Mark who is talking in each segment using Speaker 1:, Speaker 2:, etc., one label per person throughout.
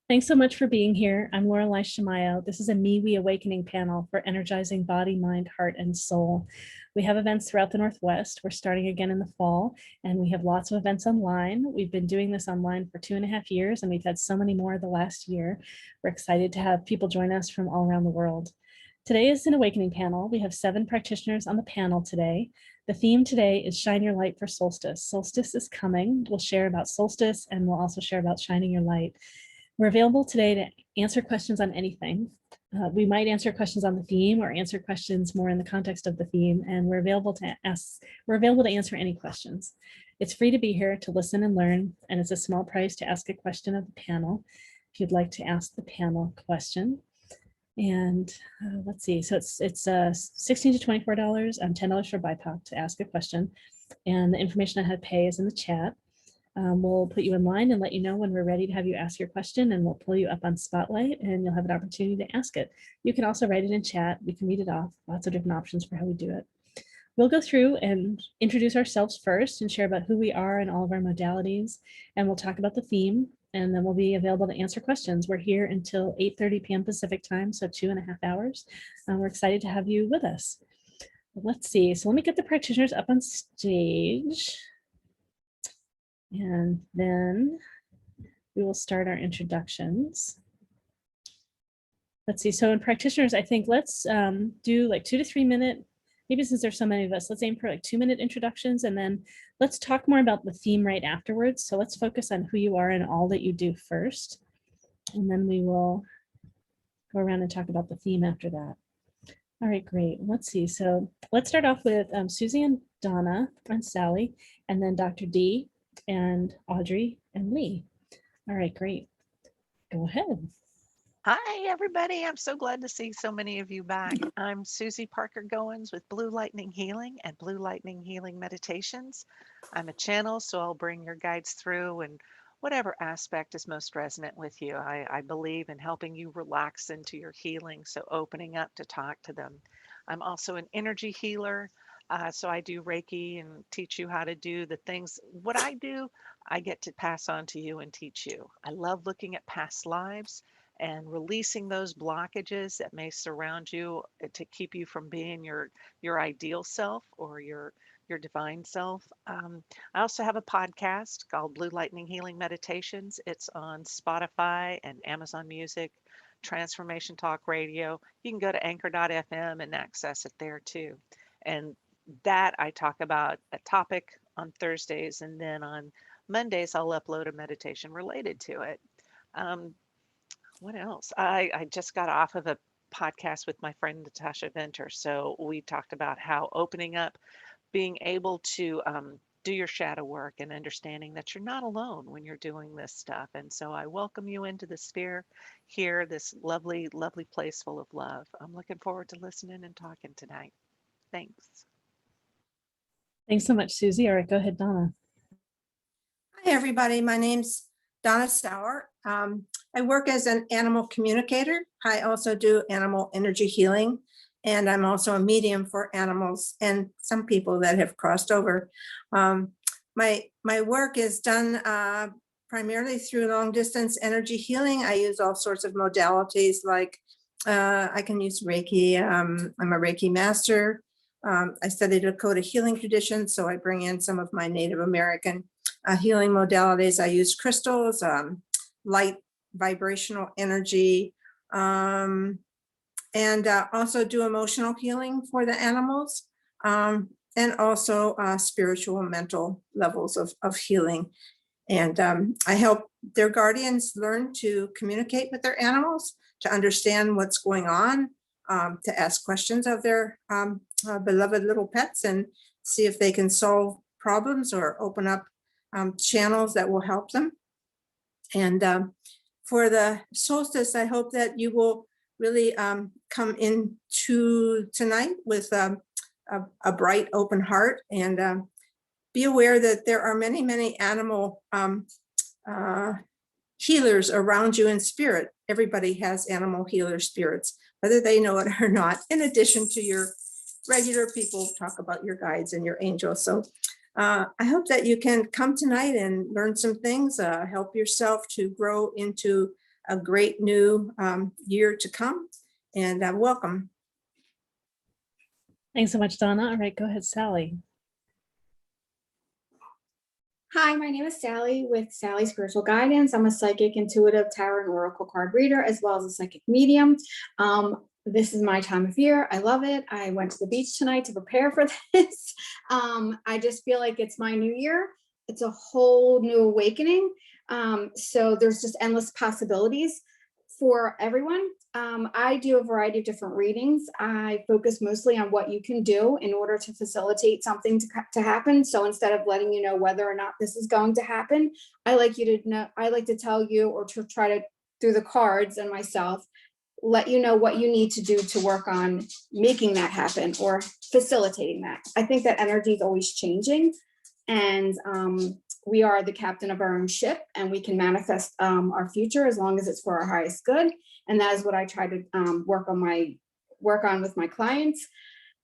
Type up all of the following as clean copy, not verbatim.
Speaker 1: Thanks so much for being here. I'm Laureli Shimayo. This is a MeWe Awakening panel for energizing body, mind, heart, and soul. We have events throughout the Northwest. We're starting again in the fall, and we have lots of events online. We've been doing this online for 2.5 years, and we've had so many more the last year. We're excited to have people join us from all around the world. Today is an Awakening panel. We have 7 practitioners on the panel today. The theme today is Shine Your Light for Solstice. Solstice is coming. We'll share about solstice, and we'll also share about shining your light. We're available today to answer questions on anything. We might answer questions on the theme or answer questions more in the context of the theme, and we're available to answer any questions. It's free to be here to listen and learn, and it's a small price to ask a question of the panel if you'd like to ask the panel a question. And let's see, so it's $16 to $24, $10 for BIPOC to ask a question, and the information on how to pay is in the chat. We'll put you in line and let you know when we're ready to have you ask your question, and we'll pull you up on Spotlight and you'll have an opportunity to ask it. You can also write it in chat. We can read it off. Lots of different options for how we do it. We'll go through and introduce ourselves first and share about who we are and all of our modalities. And we'll talk about the theme, and then we'll be available to answer questions. We're here until 8:30 p.m. Pacific time, so 2.5 hours. We're excited to have you with us. Let's see, so let me get the practitioners up on stage. And then we will start our introductions. Let's see, so in practitioners, I think let's do like 2 to 3 minute, maybe since there's so many of us, let's aim for like 2-minute introductions, and then let's talk more about the theme right afterwards. So let's focus on who you are and all that you do first. And then we will go around and talk about the theme after that. All right, great. Let's see. So let's start off with Susy and Donna and Sally, and then Dr. D and Audrey and Lee. All right, great. Go ahead.
Speaker 2: Hi, everybody. I'm so glad to see so many of you back. I'm Susy Parker Goins with Blue Lightning Healing and Blue Lightning Healing Meditations. I'm a channel, so I'll bring your guides through and whatever aspect is most resonant with you. I believe in helping you relax into your healing, so opening up to talk to them. I'm also an energy healer. So I do Reiki and teach you how to do the things. What I do, I get to pass on to you and teach you. I love looking at past lives and releasing those blockages that may surround you to keep you from being your ideal self or your divine self. I also have a podcast called Blue Lightning Healing Meditations. It's on Spotify and Amazon Music, Transformation Talk Radio. You can go to anchor.fm and access it there too. And that I talk about a topic on Thursdays, and then on Mondays I'll upload a meditation related to it. What else? I just got off of a podcast with my friend Natasha Venter. So we talked about how opening up, being able to do your shadow work and understanding that you're not alone when you're doing this stuff. And so I welcome you into the sphere here, this lovely, lovely place full of love. I'm looking forward to listening and talking tonight. Thanks.
Speaker 1: Thanks so much, Susy. All right, go ahead, Donna.
Speaker 3: Hi, everybody. My name's Donna Stower. I work as an animal communicator. I also do animal energy healing, and I'm also a medium for animals and some people that have crossed over. My work is done primarily through long distance energy healing. I use all sorts of modalities, like I can use Reiki. I'm a Reiki master. I studied Lakota healing tradition, so I bring in some of my Native American healing modalities. I use crystals, light vibrational energy, and also do emotional healing for the animals, and also spiritual and mental levels of healing. And I help their guardians learn to communicate with their animals, to understand what's going on, to ask questions of their beloved little pets and see if they can solve problems or open up channels that will help them. And for the solstice, I hope that you will really come into tonight with a bright, open heart, and be aware that there are many, many animal healers around you in spirit. Everybody has animal healer spirits, whether they know it or not, in addition to your regular people. Talk about your guides and your angels. So I hope that you can come tonight and learn some things, help yourself to grow into a great new year to come, and welcome.
Speaker 1: Thanks so much, Donna. All right, go ahead, Sally.
Speaker 4: Hi, my name is Sally with Sally Spiritual Guidance. I'm a psychic, intuitive, tarot, and oracle card reader, as well as a psychic medium. This is my time of year. I love it. I went to the beach tonight to prepare for this. I just feel like it's my new year. It's a whole new awakening. So there's just endless possibilities for everyone. I do a variety of different readings. I focus mostly on what you can do in order to facilitate something to happen. So instead of letting you know whether or not this is going to happen, I like to tell you, or to try to, through the cards and myself, let you know what you need to do to work on making that happen or facilitating that. I think that energy is always changing, and we are the captain of our own ship, and we can manifest our future as long as it's for our highest good. And that is what I try to work on with my clients.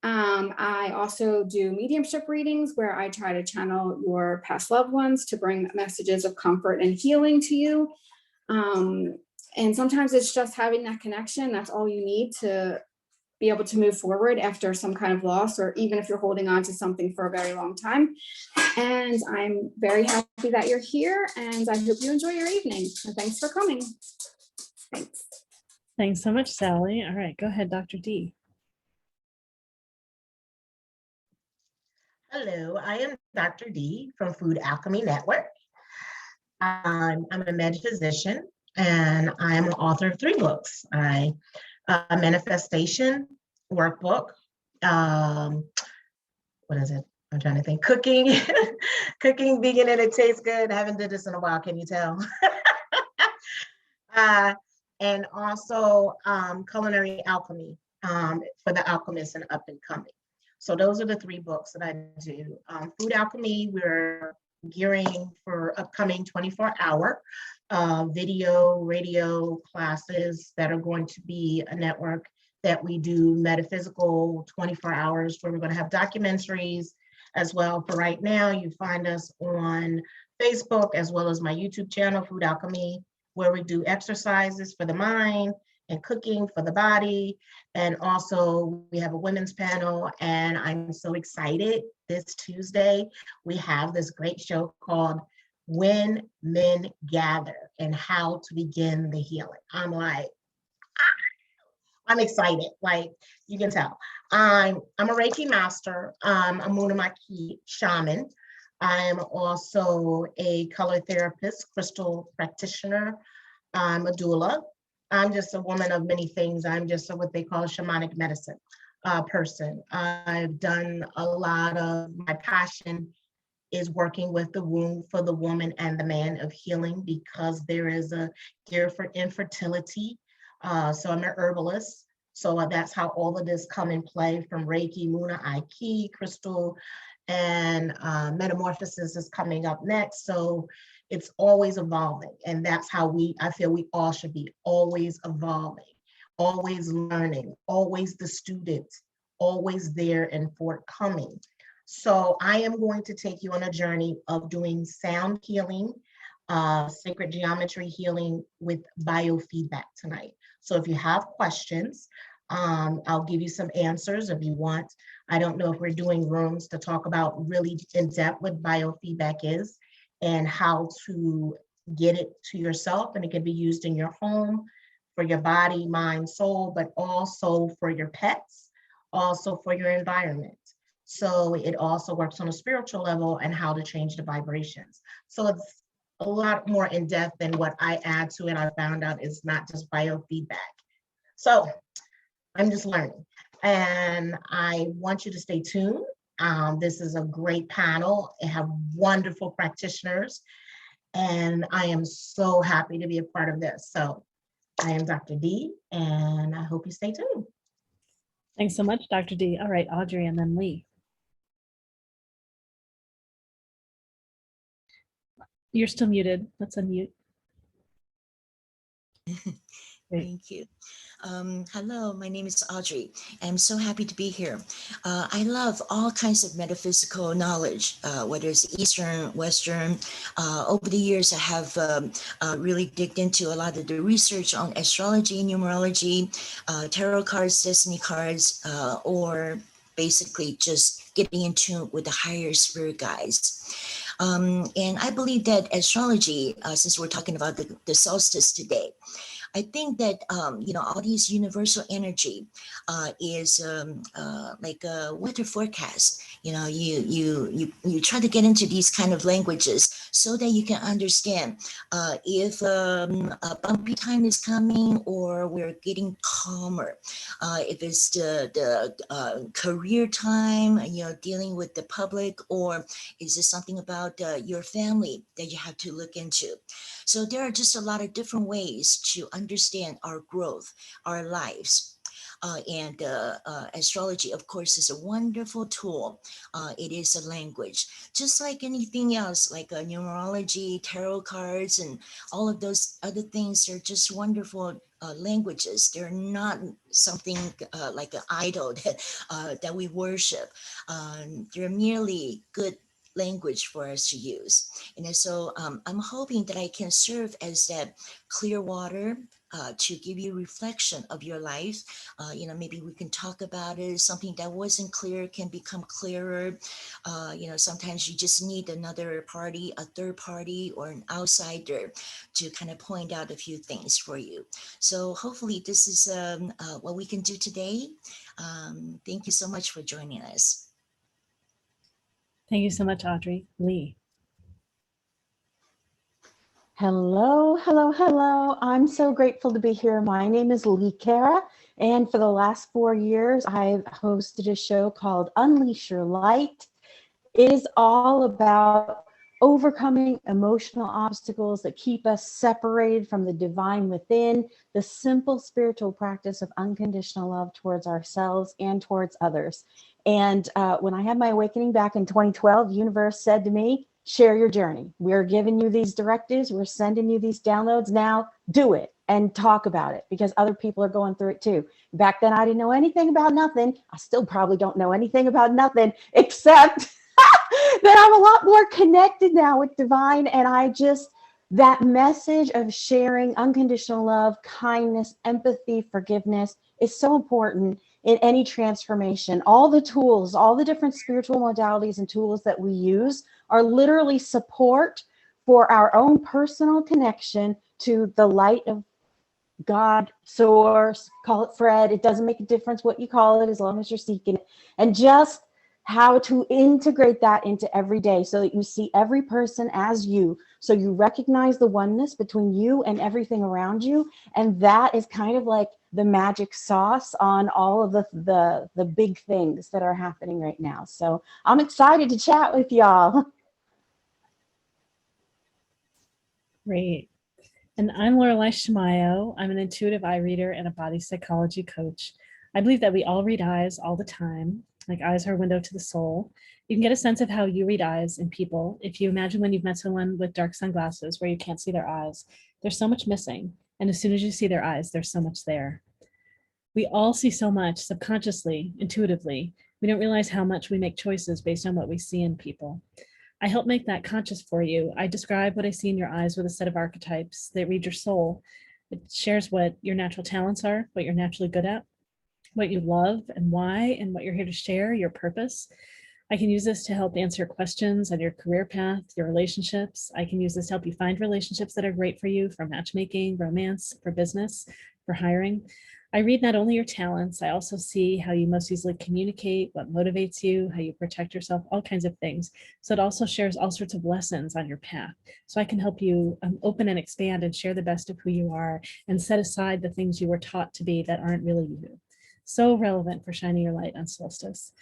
Speaker 4: I also do mediumship readings where I try to channel your past loved ones to bring messages of comfort and healing to you. And sometimes it's just having that connection. That's all you need to be able to move forward after some kind of loss, or even if you're holding on to something for a very long time. And I'm very happy that you're here, and I hope you enjoy your evening. And thanks for coming. Thanks.
Speaker 1: Thanks so much, Sally. All right, go ahead, Dr. D.
Speaker 5: Hello, I am Dr. D from Food Alchemy Network. I'm a metaphysician, and I am an author of 3 books. A manifestation workbook. What is it? I'm trying to think. Cooking, cooking vegan and it tastes good. I haven't did this in a while. Can you tell? And also culinary alchemy for the alchemists and up and coming. So those are the 3 books that I do. Food Alchemy, we're gearing for upcoming 24-hour video, radio classes that are going to be a network that we do metaphysical 24 hours, where we're going to have documentaries as well. For right now, you find us on Facebook as well as my YouTube channel, Food Alchemy, where we do exercises for the mind and cooking for the body. And also we have a women's panel, and I'm so excited. This Tuesday, we have this great show called When Men Gather and How to Begin the Healing. I'm like, I'm excited, like you can tell. I'm a Reiki master. I'm a Munamaki shaman. I'm also a color therapist, crystal practitioner. I'm a doula. I'm just a woman of many things. I'm just what they call a shamanic medicine person. I've done a lot of, my passion is working with the womb for the woman and the man of healing, because there is a cure for infertility. So I'm an herbalist. So that's how all of this come in play, from Reiki, Muna, Aiki, crystal, and metamorphosis is coming up next. So it's always evolving. And that's how I feel we all should be, always evolving, always learning, always the student, always there and forthcoming. So I am going to take you on a journey of doing sound healing, sacred geometry healing with biofeedback tonight. So if you have questions, I'll give you some answers if you want. I don't know if we're doing rooms to talk about really in depth what biofeedback is and how to get it to yourself. And it can be used in your home for your body, mind, soul, but also for your pets, also for your environment. So it also works on a spiritual level and how to change the vibrations. So it's a lot more in depth than what I add to it. I found out it's not just biofeedback. So I'm just learning, and I want you to stay tuned. This is a great panel. I have wonderful practitioners, and I am so happy to be a part of this. So I am Dr. D, and I hope you stay tuned.
Speaker 1: Thanks so much, Dr. D. All right, Audrey, and then Lee. You're still muted. Let's unmute. Great.
Speaker 6: Thank you. Hello, my name is Audrey. I'm so happy to be here. I love all kinds of metaphysical knowledge, whether it's Eastern, Western. Over the years, I have really digged into a lot of the research on astrology, numerology, tarot cards, destiny cards, or basically just getting in tune with the higher spirit guides. And I believe that astrology, since we're talking about the solstice today, I think that all these universal energy is like a weather forecast. You try to get into these kind of languages so that you can understand if a bumpy time is coming or we're getting calmer. If it's the career time, dealing with the public, or is this something about your family that you have to look into? So there are just a lot of different ways to understand our growth, our lives. And astrology, of course, is a wonderful tool. It is a language, just like anything else, like numerology, tarot cards, and all of those other things are just wonderful languages. They're not something like an idol that we worship. They're merely good language for us to use. And so I'm hoping that I can serve as that clear water to give you reflection of your life. Maybe we can talk about it. Something that wasn't clear can become clearer. Sometimes you just need another party, a third party, or an outsider to kind of point out a few things for you. So hopefully this is what we can do today. Thank you so much for joining us.
Speaker 1: Thank you so much, Audrey. Lee.
Speaker 7: Hello, hello, hello. I'm so grateful to be here. My name is Cara, and for the last 4 years, I've hosted a show called Unleash Your Light. It is all about overcoming emotional obstacles that keep us separated from the divine within, the simple spiritual practice of unconditional love towards ourselves and towards others. And when I had my awakening back in 2012, the universe said to me, share your journey. We're giving you these directives. We're sending you these downloads. Now do it and talk about it because other people are going through it too. Back then, I didn't know anything about nothing. I still probably don't know anything about nothing except that I'm a lot more connected now with divine. And that message of sharing unconditional love, kindness, empathy, forgiveness is so important in any transformation. All the tools, all the different spiritual modalities and tools that we use are literally support for our own personal connection to the light of God, source, call it Fred. It doesn't make a difference what you call it as long as you're seeking it. And just how to integrate that into every day so that you see every person as you. So you recognize the oneness between you and everything around you. And that is kind of like the magic sauce on all of the big things that are happening right now. So I'm excited to chat with y'all.
Speaker 1: Great. And I'm Laureli Shimayo. I'm an intuitive eye reader and a body psychology coach. I believe that we all read eyes all the time, like eyes are a window to the soul. You can get a sense of how you read eyes in people. If you imagine when you've met someone with dark sunglasses where you can't see their eyes, there's so much missing. And as soon as you see their eyes, there's so much there. We all see so much subconsciously, intuitively. We don't realize how much we make choices based on what we see in people. I help make that conscious for you. I describe what I see in your eyes with a set of archetypes that read your soul. It shares what your natural talents are, what you're naturally good at, what you love and why, and what you're here to share, your purpose. I can use this to help answer questions on your career path, your relationships. I can use this to help you find relationships that are great for you, for matchmaking, romance, for business, for hiring. I read not only your talents, I also see how you most easily communicate, what motivates you, how you protect yourself, all kinds of things. So it also shares all sorts of lessons on your path. So I can help you open and expand and share the best of who you are and set aside the things you were taught to be that aren't really you. So relevant for shining your light on Solstice.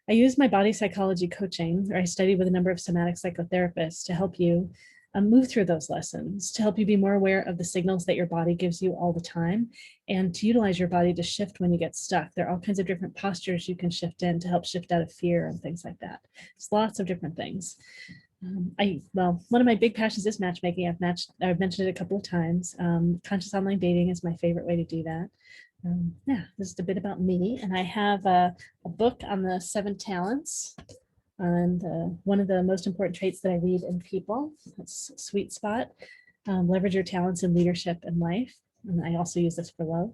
Speaker 1: I use my body psychology coaching, or I study with a number of somatic psychotherapists to help you move through those lessons, to help you be more aware of the signals that your body gives you all the time, and to utilize your body to shift when you get stuck. There are all kinds of different postures you can shift in to help shift out of fear and things like that. There's lots of different things. Well, one of my big passions is matchmaking. I've mentioned it a couple of times. Conscious online dating is my favorite way to do that. Yeah, this is a bit about me, and I have a book on the 7 talents, and one of the most important traits that I read in people. That's sweet spot. Leverage your talents in leadership and life, and I also use this for love.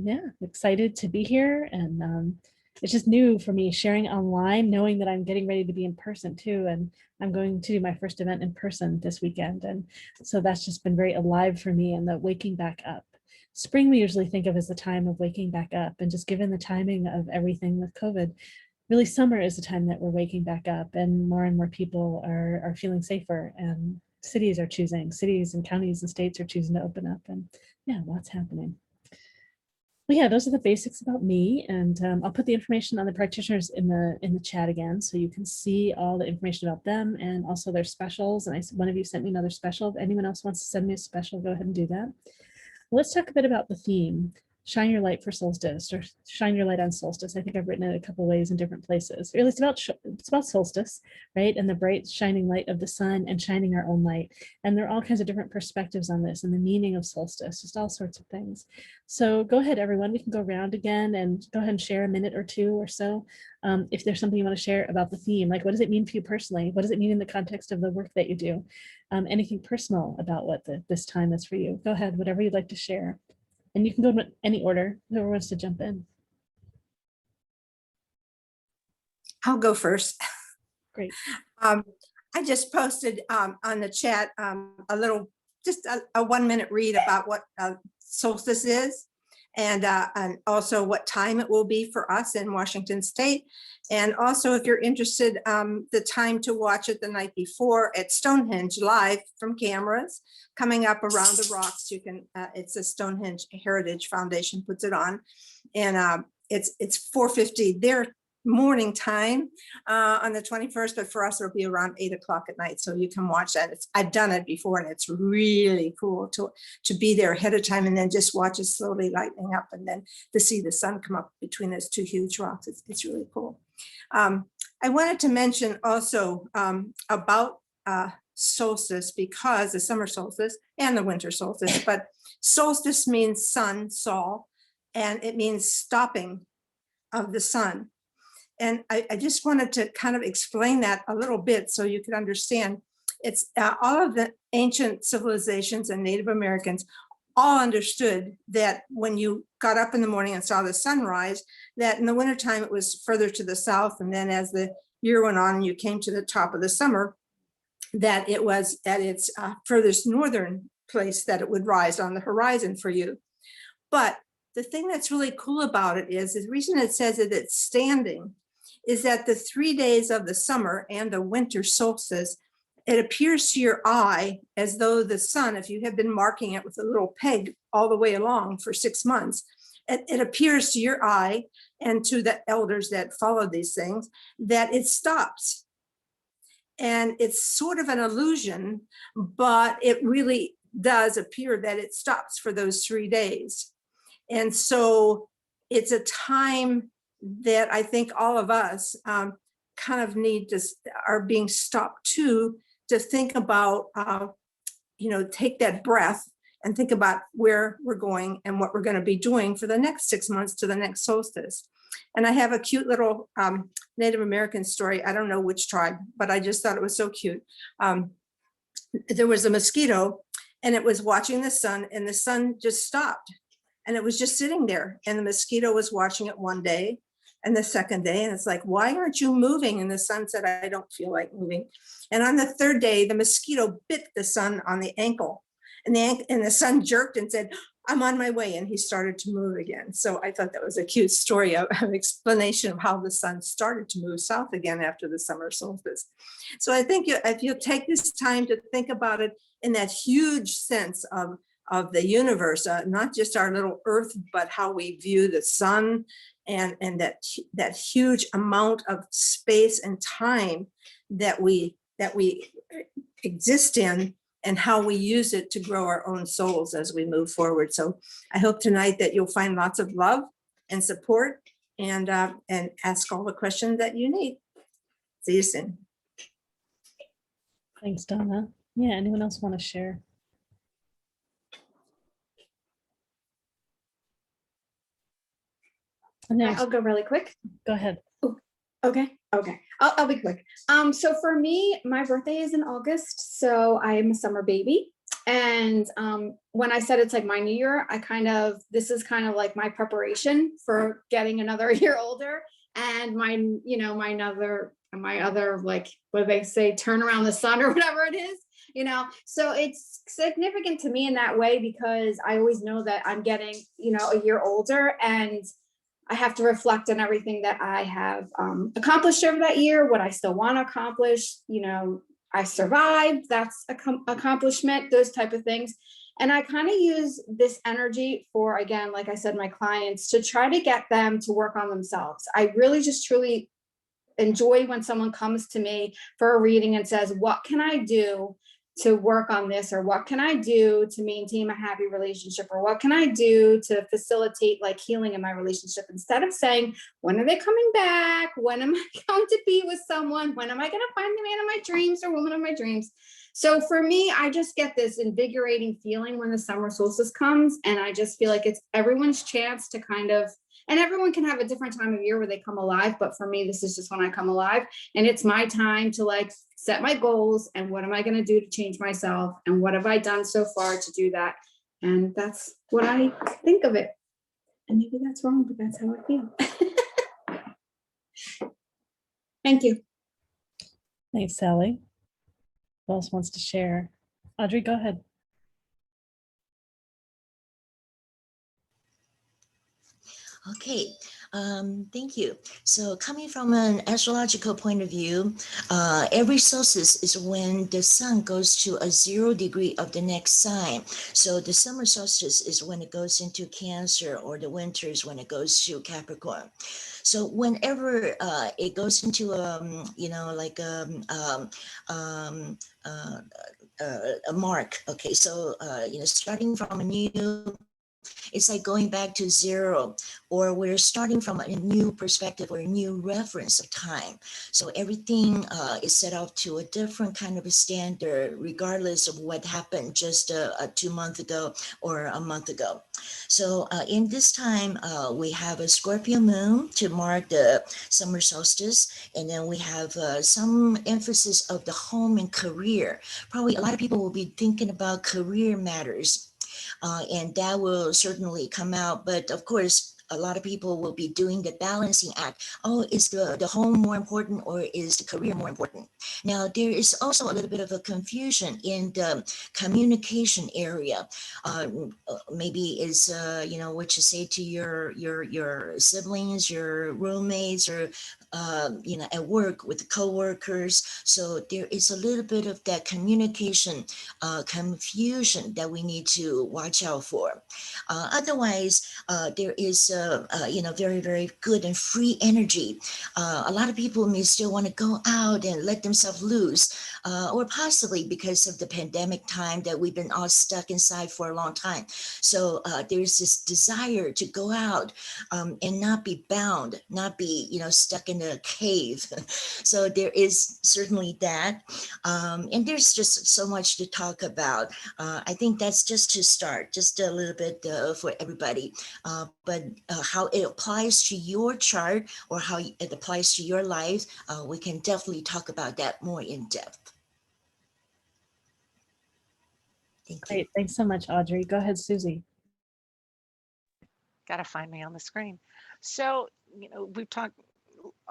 Speaker 1: Yeah, excited to be here, and it's just new for me sharing online, knowing that I'm getting ready to be in person too, and I'm going to do my first event in person this weekend, and so that's just been very alive for me. And the waking back up. Spring we usually think of as the time of waking back up, and just given the timing of everything with COVID, really summer is the time that we're waking back up, and more people are feeling safer, and cities and counties and states are choosing to open up, and yeah, lots happening. Well, yeah, those are the basics about me, and I'll put the information on the practitioners in the chat again, so you can see all the information about them and also their specials. And one of you sent me another special. If anyone else wants to send me a special, go ahead and do that. Let's talk a bit about the theme. Shine your light for solstice, or shine your light on solstice. I think I've written it a couple of ways in different places. Really, it's about solstice, right? And the bright shining light of the sun and shining our own light. And there are all kinds of different perspectives on this and the meaning of solstice, just all sorts of things. So go ahead, everyone. We can go around again and go ahead and share a minute or two or so. If there's something you want to share about the theme, like what does it mean for you personally? What does it mean in the context of the work that you do? Anything personal about what this time is for you? Go ahead, whatever you'd like to share. And you can go in any order, whoever wants to jump in.
Speaker 3: I'll go first.
Speaker 1: Great.
Speaker 3: I just posted on the chat a little, just a 1-minute read about what solstice is, and also what time it will be for us in Washington State. And also, if you're interested, the time to watch it the night before at Stonehenge live from cameras coming up around the rocks. You can, it's a Stonehenge Heritage Foundation puts it on, and it's 4:50 their morning time on the 21st, but for us it'll be around 8 o'clock at night, so you can watch that. I've done it before, and it's really cool to be there ahead of time and then just watch it slowly lighting up, and then to see the sun come up between those 2 huge rocks. It's really cool. I wanted to mention also about solstice, because the summer solstice and the winter solstice, but solstice means sun, sol, and it means stopping of the sun. And I just wanted to kind of explain that a little bit so you could understand. It's all of the ancient civilizations and Native Americans all understood that when you got up in the morning and saw the sunrise, that in the wintertime it was further to the south. And then as the year went on and you came to the top of the summer, that it was at its furthest northern place that it would rise on the horizon for you. But the thing that's really cool about it is the reason it says that it's standing is that the 3 days of the summer and the winter solstice, it appears to your eye as though the sun, if you have been marking it with a little peg all the way along for 6 months, it appears to your eye and to the elders that follow these things that it stops. And it's sort of an illusion, but it really does appear that it stops for those 3 days. And so it's a time that I think all of us kind of need to, are being stopped to think about, take that breath and think about where we're going and what we're going to be doing for the next 6 months to the next solstice. And I have a cute little Native American story. I don't know which tribe, but I just thought it was so cute. There was a mosquito and it was watching the sun, and the sun just stopped. And it was just sitting there, and the mosquito was watching it one day and the second day. And it's like, why aren't you moving? And the sun said, I don't feel like moving. And on the third day, the mosquito bit the sun on the ankle, and the sun jerked and said, I'm on my way. And he started to move again. So I thought that was a cute story of explanation of how the sun started to move south again after the summer solstice. So I think if you take this time to think about it in that huge sense of the universe, not just our little earth, but how we view the sun and that huge amount of space and time that we exist in, and how we use it to grow our own souls as we move forward. So I hope tonight that you'll find lots of love and support, and ask all the questions that you need. See you soon.
Speaker 1: Thanks, Donna. Yeah, anyone else want to share? And
Speaker 4: I'll
Speaker 1: next,
Speaker 4: go really quick.
Speaker 1: go ahead.
Speaker 4: Okay. I'll be quick. So for me, my birthday is in August, so I'm a summer baby. And when I said it's like my new year, this is kind of like my preparation for getting another year older. And my other, like, what do they say, turn around the sun or whatever it is, so it's significant to me in that way, because I always know that I'm getting, a year older, and I have to reflect on everything that I have accomplished over that year, what I still want to accomplish. I survived, that's accomplishment, those type of things. And I kind of use this energy for, again, like I said, my clients, to try to get them to work on themselves. I really just truly enjoy when someone comes to me for a reading and says, what can I do to work on this, or what can I do to maintain a happy relationship, or what can I do to facilitate like healing in my relationship, instead of saying, when are they coming back? When am I going to be with someone? When am I going to find the man of my dreams or woman of my dreams? So for me, I just get this invigorating feeling when the summer solstice comes, and I just feel like it's everyone's chance to kind of, and everyone can have a different time of year where they come alive, but for me, this is just when I come alive, and it's my time to like set my goals, and what am I going to do to change myself, and what have I done so far to do that? And that's what I think of it. And maybe that's wrong, but that's how I feel. Thank you.
Speaker 1: Thanks, Sally. Who else wants to share? Audrey, go ahead.
Speaker 6: Okay, thank you. So coming from an astrological point of view, every solstice is when the sun goes to a 0 degree of the next sign. So the summer solstice is when it goes into Cancer, or the winter is when it goes to Capricorn. So whenever it goes into, a mark, okay, so, starting from a new, it's like going back to 0, or we're starting from a new perspective or a new reference of time. So everything is set up to a different kind of a standard, regardless of what happened just 2 months ago or a month ago. So in this time, we have a Scorpio moon to mark the summer solstice. And then we have some emphasis of the home and career. Probably a lot of people will be thinking about career matters. And that will certainly come out. But of course, a lot of people will be doing the balancing act. Oh, is the home more important, or is the career more important? Now, there is also a little bit of a confusion in the communication area. Maybe is, what you say to your siblings, your roommates, or at work with coworkers. So there is a little bit of that communication confusion that we need to watch out for. Otherwise, there is very, very good and free energy. A lot of people may still want to go out and let themselves loose, or possibly because of the pandemic time that we've been all stuck inside for a long time. So there's this desire to go out and not be bound, not be stuck in a cave. So there is certainly that, and there's just so much to talk about. I think that's just to start, just a little bit for everybody. But how it applies to your chart, or how it applies to your life, we can definitely talk about that more in depth. Thank you.
Speaker 1: Great. Thanks so much, Audrey. Go ahead, Susie.
Speaker 2: Got to find me on the screen. So,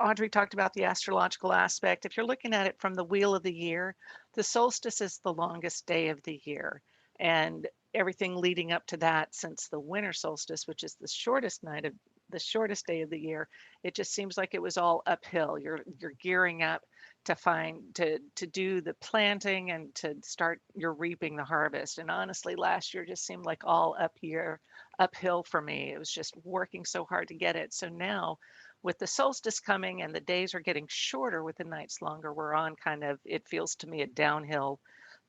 Speaker 2: Audrey talked about the astrological aspect. If you're looking at it from the wheel of the year, the solstice is the longest day of the year. And everything leading up to that, since the winter solstice, which is the shortest day of the year, it just seems like it was all uphill. You're gearing up to do the planting and to start your reaping the harvest. And honestly, last year just seemed like all uphill for me. It was just working so hard to get it. So now, with the solstice coming and the days are getting shorter with the nights longer, we're on kind of, it feels to me, a downhill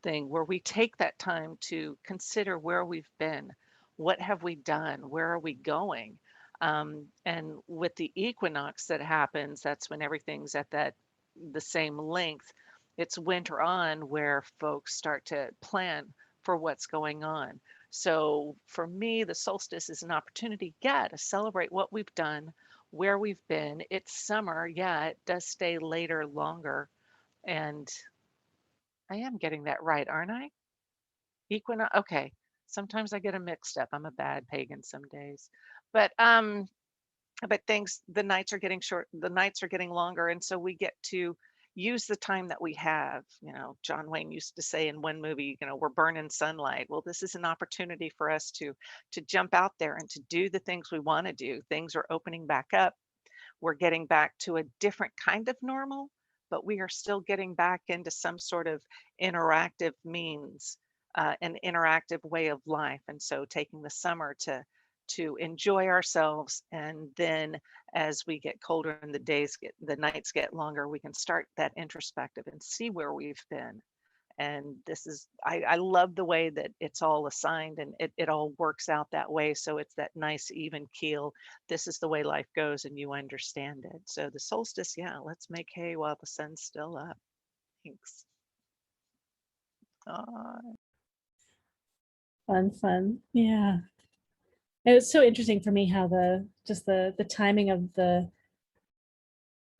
Speaker 2: thing where we take that time to consider where we've been, what have we done, where are we going, and with the equinox that happens, that's when everything's at the same length. it's winter on where folks start to plan for what's going on. So for me, the solstice is an opportunity, yeah, to celebrate what we've done, where we've been. It's summer, yeah, it does stay later, longer, and I am getting that right, aren't I? Equinox. Okay. Sometimes I get them mixed up. I'm a bad pagan some days. But things, the nights are getting short, the nights are getting longer, and so we get to use the time that we have. You know, John Wayne used to say in one movie, you know, we're burning sunlight. Well, this is an opportunity for us to jump out there and to do the things we want to do. Things are opening back up. We're getting back to a different kind of normal, but we are still getting back into some sort of interactive means, an interactive way of life. And so taking the summer to enjoy ourselves, and then as we get colder and the nights get longer, we can start that introspective and see where we've been. And this is, I love the way that it's all assigned, and it all works out that way. So it's that nice even keel. This is the way life goes, and you understand it. So the solstice, yeah, let's make hay while the sun's still up. Thanks.
Speaker 1: Fun. Yeah. It was so interesting for me how the timing of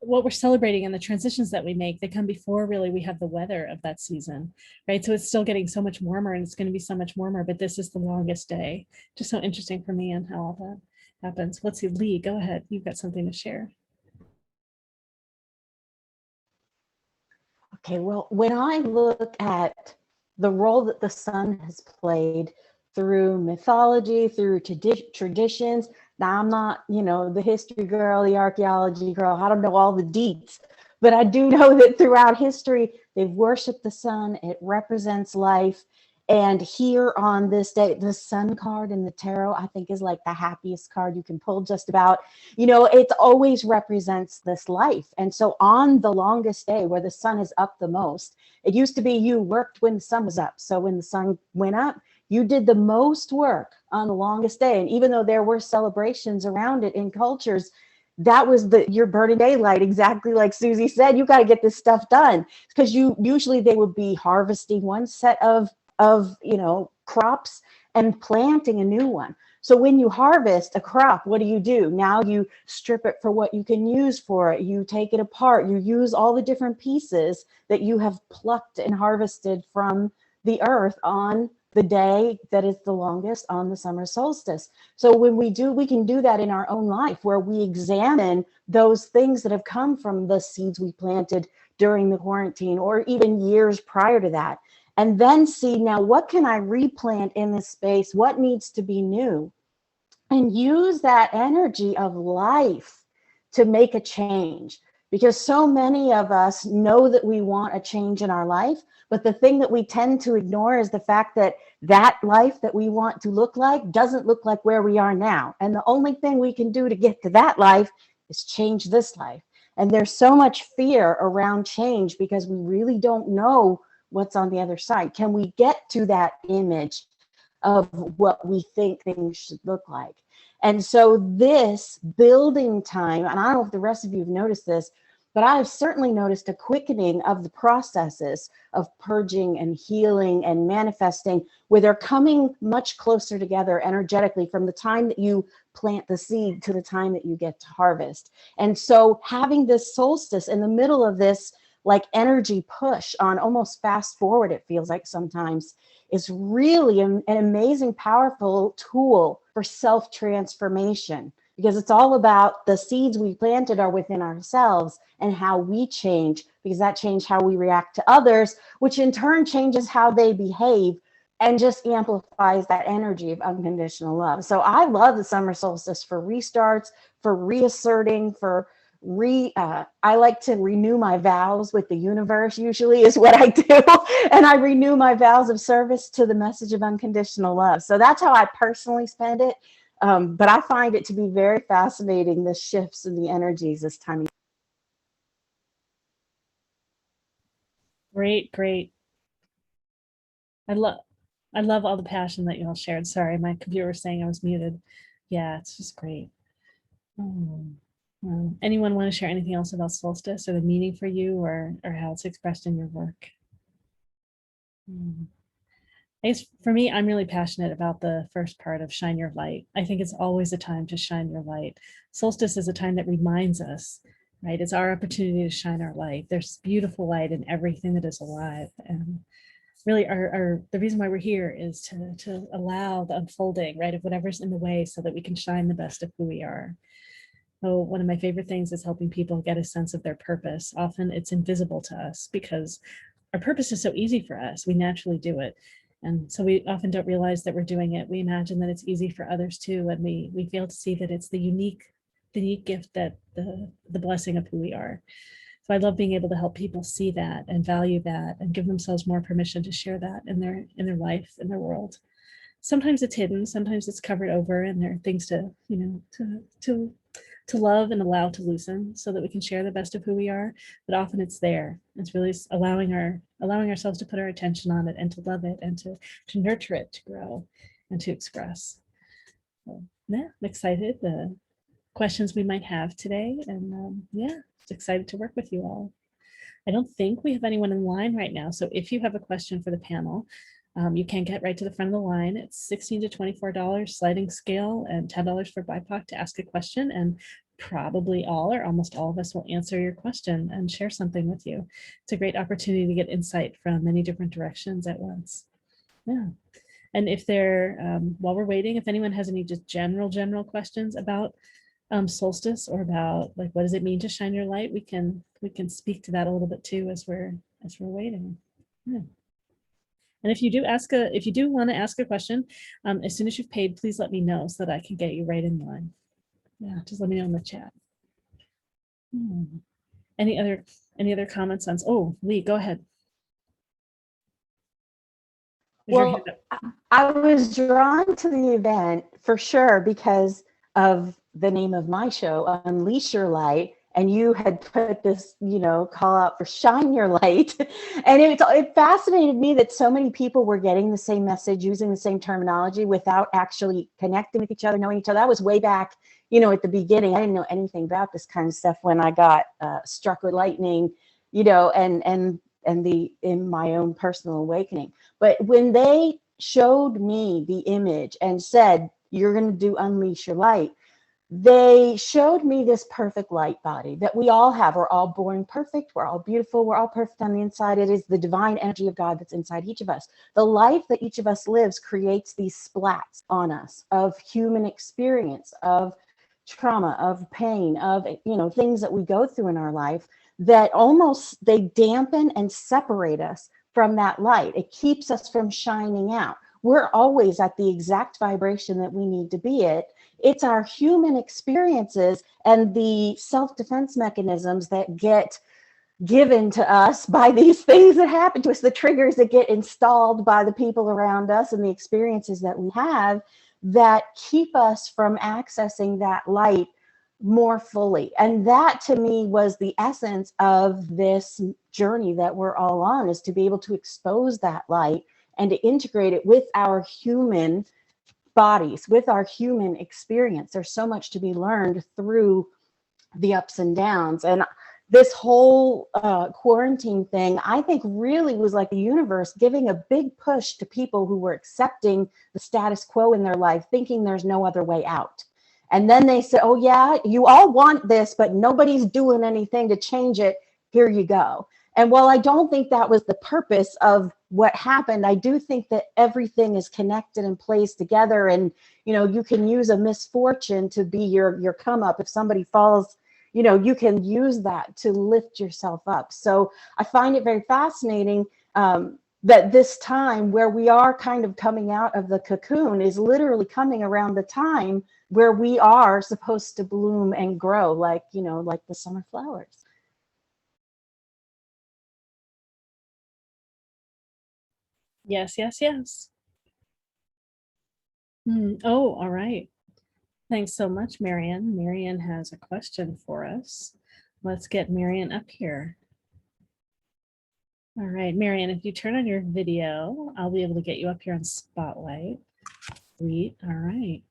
Speaker 1: what we're celebrating and the transitions that we make, they come before really we have the weather of that season, right? So it's still getting so much warmer, and it's going to be so much warmer, but this is the longest day. Just so interesting for me and how all that happens. Let's see, Lee, go ahead. You've got something to share.
Speaker 7: Okay, well, when I look at the role that the sun has played through mythology, through traditions, now I'm not, the history girl, the archaeology girl, I don't know all the deets, but I do know that throughout history, they've worshiped the sun, it represents life. And here on this day, the sun card in the tarot, I think is like the happiest card you can pull just about. It always represents this life. And so on the longest day where the sun is up the most, it used to be you worked when the sun was up. So when the sun went up, you did the most work on the longest day. And even though there were celebrations around it in cultures, that was your burning daylight, exactly like Susy said. You got to get this stuff done, because usually they would be harvesting one set of crops and planting a new one. So when you harvest a crop, what do? Now you strip it for what you can use for it. You take it apart. You use all the different pieces that you have plucked and harvested from the earth on the day that is the longest, on the summer solstice. So when we can do that in our own life, where we examine those things that have come from the seeds we planted during the quarantine or even years prior to that. And then see, now what can I replant in this space? What needs to be new? And use that energy of life to make a change. Because so many of us know that we want a change in our life, but the thing that we tend to ignore is the fact that that life that we want to look like doesn't look like where we are now. And the only thing we can do to get to that life is change this life. And there's so much fear around change because we really don't know what's on the other side. Can we get to that image of what we think things should look like? And so this building time, and I don't know if the rest of you have noticed this, but I have certainly noticed a quickening of the processes of purging and healing and manifesting, where they're coming much closer together energetically from the time that you plant the seed to the time that you get to harvest. And so having this solstice in the middle of this like energy push on almost fast forward, it feels like sometimes, is really an amazing, powerful tool for self-transformation, because it's all about the seeds we planted are within ourselves and how we change, because that changes how we react to others, which in turn changes how they behave and just amplifies that energy of unconditional love. So I love the summer solstice for restarts, for reasserting, for I like to renew my vows with the universe, usually is what I do. And I renew my vows of service to the message of unconditional love. So that's how I personally spend it. But I find it to be very fascinating, the shifts in the energies this time.
Speaker 1: Great. I love all the passion that you all shared. Sorry, my computer was saying I was muted. Yeah, it's just great. Anyone want to share anything else about solstice or the meaning for you, or how it's expressed in your work? I guess for me, I'm really passionate about the first part of shine your light. I think it's always a time to shine your light. Solstice is a time that reminds us, right? It's our opportunity to shine our light. There's beautiful light in everything that is alive. And really the reason why we're here is to allow the unfolding, right, of whatever's in the way so that we can shine the best of who we are. So one of my favorite things is helping people get a sense of their purpose. Often it's invisible to us because our purpose is so easy for us. We naturally do it. And so we often don't realize that we're doing it. We imagine that it's easy for others too. And we fail to see that it's the unique gift, that the blessing of who we are. So I love being able to help people see that and value that and give themselves more permission to share that in their life, in their world. Sometimes it's hidden, sometimes it's covered over, and there are things to, to love and allow to loosen so that we can share the best of who we are. But often it's there. It's really allowing ourselves to put our attention on it and to love it and to nurture it, to grow and to express. So, yeah, I'm excited the questions we might have today, and just excited to work with you all. I don't think we have anyone in line right now, so if you have a question for the panel, you can get right to the front of the line. It's $16 to $24 sliding scale and $10 for BIPOC to ask a question, and probably all or almost all of us will answer your question and share something with you. It's a great opportunity to get insight from many different directions at once. Yeah. And if while we're waiting, if anyone has any just general questions about solstice, or about like what does it mean to shine your light, we can speak to that a little bit too as we're waiting. Yeah. And if you do want to ask a question, as soon as you've paid, please let me know so that I can get you right in line. Yeah, just let me know in the chat. Any other comments on? Oh, Lee, go ahead.
Speaker 7: Well, I was drawn to the event for sure because of the name of my show, Unleash Your Light. And you had put this, call out for shine your light. And it fascinated me that so many people were getting the same message, using the same terminology without actually connecting with each other, knowing each other. That was way back, at the beginning. I didn't know anything about this kind of stuff when I got struck with lightning, and in my own personal awakening. But when they showed me the image and said, you're going to do Unleash Your Light, they showed me this perfect light body that we all have. We're all born perfect. We're all beautiful. We're all perfect on the inside. It is the divine energy of God that's inside each of us. The life that each of us lives creates these splats on us of human experience, of trauma, of pain, of, things that we go through in our life that almost they dampen and separate us from that light. It keeps us from shining out. We're always at the exact vibration that we need to be at. It's our human experiences and the self-defense mechanisms that get given to us by these things that happen to us, the triggers that get installed by the people around us and the experiences that we have that keep us from accessing that light more fully. And that to me was the essence of this journey that we're all on, is to be able to expose that light and to integrate it with our human bodies, with our human experience. There's so much to be learned through the ups and downs. And this whole quarantine thing, I think really was like the universe giving a big push to people who were accepting the status quo in their life, thinking there's no other way out. And then they said, oh yeah, you all want this, but nobody's doing anything to change it. Here you go. And while I don't think that was the purpose of what happened, I do think that everything is connected and plays together. And, you can use a misfortune to be your come up. If somebody falls, you can use that to lift yourself up. So I find it very fascinating that this time where we are kind of coming out of the cocoon is literally coming around the time where we are supposed to bloom and grow like the summer flowers.
Speaker 1: Yes. Oh, all right. Thanks so much, Marianne. Marianne has a question for us. Let's get Marianne up here. All right, Marianne, if you turn on your video, I'll be able to get you up here on Spotlight. Sweet. All right.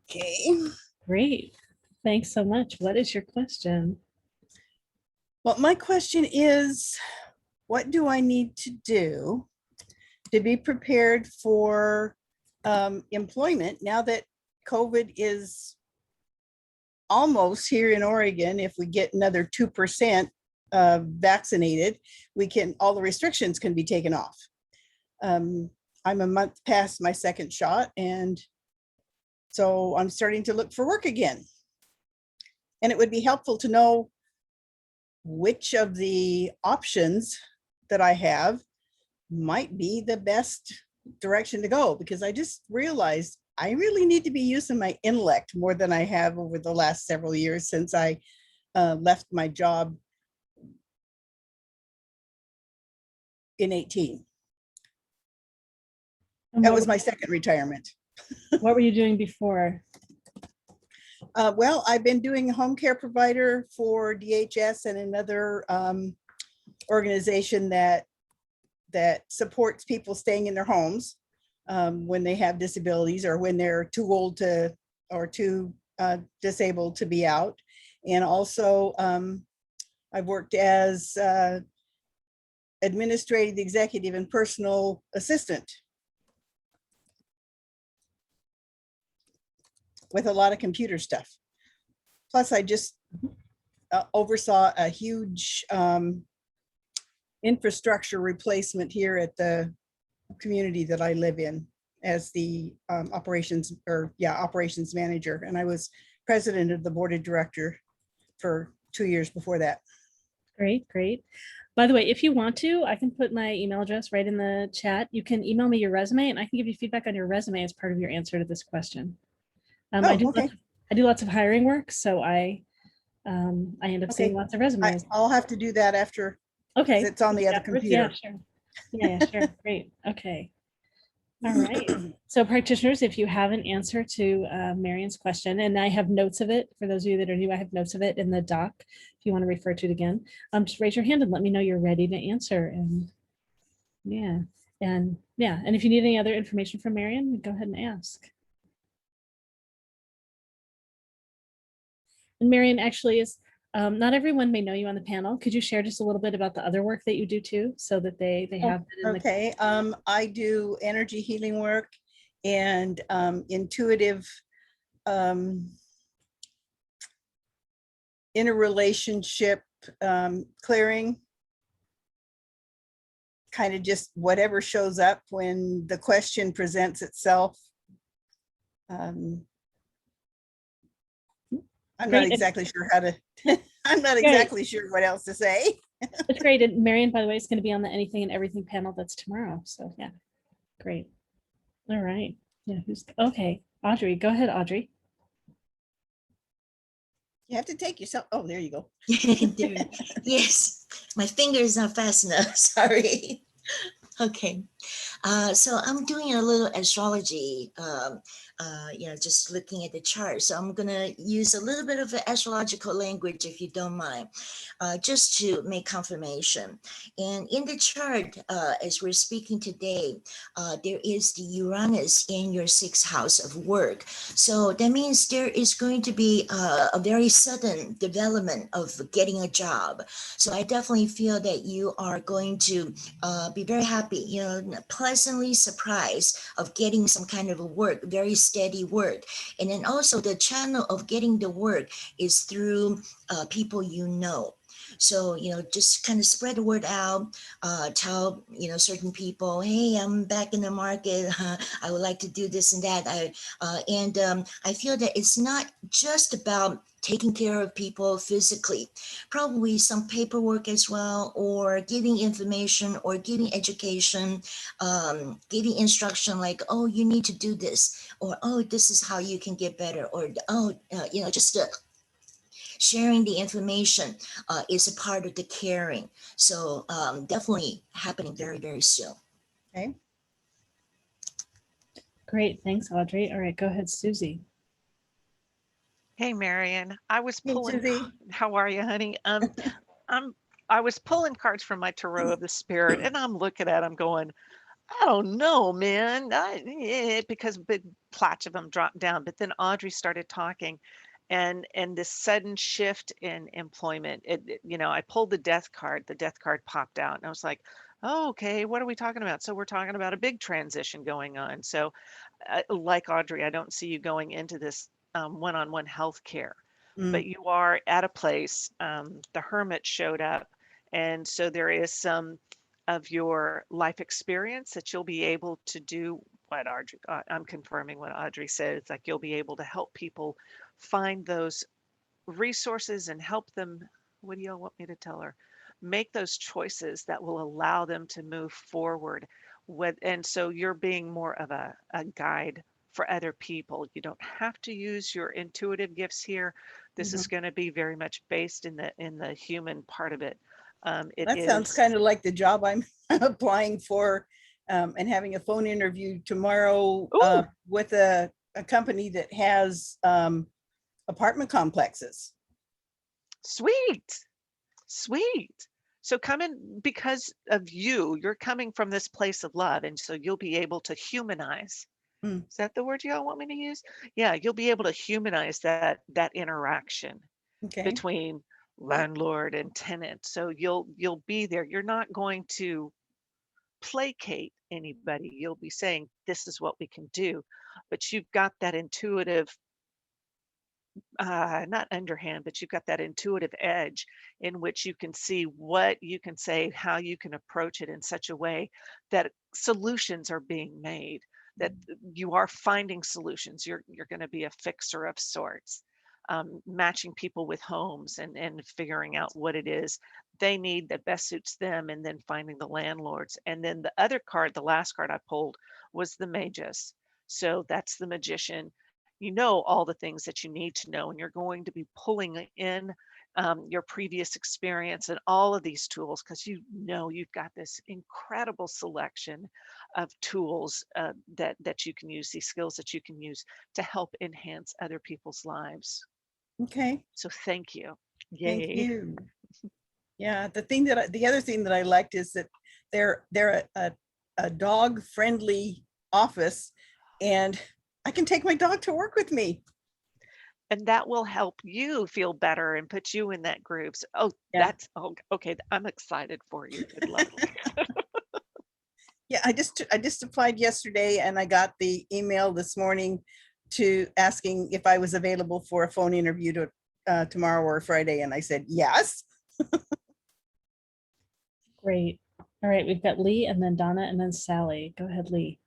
Speaker 8: Okay.
Speaker 1: Great. Thanks so much. What is your question?
Speaker 8: Well, my question is, what do I need to do to be prepared for employment now that COVID is almost here in Oregon? If we get another 2% vaccinated, all the restrictions can be taken off. I'm a month past my second shot, and so I'm starting to look for work again. And it would be helpful to know which of the options that I have might be the best direction to go, because I just realized I really need to be using my intellect more than I have over the last several years since I left my job in 18.
Speaker 1: And
Speaker 8: That
Speaker 1: what
Speaker 8: was my second retirement.
Speaker 1: what were you doing before?
Speaker 8: Well, I've been doing a home care provider for DHS and another organization that supports people staying in their homes when they have disabilities or when they're too old to or too disabled to be out. And also I've worked as administrative executive and personal assistant with a lot of computer stuff. Plus, I just oversaw a huge infrastructure replacement here at the community that I live in as the operations manager. And I was president of the board of director for 2 years before that.
Speaker 1: Great, great. By the way, if you want to, I can put my email address right in the chat. You can email me your resume and I can give you feedback on your resume as part of your answer to this question. I do lots of hiring work, so I end up seeing lots of resumes.
Speaker 8: I'll have to do that after.
Speaker 1: Okay.
Speaker 8: It's on the other computer.
Speaker 1: Yeah, sure. Yeah, sure. Great. Okay. All right. So practitioners, if you have an answer to Marion's question, and I have notes of it, for those of you that are new, I have notes of it in the doc, if you want to refer to it again, just raise your hand and let me know you're ready to answer. And and if you need any other information from Marion, go ahead and ask. And Marion actually is, not everyone may know you on the panel. Could you share just a little bit about the other work that you do too, so that they have it in
Speaker 8: Okay, I do energy healing work and intuitive interrelationship clearing, kind of just whatever shows up when the question presents itself. I'm not exactly sure how to, I'm not exactly sure what else to say.
Speaker 1: It's great. And Marion, by the way, is going to be on the Anything and Everything panel that's tomorrow. So yeah, great. All right. Yeah, okay. Audrey, go ahead, Audrey.
Speaker 8: You have to take yourself, oh, there you go.
Speaker 6: Yes, my fingers are fast enough, sorry. Okay, so I'm doing a little astrology, just looking at the chart. So I'm gonna use a little bit of astrological language, if you don't mind, just to make confirmation. And in the chart, as we're speaking today, there is the Uranus in your 6th house of work. So that means there is going to be a very sudden development of getting a job. So I definitely feel that you are going to be very happy, pleasantly surprised of getting some kind of a work, very steady work. And then also the channel of getting the work is through people you know. So, just kind of spread the word out, tell, certain people, hey, I'm back in the market. I would like to do this and that. I feel that it's not just about taking care of people physically, probably some paperwork as well, or giving information or giving education, giving instruction like, oh, you need to do this, or, oh, this is how you can get better, or, oh, just sharing the information is a part of the caring. So definitely happening very, very soon.
Speaker 8: Okay.
Speaker 1: Great. Thanks, Audrey. All right, go ahead, Susie.
Speaker 2: Hey, Marion, I was
Speaker 8: Hey,
Speaker 2: pulling.
Speaker 8: Susie.
Speaker 2: How are you, honey? I was pulling cards from my Tarot of the Spirit, and I'm looking at them going, I don't know, man. Because a big patch of them dropped down. But then Audrey started talking, and this sudden shift in employment. I pulled the death card. The death card popped out, and I was like, oh, okay, what are we talking about? So we're talking about a big transition going on. So, like Audrey, I don't see you going into this one-on-one health care, but you are at a place. The Hermit showed up, and so there is some of your life experience that you'll be able to do what Audrey, I'm confirming what Audrey said. It's like you'll be able to help people find those resources and help them. What do y'all want me to tell her? Make those choices that will allow them to move forward with. And so you're being more of a guide for other people. You don't have to use your intuitive gifts here. This is going to be very much based in the human part of it.
Speaker 8: That sounds kind of like the job I'm applying for, and having a phone interview tomorrow with a company that has apartment complexes.
Speaker 2: Sweet. So coming because of you're coming from this place of love, and so you'll be able to humanize. Is that the word y'all want me to use? Yeah, you'll be able to humanize that interaction between landlord and tenant. So you'll be there. You're not going to placate anybody. You'll be saying, this is what we can do. But you've got that intuitive, not underhand, but you've got that intuitive edge in which you can see what you can say, how you can approach it in such a way that solutions are being made, that you are finding solutions. You're going to be a fixer of sorts. Matching people with homes and figuring out what it is they need that best suits them, and then finding the landlords. And then the other card, the last card I pulled, was the Magus. So that's the magician. You know all the things that you need to know, and you're going to be pulling in your previous experience and all of these tools, because you've got this incredible selection of tools that you can use, these skills that you can use to help enhance other people's lives.
Speaker 8: Okay.
Speaker 2: So thank you. Yay.
Speaker 8: Thank you. Yeah, the other thing that I liked is that they're a dog friendly office, and I can take my dog to work with me.
Speaker 2: And that will help you feel better and put you in that groove. So, okay. I'm excited for you. Good luck.
Speaker 8: Yeah, I just applied yesterday, and I got the email this morning to asking if I was available for a phone interview tomorrow or Friday, and I said yes.
Speaker 1: Great. All right, we've got Lee and then Donna and then Sally. Go ahead, Lee.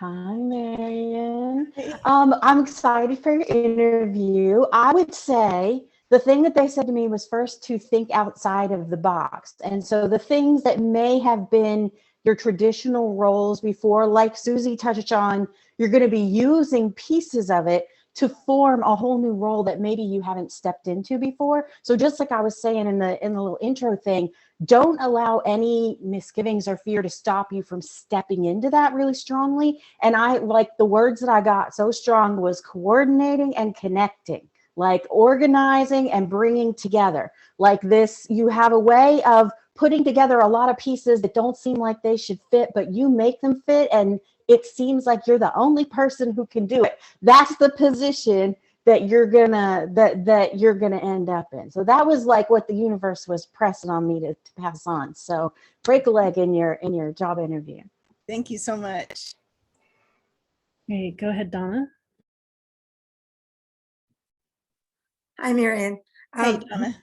Speaker 7: Hi, Marion. I'm excited for your interview. I would say the thing that they said to me was first to think outside of the box. And so the things that may have been your traditional roles before, like Susy touched on, you're going to be using pieces of it to form a whole new role that maybe you haven't stepped into before. So just like I was saying in the little intro thing, don't allow any misgivings or fear to stop you from stepping into that really strongly. And I like the words that I got so strong was coordinating and connecting, like organizing and bringing together. Like this, you have a way of putting together a lot of pieces that don't seem like they should fit, but you make them fit, and it seems like you're the only person who can do it. That's the position that you're gonna end up in. So that was like what the universe was pressing on me to pass on. So break a leg in your job interview.
Speaker 8: Thank you so much.
Speaker 1: Okay, go ahead, Donna.
Speaker 3: Hi, Marion.
Speaker 8: Hey, Donna.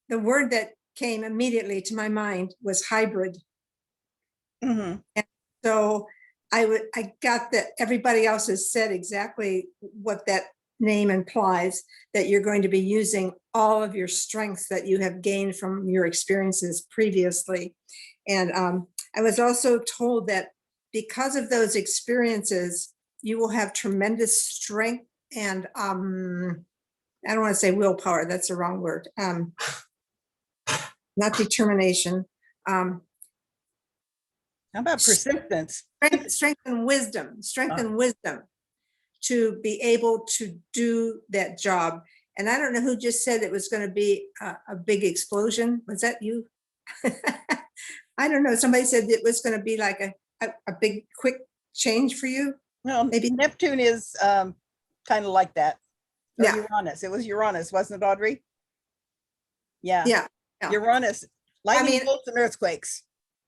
Speaker 3: The word that came immediately to my mind was hybrid.
Speaker 8: Mm-hmm.
Speaker 3: And so I got that everybody else has said exactly what that name implies, that you're going to be using all of your strengths that you have gained from your experiences previously. And I was also told that because of those experiences, you will have tremendous strength and I don't want to say willpower, that's the wrong word. Not determination.
Speaker 8: How about persistence?
Speaker 3: Strength and wisdom to be able to do that job. And I don't know who just said it was going to be a big explosion. Was that you? I don't know. Somebody said it was going to be like a big, quick change for you.
Speaker 8: Well,
Speaker 3: Maybe-
Speaker 8: Neptune is kind of like that. Or
Speaker 3: Yeah.
Speaker 8: Uranus. It was Uranus, wasn't it, Audrey? Yeah.
Speaker 3: Yeah, yeah.
Speaker 8: Uranus, lightning
Speaker 3: mean-
Speaker 8: bolts and earthquakes.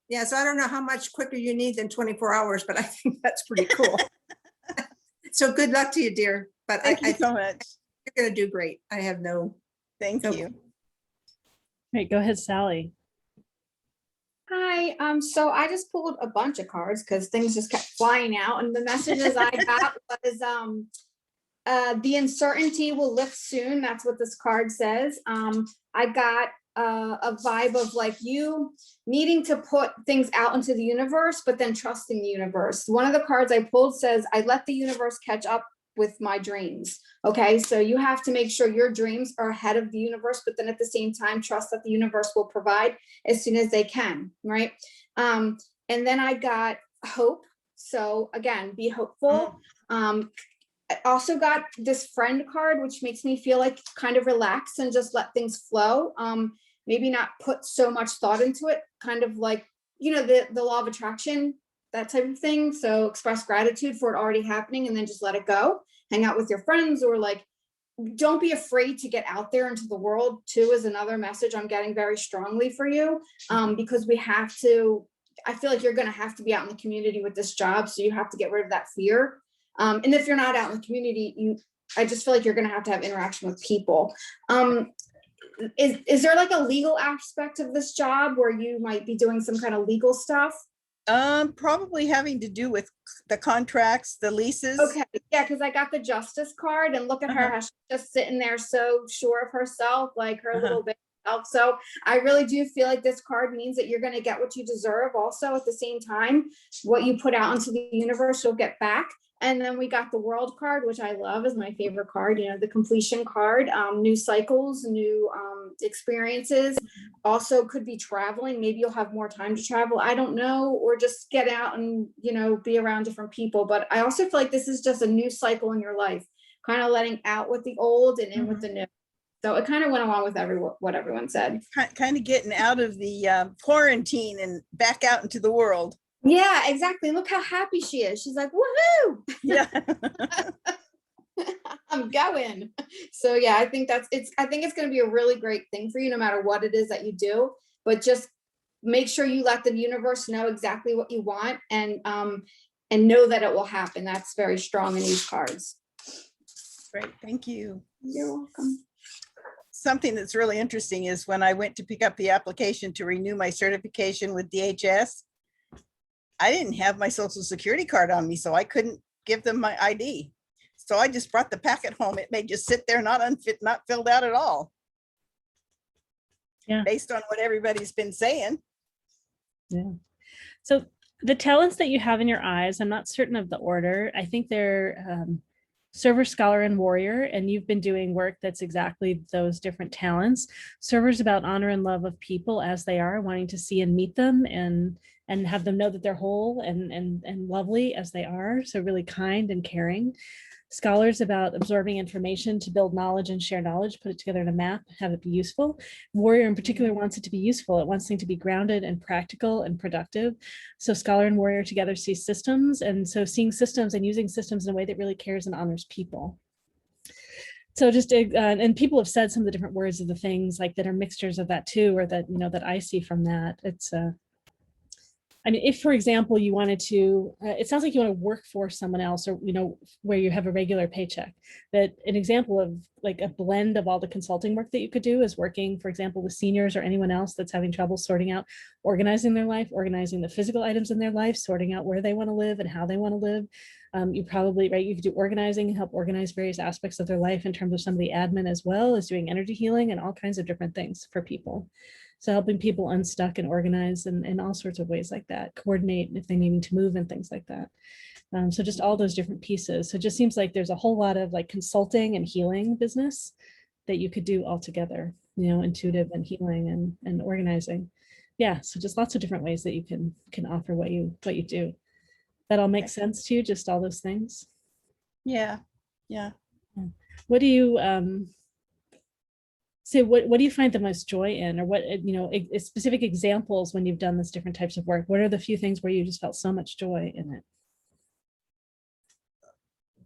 Speaker 3: yeah. So I don't know how much quicker you need than 24 hours, but I think that's pretty cool. So good luck to you, dear. But
Speaker 8: Thank
Speaker 3: I
Speaker 8: you
Speaker 3: think
Speaker 8: so much.
Speaker 3: you're going to do great. I have no.
Speaker 8: Thank
Speaker 3: No.
Speaker 8: you.
Speaker 1: Right, go ahead, Sally.
Speaker 4: Hi, so I just pulled a bunch of cards because things just kept flying out, and the messages I got was the uncertainty will lift soon. That's what this card says. I got a vibe of like you needing to put things out into the universe, but then trusting the universe. One of the cards I pulled says, I let the universe catch up with my dreams. Okay, so you have to make sure your dreams are ahead of the universe, but then at the same time, trust that the universe will provide as soon as they can, right? And then I got hope. So again, be hopeful. I also got this friend card, which makes me feel like kind of relax and just let things flow. Maybe not put so much thought into it, kind of like, you know, the law of attraction, that type of thing. So express gratitude for it already happening and then just let it go. Hang out with your friends, or like, don't be afraid to get out there into the world too, is another message I'm getting very strongly for you. Because we have to, I feel like you're going to have to be out in the community with this job. So you have to get rid of that fear. And if you're not out in the community, I just feel like you're going to have interaction with people. Is there like a legal aspect of this job where you might be doing some kind of legal stuff?
Speaker 8: Probably having to do with the contracts, the leases.
Speaker 4: Okay, yeah, because I got the justice card, and look at her, how she's just sitting there so sure of herself, like her little bit self. So I really do feel like this card means that you're going to get what you deserve. Also, at the same time, what you put out into the universe, you'll get back. And then we got the world card, which I love, is my favorite card, you know, the completion card, new cycles, new experiences. Also could be traveling. Maybe you'll have more time to travel. I don't know, or just get out and, you know, be around different people. But I also feel like this is just a new cycle in your life, kind of letting out with the old and in with the new. So it kind of went along with what everyone said.
Speaker 8: Kind of getting out of the quarantine and back out into the world.
Speaker 4: Yeah, exactly. Look how happy she is. She's like, woohoo!
Speaker 8: Yeah.
Speaker 4: I'm going. So yeah, I think I think it's going to be a really great thing for you, no matter what it is that you do. But just make sure you let the universe know exactly what you want, and know that it will happen. That's very strong in these cards.
Speaker 8: Great, thank you.
Speaker 4: You're welcome.
Speaker 8: Something that's really interesting is when I went to pick up the application to renew my certification with DHS, I didn't have my social security card on me, so I couldn't give them my ID. So I just brought the packet home. It may just sit there, not filled out at all.
Speaker 1: Yeah.
Speaker 8: Based on what everybody's been saying.
Speaker 1: Yeah. So the talents that you have in your eyes, I'm not certain of the order. I think they're server, scholar, and warrior, and you've been doing work that's exactly those different talents. Server's about honor and love of people as they are, wanting to see and meet them and have them know that they're whole and lovely as they are. So really kind and caring. Scholars about absorbing information to build knowledge and share knowledge, put it together in a map, have it be useful. Warrior in particular wants it to be useful. It wants things to be grounded and practical and productive. So scholar and warrior together see systems. And so seeing systems and using systems in a way that really cares and honors people. So just, and people have said some of the different words of the things like that are mixtures of that too, or that, you know, that I see from that. It's, I mean, if, for example, you wanted to, it sounds like you want to work for someone else, or, you know, where you have a regular paycheck. That an example of like a blend of all the consulting work that you could do is working, for example, with seniors or anyone else that's having trouble sorting out, organizing their life, organizing the physical items in their life, sorting out where they want to live and how they want to live. You probably, right, you could do organizing and help organize various aspects of their life in terms of some of the admin, as well as doing energy healing and all kinds of different things for people. So helping people unstuck and organize in all sorts of ways like that, coordinate if they needing to move and things like that. So just all those different pieces. So it just seems like there's a whole lot of like consulting and healing business that you could do all together, you know, intuitive and healing and organizing. Yeah, so just lots of different ways that you can offer what you do. That all makes sense to you, just all those things?
Speaker 8: Yeah, yeah.
Speaker 1: What do you, so what do you find the most joy in, or what, you know, specific examples when you've done this different types of work? What are the few things where you just felt so much joy in it?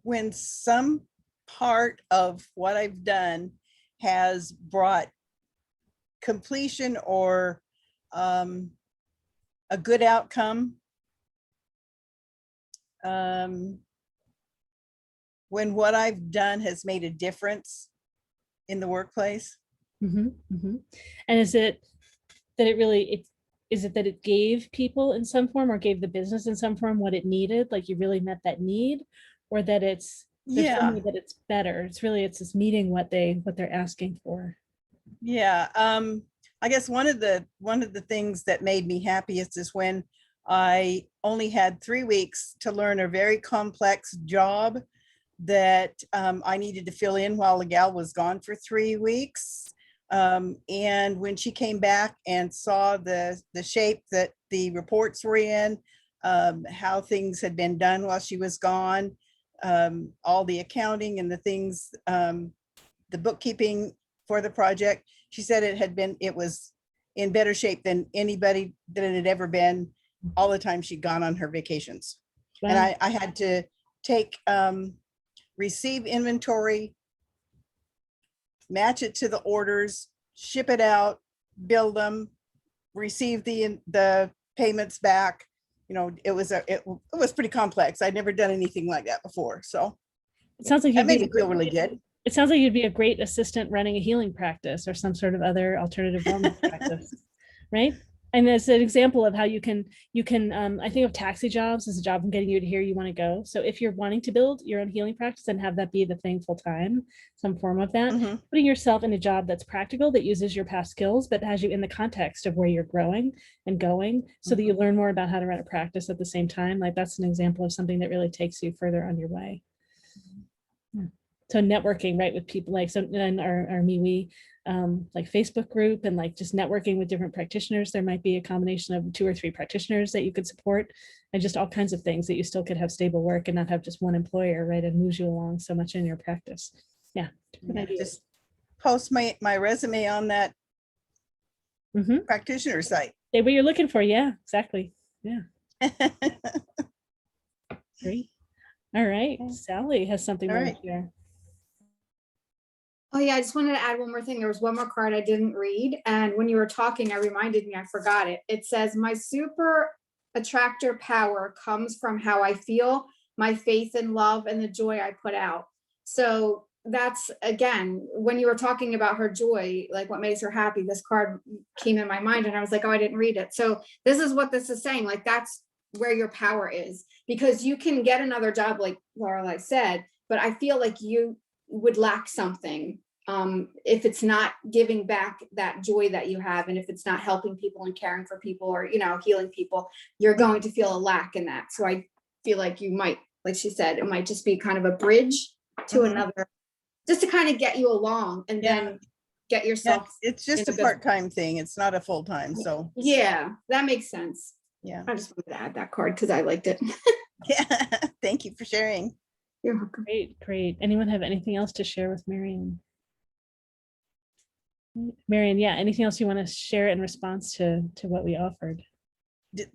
Speaker 8: when some part of what I've done has brought completion or a good outcome. When what I've done has made a difference in the workplace.
Speaker 1: And is it that it really, is it that it gave people in some form or gave the business in some form what it needed? Like you really met that need, or that it's, that it's better. It's really, it's just meeting what they're asking for.
Speaker 8: Yeah. I guess one of the things that made me happiest is when I only had 3 weeks to learn a very complex job that I needed to fill in while the gal was gone for 3 weeks. And when she came back and saw the shape that the reports were in, how things had been done while she was gone, all the accounting and the things, the bookkeeping for the project, she said it was in better shape than anybody that it had ever been all the time she'd gone on her vacations.
Speaker 1: Wow.
Speaker 8: And I had to take, receive inventory, match it to the orders, ship it out, build them, receive the payments back. You know, it was pretty complex. I'd never done anything like that before. So
Speaker 1: It sounds like
Speaker 8: that made me feel really good.
Speaker 1: It sounds like you'd be a great assistant running a healing practice or some sort of other alternative wellness practice, right? And as an example of how you can, I think of taxi jobs as a job from getting you to here you want to go. So if you're wanting to build your own healing practice and have that be the thing full time, some form of that, putting yourself in a job that's practical, that uses your past skills, but has you in the context of where you're growing and going, so that you learn more about how to run a practice at the same time. Like that's an example of something that really takes you further on your way. Yeah. So networking, right, with people like some in our MeWe, like Facebook group, and like just networking with different practitioners. There might be a combination of 2 or 3 practitioners that you could support, and just all kinds of things that you still could have stable work and not have just one employer, right, and moves you along so much in your practice. Yeah.
Speaker 8: Just post my resume on that practitioner site.
Speaker 1: Say what you're looking for. Yeah, exactly. Yeah. Great. All right. Sally has something more to share.
Speaker 4: Oh yeah, I just wanted to add one more thing. There was one more card I didn't read. And when you were talking, I reminded me, I forgot it. It says, my super attractor power comes from how I feel, my faith and love, and the joy I put out. So that's, again, when you were talking about her joy, like what makes her happy, this card came in my mind and I was like, oh, I didn't read it. So this is what this is saying. Like, that's where your power is, because you can get another job, like Laureli said, but I feel like you would lack something if it's not giving back that joy that you have, and if it's not helping people and caring for people, or, you know, healing people, you're going to feel a lack in that. So I feel like you might, like she said, it might just be kind of a bridge to another, just to kind of get you along, and then get yourself.
Speaker 8: It's just a part-time thing. It's not a full-time. So
Speaker 4: yeah, that makes sense.
Speaker 8: Yeah,
Speaker 4: I just wanted to add that card because I liked it.
Speaker 8: Yeah, thank you for sharing.
Speaker 4: You're welcome.
Speaker 1: Great. Anyone have anything else to share with Marion? Marion, yeah, anything else you want to share in response to what we offered?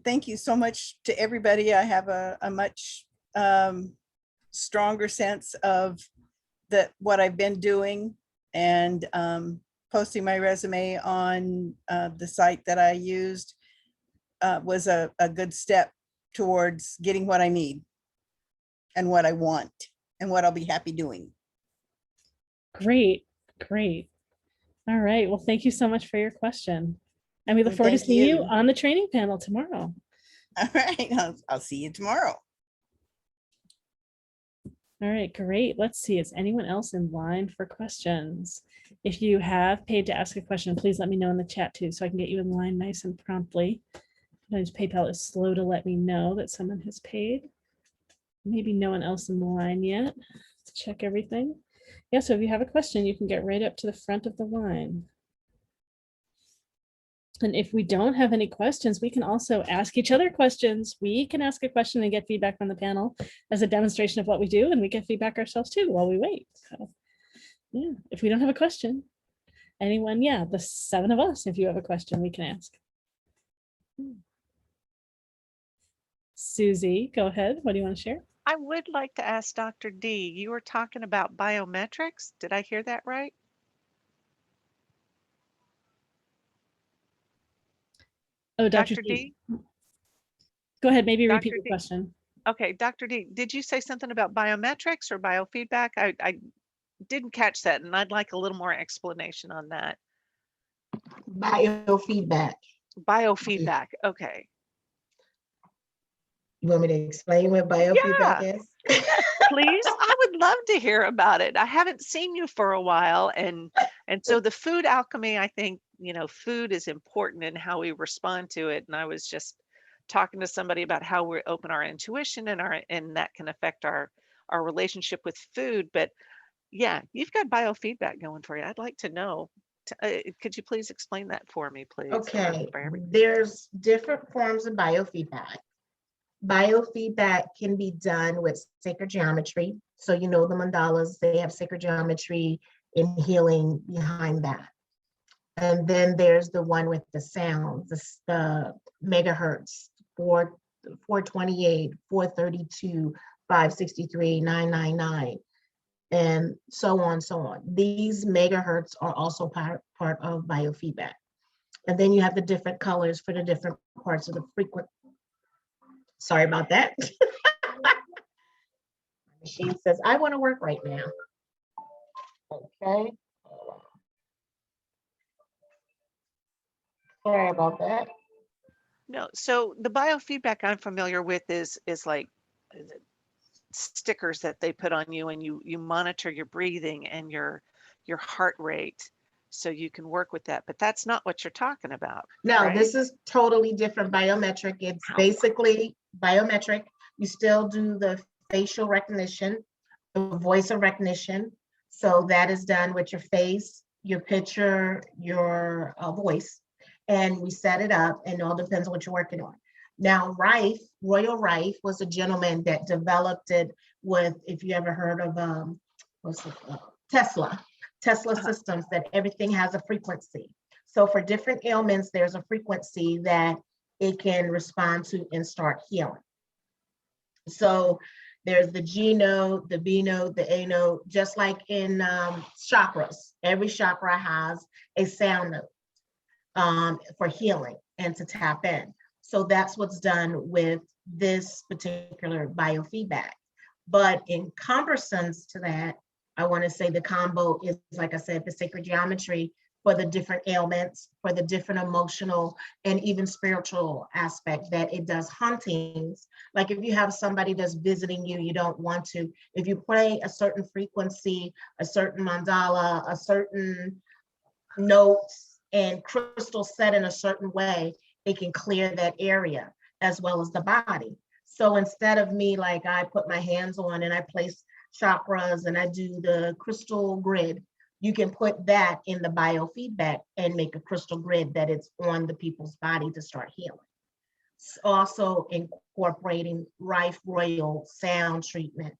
Speaker 8: Thank you so much to everybody. I have a much stronger sense of what I've been doing, and posting my resume on the site that I used was a good step towards getting what I need and what I want and what I'll be happy doing. Great.
Speaker 1: All right. Well, thank you so much for your question. And we look forward to seeing you on the training panel tomorrow.
Speaker 8: All right. I'll see you tomorrow.
Speaker 1: All right, great. Let's see. Is anyone else in line for questions? If you have paid to ask a question, please let me know in the chat too, so I can get you in line nice and promptly. Sometimes PayPal is slow to let me know that someone has paid. Maybe no one else in the line yet. Let's check everything. Yeah, so if you have a question, you can get right up to the front of the line. And if we don't have any questions, we can also ask each other questions. We can ask a question and get feedback from the panel as a demonstration of what we do, and we get feedback ourselves too while we wait. So yeah, if we don't have a question, anyone, yeah, the 7 of us, if you have a question, we can ask. Susie, go ahead. What do you want to share?
Speaker 2: I would like to ask Dr. D, you were talking about biometrics. Did I hear that right?
Speaker 1: Oh, Dr.
Speaker 2: Dr.
Speaker 1: D,
Speaker 2: D?
Speaker 1: go ahead, maybe repeat
Speaker 2: Dr.
Speaker 1: your
Speaker 2: D?
Speaker 1: question.
Speaker 2: Okay, Dr. D, did you say something about biometrics or biofeedback? I didn't catch that, and I'd like a little more explanation on that.
Speaker 5: Biofeedback.
Speaker 2: Biofeedback, okay.
Speaker 5: You want me to explain what
Speaker 2: Yeah,
Speaker 5: biofeedback is?
Speaker 2: please. I would love to hear about it. I haven't seen you for a while, and so the food alchemy, I think, food is important in how we respond to it. And I was just talking to somebody about how we open our intuition and that can affect our relationship with food. But yeah, you've got biofeedback going for you. I'd like to know. Could you please explain that for me, please?
Speaker 5: Okay,
Speaker 2: For everybody.
Speaker 5: there's different forms of biofeedback. Biofeedback can be done with sacred geometry. So you know the mandalas, they have sacred geometry and healing behind that. And then there's the one with the sounds, the megahertz, 428, 432, 563, 999, and so on, so on. These megahertz are also part of biofeedback. And then you have the different colors for the different parts of the frequency. Sorry about that. Machine says, I want to work right now. Okay. Sorry about that.
Speaker 2: No, so the biofeedback I'm familiar with is like stickers that they put on you, and you monitor your breathing and your heart rate so you can work with that. But that's not what you're talking about,
Speaker 5: No,
Speaker 2: right?
Speaker 5: this is totally different biometric. It's basically biometric. You still do the facial recognition, the voice recognition. So that is done with your face, your picture, your voice, and we set it up, and it all depends on what you're working on. Now, Royal Rife was a gentleman that developed it with, if you ever heard of Tesla systems, that everything has a frequency. So for different ailments, there's a frequency that it can respond to and start healing. So there's the G note, the B note, the A note, just like in chakras. Every chakra has a sound note for healing and to tap in. So that's what's done with this particular biofeedback. But in cumbersome to that, I want to say the combo is, like I said, the sacred geometry for the different ailments, for the different emotional and even spiritual aspect that it does hauntings. Like if you have somebody that's visiting you, you don't want to, if you play a certain frequency, a certain mandala, a certain notes and crystal set in a certain way, it can clear that area as well as the body. So instead of me, like I put my hands on and I place chakras and I do the crystal grid, you can put that in the biofeedback and make a crystal grid that it's on the people's body to start healing. It's also incorporating Rife Royal sound treatment.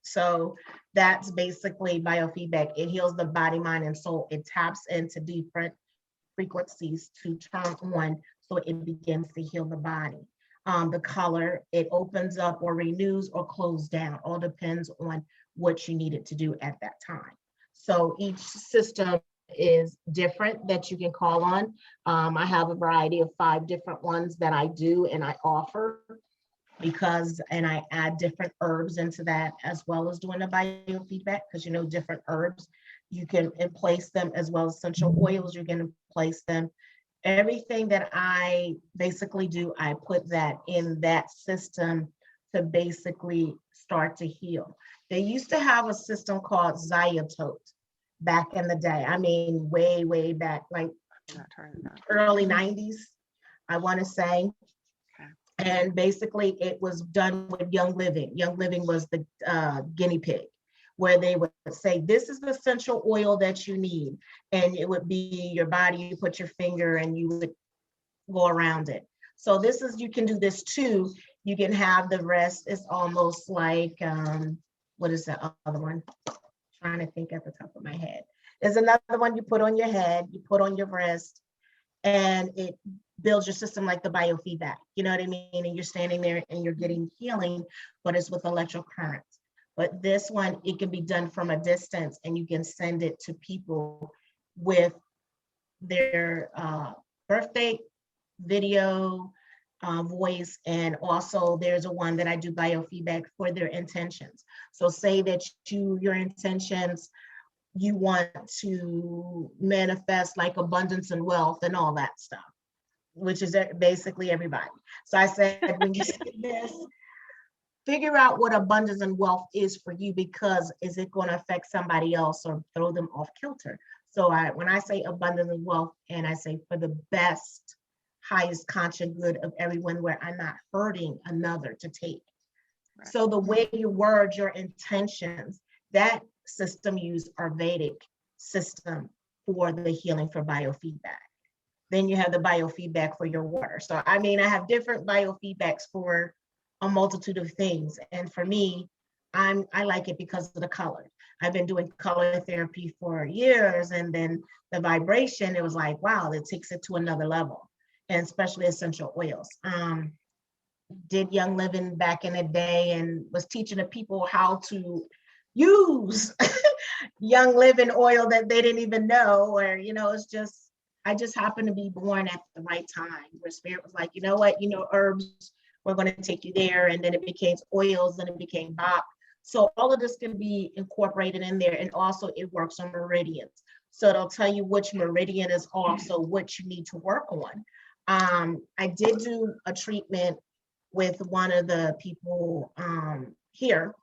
Speaker 5: So that's basically biofeedback. It heals the body, mind, and soul. It taps into different frequencies to turn on so it begins to heal the body. The color, it opens up or renews or closes down, all depends on what you need it to do at that time. So each system is different that you can call on. I have a variety of 5 different ones that I do and I offer and I add different herbs into that as well as doing the biofeedback, because different herbs, you can place them as well as essential oils, you can place them. Everything that I basically do, I put that in that system to basically start to heal. They used to have a system called Zyatote back in the day. I mean, way, way back, like early 90s, I want to say. And basically it was done with Young Living. Young Living was the guinea pig, where they would say, this is the essential oil that you need. And it would be your body, you put your finger and you would go around it. So you can do this too. You can have the rest. It's almost like, what is the other one? I'm trying to think at the top of my head. There's another one you put on your head, you put on your breast, and it builds your system like the biofeedback. You know what I mean? And you're standing there and you're getting healing, but it's with electrical currents. But this one, it can be done from a distance, and you can send it to people with their birthday, video, voice, and also there's a one that I do biofeedback for their intentions. So say that your intentions, you want to manifest like abundance and wealth and all that stuff, which is basically everybody. So I said, when you see this, figure out what abundance and wealth is for you, because is it going to affect somebody else or throw them off kilter? So when I say abundance and wealth, and I say for the best, highest conscious good of everyone, where I'm not hurting another to take. Right. So the way you word your intentions, that system use our Vedic system for the healing for biofeedback. Then you have the biofeedback for your water. So I mean, I have different biofeedbacks for a multitude of things. And for me, I like it because of the color. I've been doing color therapy for years, and then the vibration, it was like, wow, it takes it to another level, and especially essential oils. Did Young Living back in the day and was teaching the people how to use Young Living oil that they didn't even know, or, you know, it's just, I just happened to be born at the right time where spirit was like, you know what, you know, herbs, we're going to take you there. And then it became oils, and it became bop. So all of this can be incorporated in there. And also it works on meridians. So it'll tell you which meridian is off, so what you need to work on. I did do a treatment with one of the people here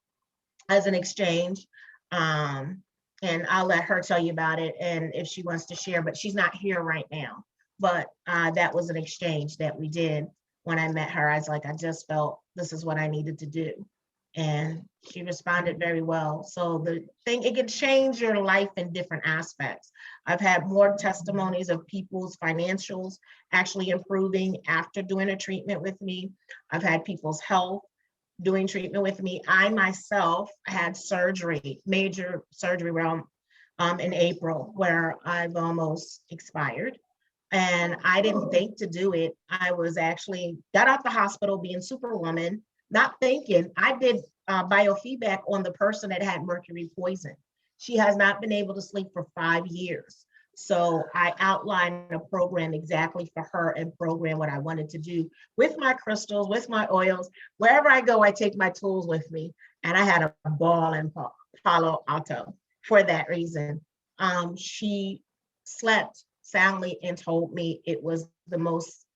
Speaker 5: as an exchange. And I'll let her tell you about it, and if she wants to share, but she's not here right now. But that was an exchange that we did. When I met her, I was like, I just felt this is what I needed to do. And she responded very well. So the thing, it can change your life in different aspects. I've had more testimonies of people's financials actually improving after doing a treatment with me. I've had people's health doing treatment with me. I myself had surgery, major surgery around in April, where I've almost expired. And I didn't think to do it. I was actually got out the hospital being superwoman, not thinking. I did biofeedback on the person that had mercury poison. She has not been able to sleep for 5 years. So I outlined a program exactly for her, and program what I wanted to do with my crystals, with my oils. Wherever I go, I take my tools with me. And I had a ball in Palo Alto for that reason. She slept soundly and told me it was the most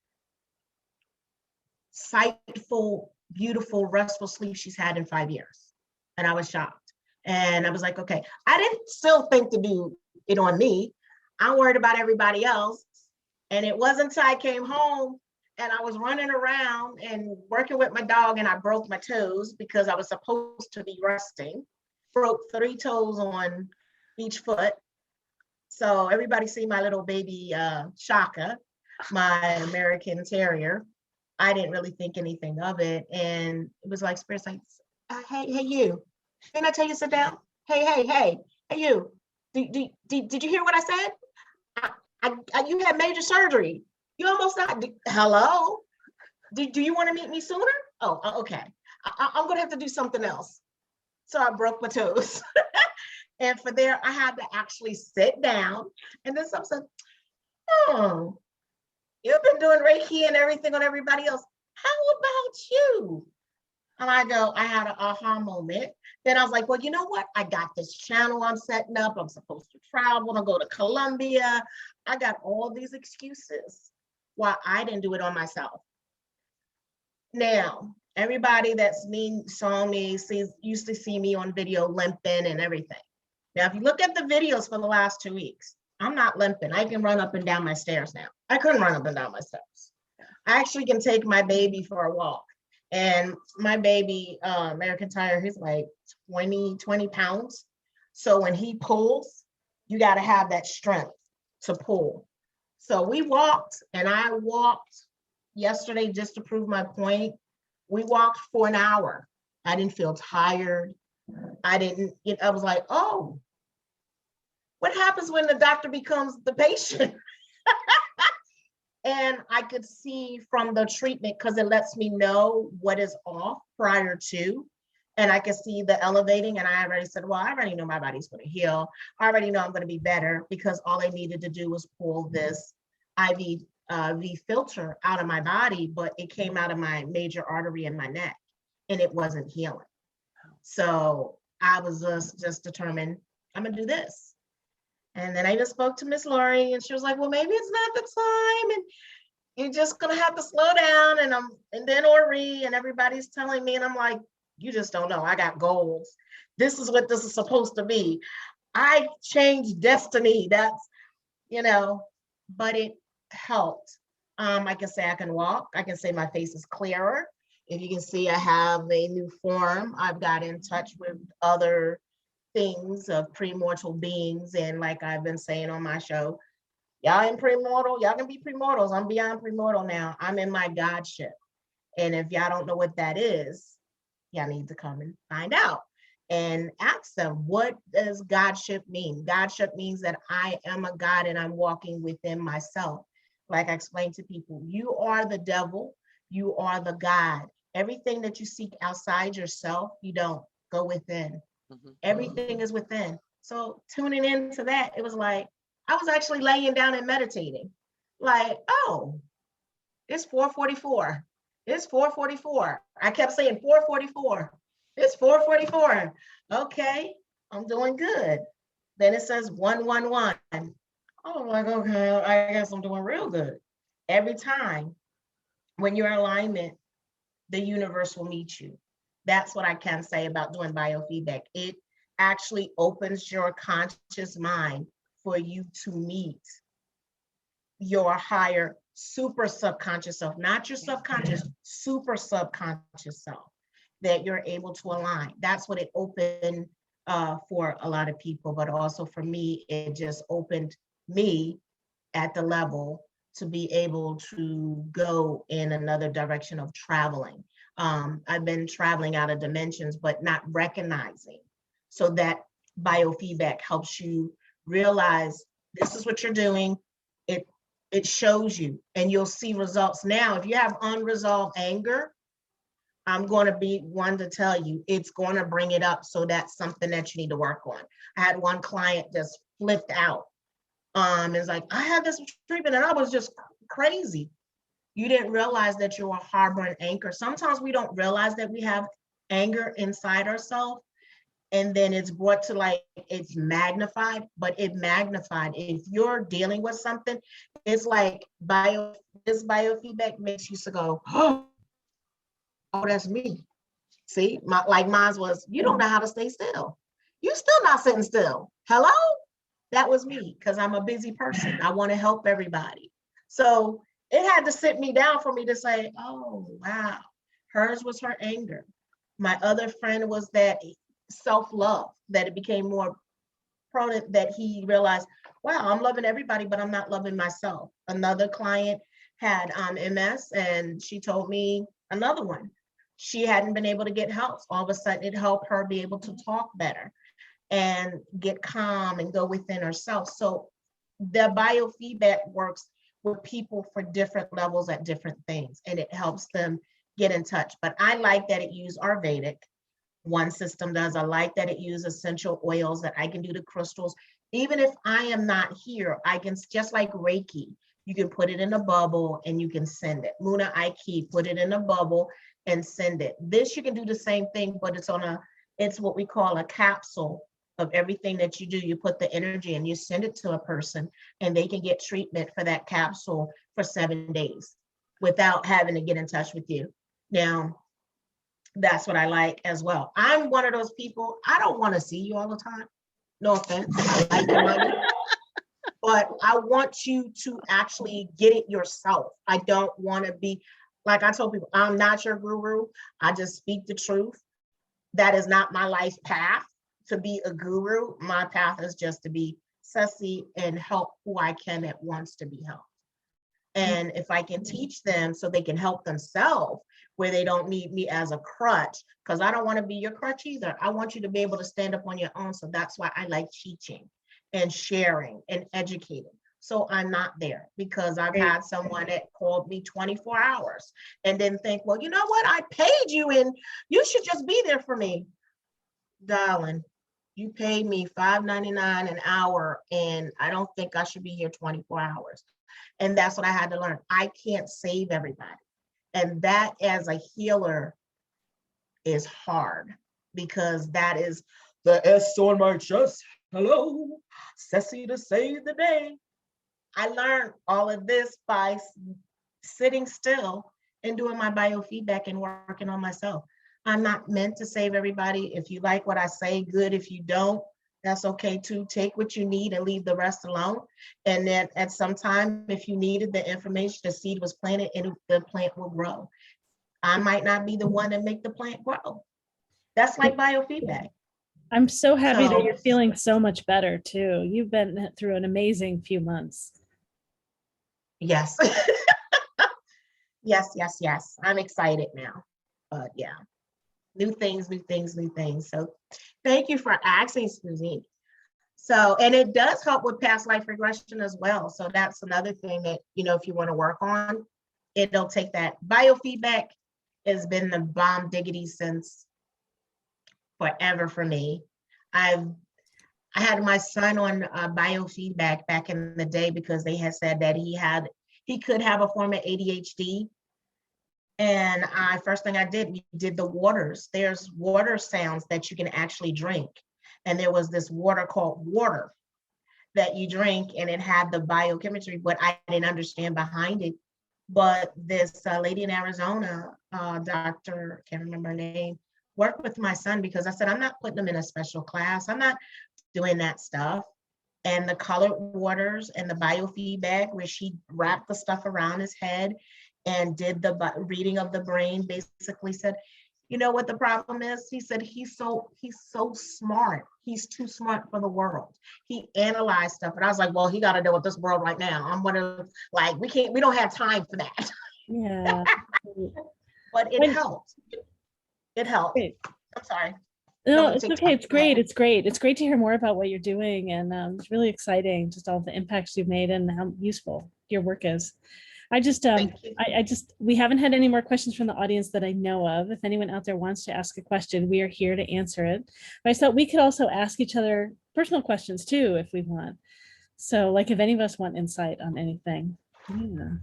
Speaker 5: insightful, beautiful, restful sleep she's had in 5 years. And I was shocked. And I was like, okay, I didn't still think to do it on me. I'm worried about everybody else. And it wasn't until I came home and I was running around and working with my dog, and I broke my toes because I was supposed to be resting. Broke 3 toes on each foot. So everybody see my little baby Chakra, my American Terrier. I didn't really think anything of it. And it was like, Spirit's like, hey, you. Didn't I tell you to sit down? Hey, you. Did you hear what I said? You had major surgery. You almost died. Hello? Do you want to meet me sooner? Oh, okay. I'm going to have to do something else. So I broke my toes. And for there, I had to actually sit down. And then someone said, oh, you've been doing Reiki and everything on everybody else. How about you? And I go, I had an aha moment. Then I was like, well, you know what? I got this channel I'm setting up. I'm supposed to travel and go to Colombia. I got all these excuses why I didn't do it on myself. Now, everybody that's saw me, used to see me on video limping and everything. Now, if you look at the videos for the last 2 weeks, I'm not limping. I can run up and down my stairs now. I couldn't run up and down my steps. I actually can take my baby for a walk. And my baby, American Tire, he's like 20 pounds. So when he pulls, you got to have that strength to pull. So we walked, and I walked yesterday just to prove my point. We walked for an hour. I didn't feel tired. I was like, oh, what happens when the doctor becomes the patient? And I could see from the treatment, because it lets me know what is off prior to. And I could see the elevating. And I already said, well, I already know my body's going to heal. I already know I'm going to be better, because all I needed to do was pull this IV filter out of my body, but it came out of my major artery in my neck and it wasn't healing. So I was just determined, I'm going to do this. And then I just spoke to Miss Laureli, and she was like, well, maybe it's not the time, and you're just gonna have to slow down. And then Audrey and everybody's telling me, and I'm like, you just don't know. I got goals. This is what this is supposed to be. I changed destiny. That's, but it helped. I can say I can walk. I can say my face is clearer. If you can see, I have a new form. I've got in touch with other things of premortal beings. And like I've been saying on my show, y'all in premortal, y'all can be premortals. I'm beyond premortal now. I'm in my Godship. And if y'all don't know what that is, y'all need to come and find out and ask them, what does Godship mean? Godship means that I am a God and I'm walking within myself. Like I explained to people, you are the devil, you are the God. Everything that you seek outside yourself, you don't. Go within. Everything is within. So tuning into that, it was like, I was actually laying down and meditating. Like, oh, it's 4:44. It's 4:44. I kept saying 4:44. It's 4:44. Okay, I'm doing good. Then it says 111. Oh, I'm like, okay, I guess I'm doing real good. Every time when you're in alignment, the universe will meet you. That's what I can say about doing biofeedback. It actually opens your conscious mind for you to meet your higher super subconscious self, not your subconscious, super subconscious self, that you're able to align. That's what it opened for a lot of people, but also for me, it just opened me at the level to be able to go in another direction of traveling. I've been traveling out of dimensions, but not recognizing. So that biofeedback helps you realize this is what you're doing. It shows you, and you'll see results. Now, if you have unresolved anger, I'm going to be one to tell you, it's going to bring it up. So that's something that you need to work on. I had one client just flipped out. It's like, I had this treatment and I was just crazy. You didn't realize that you were harboring anger. Sometimes we don't realize that we have anger inside ourselves, and then it's brought to like, it's magnified, but it magnified. If you're dealing with something, it's like this biofeedback makes you to go, oh, that's me. See, mine was, you don't know how to stay still. You're still not sitting still. Hello? That was me, because I'm a busy person. I want to help everybody. So it had to sit me down for me to say, oh, wow. Hers was her anger. My other friend was that self-love, that it became more prone, that he realized, wow, I'm loving everybody, but I'm not loving myself. Another client had MS, and she told me another one. She hadn't been able to get help. All of a sudden, it helped her be able to talk better and get calm and go within herself. So the biofeedback works with people for different levels at different things, and it helps them get in touch. But I like that it used Ayurvedic. One system does. I like that it uses essential oils, that I can do the crystals. Even if I am not here, I can, just like Reiki, you can put it in a bubble and you can send it. Muna Aiki, put it in a bubble and send it. This, you can do the same thing, but it's what we call a capsule of everything that you do. You put the energy and you send it to a person, and they can get treatment for that capsule for 7 days without having to get in touch with you. Now, that's what I like as well. I'm one of those people, I don't want to see you all the time. No offense, I like the money. But I want you to actually get it yourself. I don't want to be, like I told people, I'm not your guru. I just speak the truth. That is not my life path, to be a guru. My path is just to be Susy and help who I can that wants to be helped. And if I can teach them so they can help themselves, where they don't need me as a crutch, because I don't want to be your crutch either. I want you to be able to stand up on your own. So that's why I like teaching and sharing and educating. So I'm not there, because I've
Speaker 1: Great.
Speaker 5: had someone that called me 24 hours and then think, well, you know what? I paid you and you should just be there for me. Darling, you paid me $5.99 an hour, and I don't think I should be here 24 hours. And that's what I had to learn. I can't save everybody. And that, as a healer, is hard, because that is the S on my chest. Hello, Susy to save the day. I learned all of this by sitting still and doing my biofeedback and working on myself. I'm not meant to save everybody. If you like what I say, good. If you don't, that's okay too. Take what you need and leave the rest alone. And then at some time, if you needed the information, the seed was planted and the plant will grow. I might not be the one to make the plant grow. That's like biofeedback.
Speaker 1: I'm so happy that
Speaker 5: So-
Speaker 1: you're feeling so much better too. You've been through an amazing few months.
Speaker 5: Yes. Yes. I'm excited now. But yeah, new things. So thank you for asking, Susy. So, and it does help with past life regression as well. So that's another thing that, if you want to work on, it'll take that. Biofeedback has been the bomb diggity since forever for me. I had my son on biofeedback back in the day, because they had said that he could have a form of ADHD. And first thing I did, we did the waters. There's water sounds that you can actually drink. And there was this water called water that you drink, and it had the biochemistry, but I didn't understand behind it. But this lady in Arizona, Dr. can't remember her name, worked with my son, because I said, I'm not putting him in a special class. I'm not doing that stuff. And the colored waters and the biofeedback, where she wrapped the stuff around his head and did the reading of the brain, basically said, you know what the problem is? He said, he's so smart. He's too smart for the world. He analyzed stuff. And I was like, well, he got to deal with this world right now. I'm gonna, like, we don't have time for that.
Speaker 1: Yeah.
Speaker 5: But it helped. It helped.
Speaker 1: Great.
Speaker 5: I'm sorry.
Speaker 1: No,
Speaker 5: No,
Speaker 1: it's
Speaker 5: take
Speaker 1: okay. It's
Speaker 5: time.
Speaker 1: great. It's great. It's great to hear more about what you're doing. And it's really exciting, just all the impacts you've made and how useful your work is.
Speaker 5: Thank you.
Speaker 1: We haven't had any more questions from the audience that I know of. If anyone out there wants to ask a question, we are here to answer it. But I thought we could also ask each other personal questions too, if we want. So like if any of us want insight on anything. Yeah.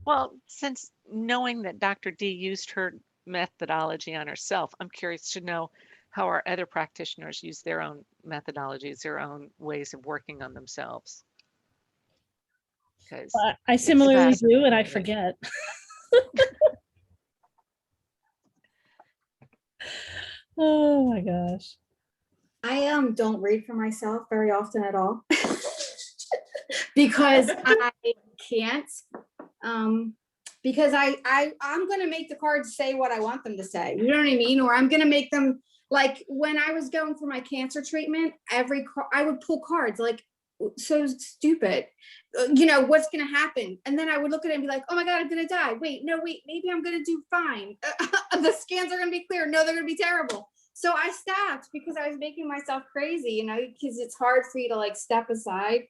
Speaker 2: Well, since knowing that Dr. D used her methodology on herself, I'm curious to know how our other practitioners use their own methodologies, their own ways of working on themselves. Because
Speaker 1: I similarly do, and I
Speaker 2: fascinating.
Speaker 1: forget. Oh my gosh.
Speaker 4: I don't read for myself very often at all because I can't. Because I'm gonna make the cards say what I want them to say. You know what I mean? Or I'm gonna make them, like when I was going for my cancer treatment, I would pull cards like, so stupid. What's gonna happen? And then I would look at it and be like, oh my God, I'm gonna die. Wait, maybe I'm gonna do fine. The scans are gonna be clear. No, they're gonna be terrible. So I stopped because I was making myself crazy, because it's hard for you to like step aside.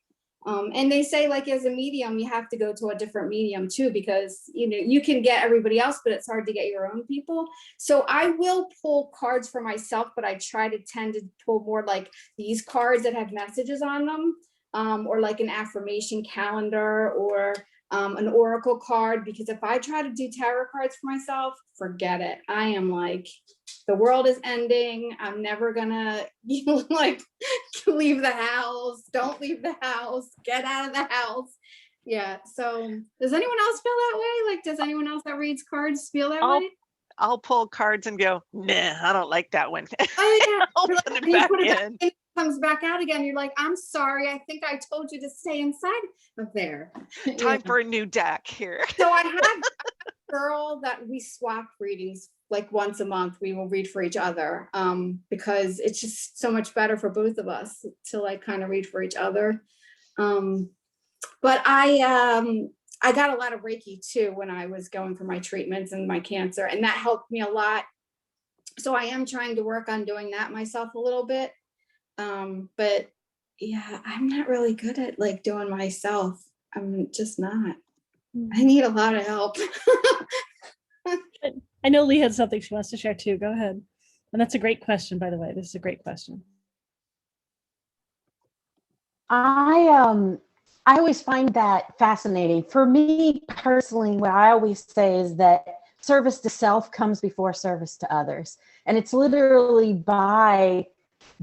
Speaker 4: And they say, like, as a medium, you have to go to a different medium too, because you can get everybody else, but it's hard to get your own people. So I will pull cards for myself, but I try to tend to pull more like these cards that have messages on them. Or like an affirmation calendar or an oracle card, because if I try to do tarot cards for myself, forget it. I am like, the world is ending. I'm never gonna like leave the house. Don't leave the house. Get out of the house. Yeah. So does anyone else feel that way? Like, does anyone else that reads cards feel that way?
Speaker 2: I'll pull cards and go, nah, I don't like that one.
Speaker 4: Oh yeah.
Speaker 2: I'll
Speaker 4: Like,
Speaker 2: put it
Speaker 4: you
Speaker 2: back
Speaker 4: put it back
Speaker 2: in.
Speaker 4: in, it comes back out again. You're like, I'm sorry. I think I told you to stay inside of there.
Speaker 2: Time for a new deck here.
Speaker 4: So I have a girl that we swap readings like once a month. We will read for each other because it's just so much better for both of us to like kind of read for each other. But I got a lot of Reiki too when I was going for my treatments and my cancer, and that helped me a lot. So I am trying to work on doing that myself a little bit. But yeah, I'm not really good at like doing myself. I'm just not. I need a lot of help.
Speaker 1: I know Lee had something she wants to share too. Go ahead. And that's a great question, by the way. This is a great question.
Speaker 7: I always find that fascinating. For me personally, what I always say is that service to self comes before service to others. And it's literally by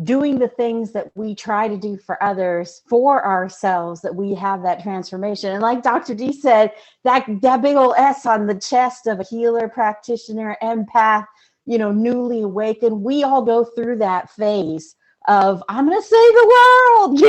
Speaker 7: doing the things that we try to do for others, for ourselves, that we have that transformation. And like Dr. D said, that big old S on the chest of a healer, practitioner, empath, newly awakened, we all go through that phase of, I'm going to save the world.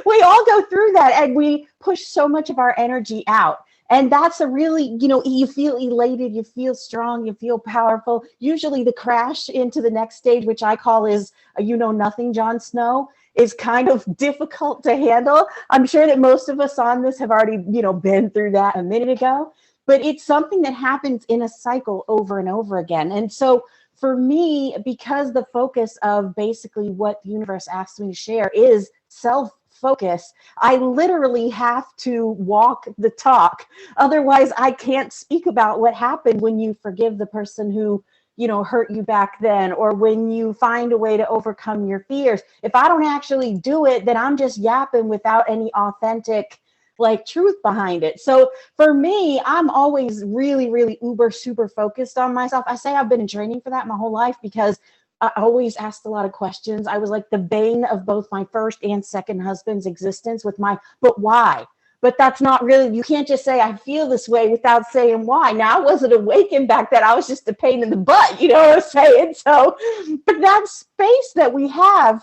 Speaker 7: We all go through that, and we push so much of our energy out. And that's a really, you feel elated, you feel strong, you feel powerful. Usually the crash into the next stage, which I call is, nothing, Jon Snow, is kind of difficult to handle. I'm sure that most of us on this have already, been through that a minute ago, but it's something that happens in a cycle over and over again. And so for me, because the focus of basically what the universe asks me to share is self-focus, I literally have to walk the talk. Otherwise, I can't speak about what happened when you forgive the person who, hurt you back then, or when you find a way to overcome your fears. If I don't actually do it, then I'm just yapping without any authentic truth behind it. So for me, I'm always really, really uber super focused on myself. I say I've been in training for that my whole life because I always asked a lot of questions. I was like the bane of both my first and second husband's existence with but why? But that's not really, you can't just say I feel this way without saying why. Now, I wasn't awakened back then. I was just a pain in the butt, you know what I'm saying? So, but that space that we have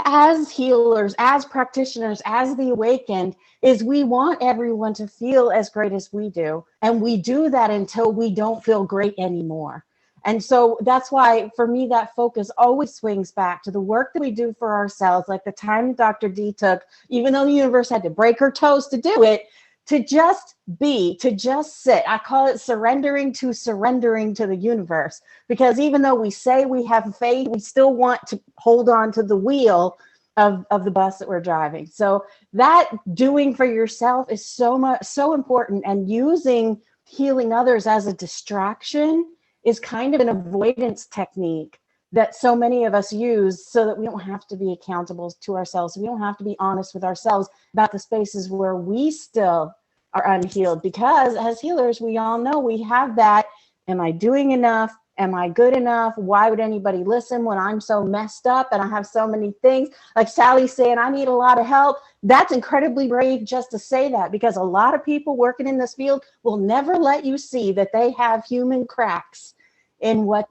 Speaker 7: as healers, as practitioners, as the awakened, is we want everyone to feel as great as we do. And we do that until we don't feel great anymore. And so that's why, for me, that focus always swings back to the work that we do for ourselves, like the time Dr. D took, even though the universe had to break her toes to do it, to just be, to just sit. I call it surrendering to the universe, because even though we say we have faith, we still want to hold on to the wheel of the bus that we're driving. So that doing for yourself is so important, and using healing others as a distraction is kind of an avoidance technique that so many of us use so that we don't have to be accountable to ourselves. We don't have to be honest with ourselves about the spaces where we still are unhealed, because as healers, we all know we have that. Am I doing enough? Am I good enough? Why would anybody listen when I'm so messed up and I have so many things? Like Sally saying, I need a lot of help. That's incredibly brave just to say that, because a lot of people working in this field will never let you see that they have human cracks in what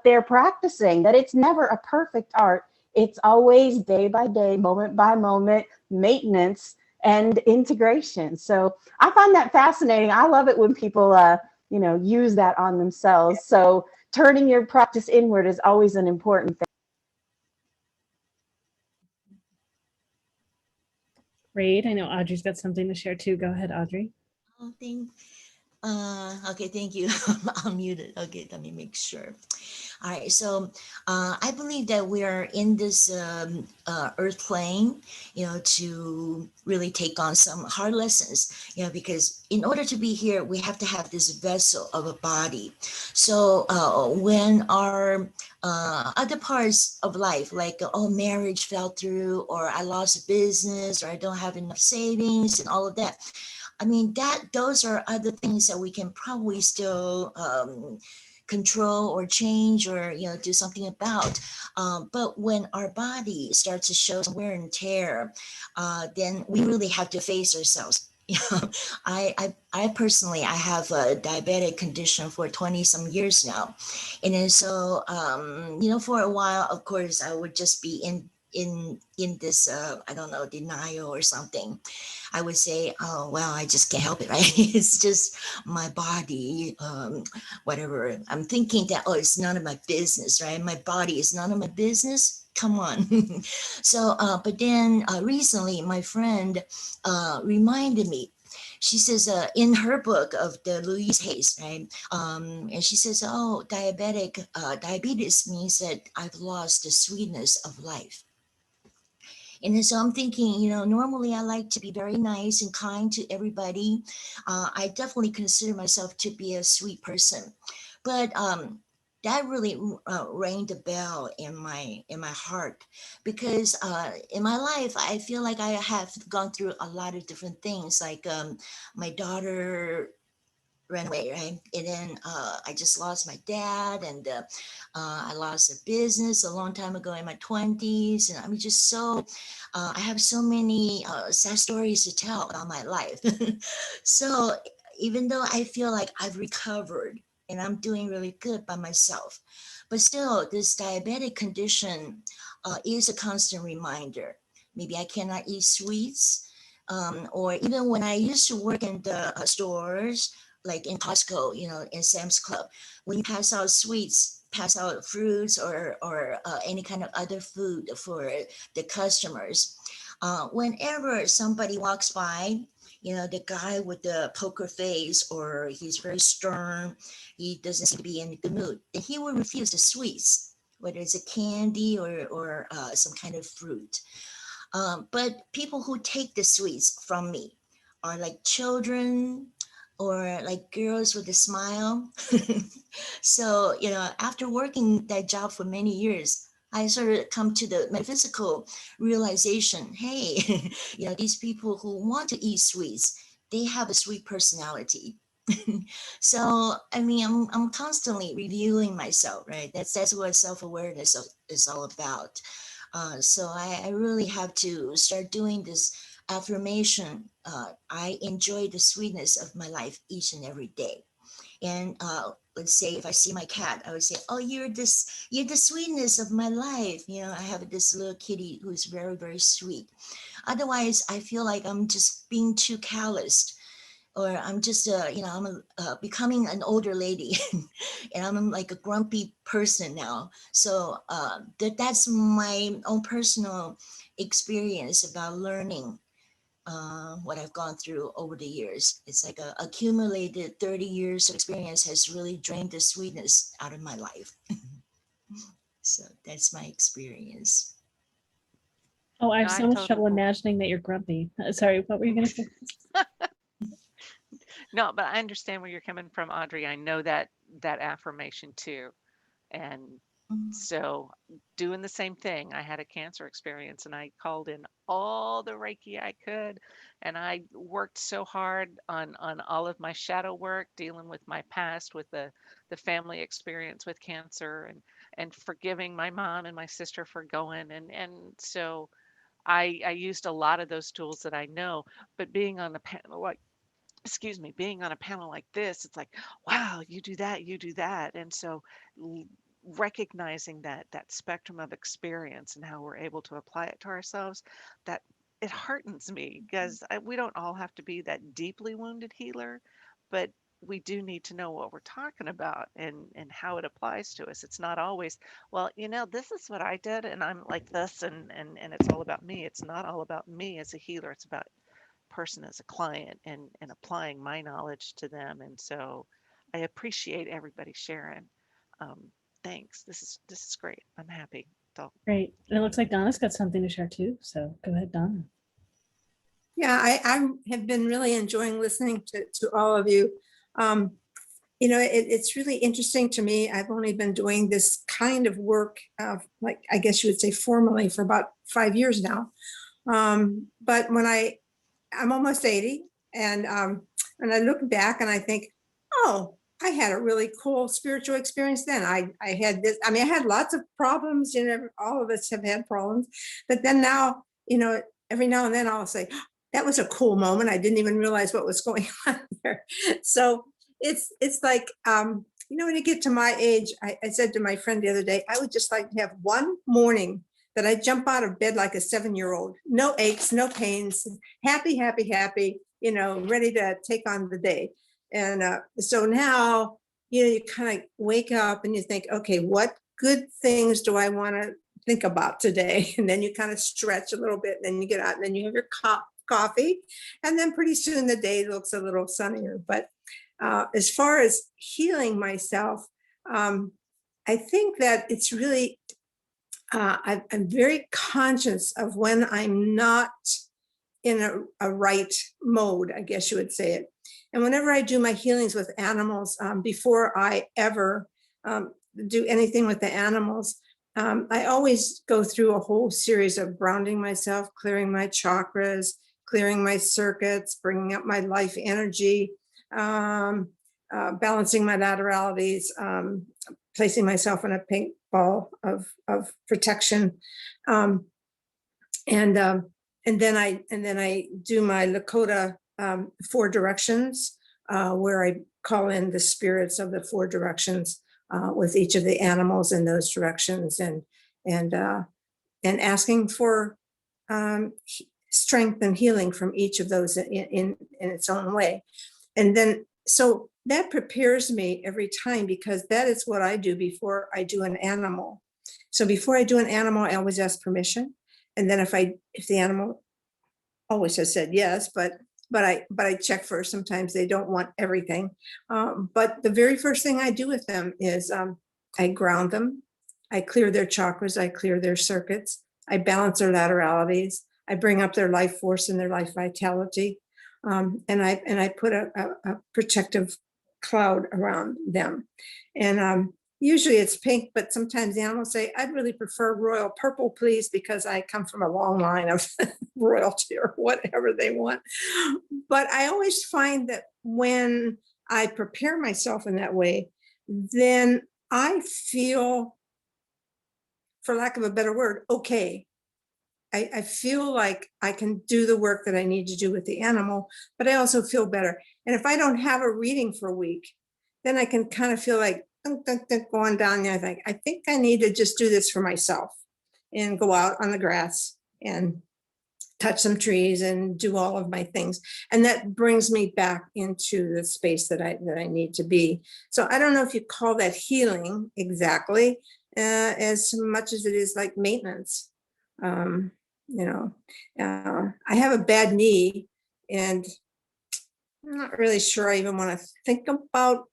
Speaker 7: they're practicing, that it's never a perfect art. It's always day by day, moment by moment, maintenance and integration. So I find that fascinating. I love it when people, use that on themselves. So turning your practice inward is always an important thing.
Speaker 1: Great. I know Audrey's got something to share too. Go ahead, Audrey.
Speaker 6: Okay, thank you. I'm muted. Okay, let me make sure. All right, so I believe that we are in this earth plane, to really take on some hard lessons, because in order to be here, we have to have this vessel of a body. So when our other parts of life, like, marriage fell through, or I lost a business, or I don't have enough savings and all of that, I mean, those are other things that we can probably still control or change, or do something about. But when our body starts to show some wear and tear, then we really have to face ourselves. I personally, I have a diabetic condition for 20 some years now, and then so for a while, of course, I would just be in this I don't know, denial or something. I would say, oh well, I just can't help it, right? It's just my body, whatever. I'm thinking that, it's none of my business, right? My body is none of my business. Come on. So but then recently my friend reminded me. She says in her book of the Louise Hayes, right? And she says, diabetes means that I've lost the sweetness of life. And so I'm thinking, normally I like to be very nice and kind to everybody. I definitely consider myself to be a sweet person, but that really rang the bell in my heart, because in my life I feel like I have gone through a lot of different things. Like my daughter ran away, right? And then I just lost my dad, and I lost a business a long time ago in my 20s. And I mean, just so, I have so many sad stories to tell about my life. So even though I feel like I've recovered and I'm doing really good by myself, but still this diabetic condition is a constant reminder. Maybe I cannot eat sweets. Or even when I used to work in the stores, like in Costco, in Sam's Club, when you pass out sweets, pass out fruits or any kind of other food for the customers. Whenever somebody walks by, the guy with the poker face, or he's very stern, he doesn't seem to be in a good mood, then he will refuse the sweets, whether it's a candy or some kind of fruit. But people who take the sweets from me are like children or like girls with a smile. So, after working that job for many years, I sort of come to the metaphysical realization, hey, these people who want to eat sweets, they have a sweet personality. So, I mean, I'm constantly reviewing myself, right? That's what self-awareness is all about. So I really have to start doing this affirmation. I enjoy the sweetness of my life each and every day. And let's say if I see my cat, I would say, "Oh, you're the sweetness of my life." I have this little kitty who's very, very sweet. Otherwise, I feel like I'm just being too calloused, or I'm just, I'm becoming an older lady, and I'm like a grumpy person now. So that's my own personal experience about learning what I've gone through over the years. It's like a accumulated 30 years of experience has really drained the sweetness out of my life. So that's my experience.
Speaker 1: Oh, I have
Speaker 2: No, I
Speaker 1: so much
Speaker 2: totally-
Speaker 1: trouble imagining that you're grumpy. Sorry, what were you going to say?
Speaker 2: No, but I understand where you're coming from, Audrey. I know that affirmation too. And so doing the same thing, I had a cancer experience and I called in all the Reiki I could. And I worked so hard on all of my shadow work, dealing with my past, with the family experience with cancer, and forgiving my mom and my sister for going. And so I used a lot of those tools that I know, but being on the panel, being on a panel like this, it's like, wow, you do that. And so recognizing that spectrum of experience and how we're able to apply it to ourselves, that it heartens me, because we don't all have to be that deeply wounded healer, but we do need to know what we're talking about and how it applies to us. It's not always, well, this is what I did and I'm like this, and it's all about me. It's not all about me as a healer. It's about person as a client and applying my knowledge to them. And so I appreciate everybody sharing. Thanks. This is great. I'm happy. So,
Speaker 1: Great. And it looks like Donna's got something to share too. So go ahead, Donna.
Speaker 3: Yeah, I have been really enjoying listening to all of you. It's really interesting to me. I've only been doing this kind of work, like I guess you would say formally, for about 5 years now. But when I'm almost 80, and I look back and I think, oh, I had a really cool spiritual experience then. I had this, I had lots of problems, all of us have had problems, but then now, every now and then I'll say, that was a cool moment. I didn't even realize what was going on there. So it's like, when you get to my age, I said to my friend the other day, I would just like to have one morning that I jump out of bed like a 7-year-old, no aches, no pains, happy, happy, happy, ready to take on the day. And so now, you kind of wake up and you think, okay, what good things do I want to think about today? And then you kind of stretch a little bit, and then you get out and then you have your coffee. And then pretty soon the day looks a little sunnier. But as far as healing myself, I think that it's really I'm very conscious of when I'm not in a right mode, I guess you would say it. And whenever I do my healings with animals, before I ever do anything with the animals, I always go through a whole series of grounding myself, clearing my chakras, clearing my circuits, bringing up my life energy, balancing my lateralities, placing myself in a pink ball of protection, and then I do my Lakota 4 directions, where I call in the spirits of the 4 directions with each of the animals in those directions, and asking for strength and healing from each of those in its own way. And then, so that prepares me every time, because that is what I do before I do an animal. So before I do an animal, I always ask permission. And then if the animal always has said yes, but I check first. Sometimes they don't want everything. But the very first thing I do with them is I ground them. I clear their chakras. I clear their circuits. I balance their lateralities. I bring up their life force and their life vitality. And I put a protective cloud around them. And usually it's pink, but sometimes the animals say, I'd really prefer royal purple, please, because I come from a long line of royalty or whatever they want. But I always find that when I prepare myself in that way, then I feel, for lack of a better word, okay. I feel like I can do the work that I need to do with the animal, but I also feel better. And if I don't have a reading for a week, then I can kind of feel like going down there. I think I need to just do this for myself and go out on the grass and touch some trees and do all of my things. And that brings me back into the space that I need to be. So I don't know if you call that healing exactly, as much as it is like maintenance. I have a bad knee, and I'm not really sure I even want to think about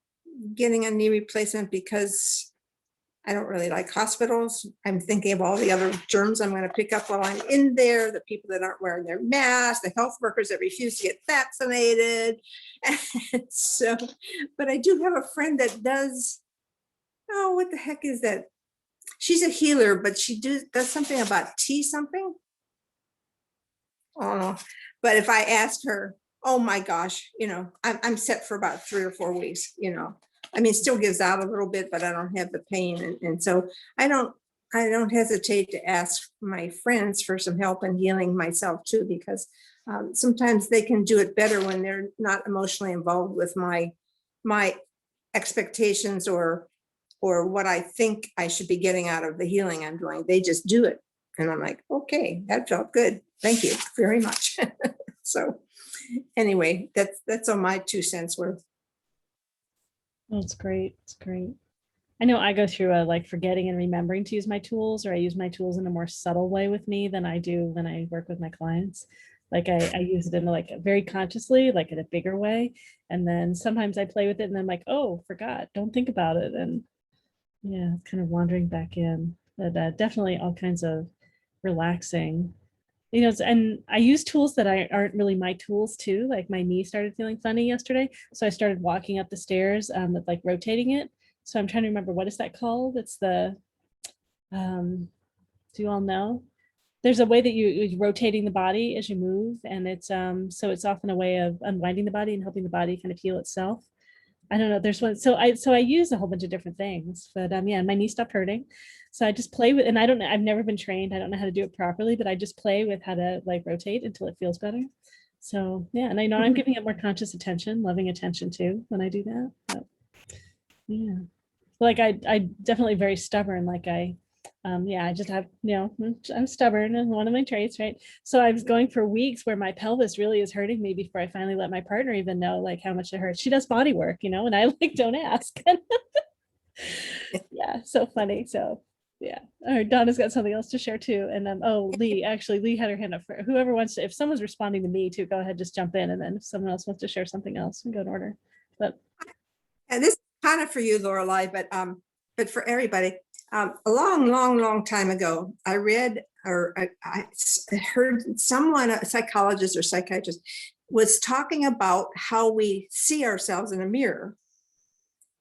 Speaker 3: getting a knee replacement, because I don't really like hospitals. I'm thinking of all the other germs I'm going to pick up while I'm in there, the people that aren't wearing their masks, the health workers that refuse to get vaccinated. And so, but I do have a friend that does, oh, what the heck is that? She's a healer, but she does something about tea something. Oh, but if I asked her, oh my gosh, I'm set for about 3 or 4 weeks, I mean, it still gives out a little bit, but I don't have the pain. And so I don't hesitate to ask my friends for some help in healing myself too, because sometimes they can do it better when they're not emotionally involved with my expectations or what I think I should be getting out of the healing I'm doing. They just do it. And I'm like, okay, that felt good. Thank you very much. So anyway, that's all my 2 cents worth.
Speaker 1: That's great. It's great. I know I go through like forgetting and remembering to use my tools, or I use my tools in a more subtle way with me than I do when I work with my clients. Like I use it in like very consciously, like in a bigger way. And then sometimes I play with it and I'm like, oh, forgot, don't think about it. And yeah, kind of wandering back in. But definitely all kinds of relaxing, and I use tools that aren't really my tools too. Like my knee started feeling funny yesterday, so I started walking up the stairs with like rotating it. So I'm trying to remember, what is that called? It's the do you all know? There's a way that you're rotating the body as you move, and it's so it's often a way of unwinding the body and helping the body kind of heal itself. I don't know. There's one. So I use a whole bunch of different things, but yeah, my knee stopped hurting. So I just play with, and I don't know, I've never been trained. I don't know how to do it properly, but I just play with how to like rotate until it feels better. So yeah, and I know I'm giving it more conscious attention, loving attention too when I do that. But, yeah, like I definitely very stubborn. Like I just have, I'm stubborn, and one of my traits, right? So I was going for weeks where my pelvis really is hurting me before I finally let my partner even know like how much it hurts. She does body work, and I like don't ask. Yeah, so funny. So yeah. All right, Donna's got something else to share too. And Lee had her hand up for whoever wants to. If someone's responding to me too, go ahead, just jump in, and then if someone else wants to share something else, we go in order. But
Speaker 3: And this is kind of for you, Laureli, but for everybody. A long time ago, I read or I heard someone, a psychologist or psychiatrist, was talking about how we see ourselves in a mirror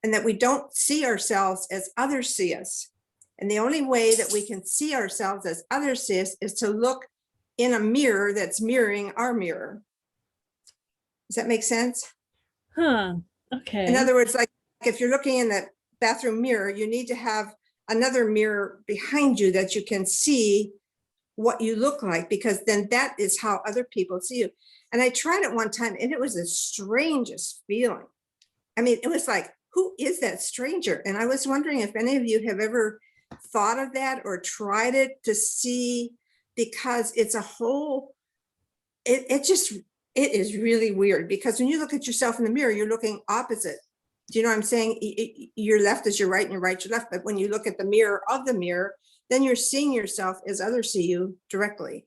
Speaker 3: and that we don't see ourselves as others see us. And the only way that we can see ourselves as others see us is to look in a mirror that's mirroring our mirror. Does that make sense?
Speaker 1: Huh. Okay.
Speaker 3: In other words, like if you're looking in the bathroom mirror, you need to have another mirror behind you that you can see what you look like, because then that is how other people see you. And I tried it one time and it was the strangest feeling. I mean, it was like, who is that stranger? And I was wondering if any of you have ever thought of that or tried it to see, because it's a whole, it is really weird, because when you look at yourself in the mirror, you're looking opposite. Do you know what I'm saying? Your left is your right and your right is your left. But when you look at the mirror of the mirror, then you're seeing yourself as others see you directly.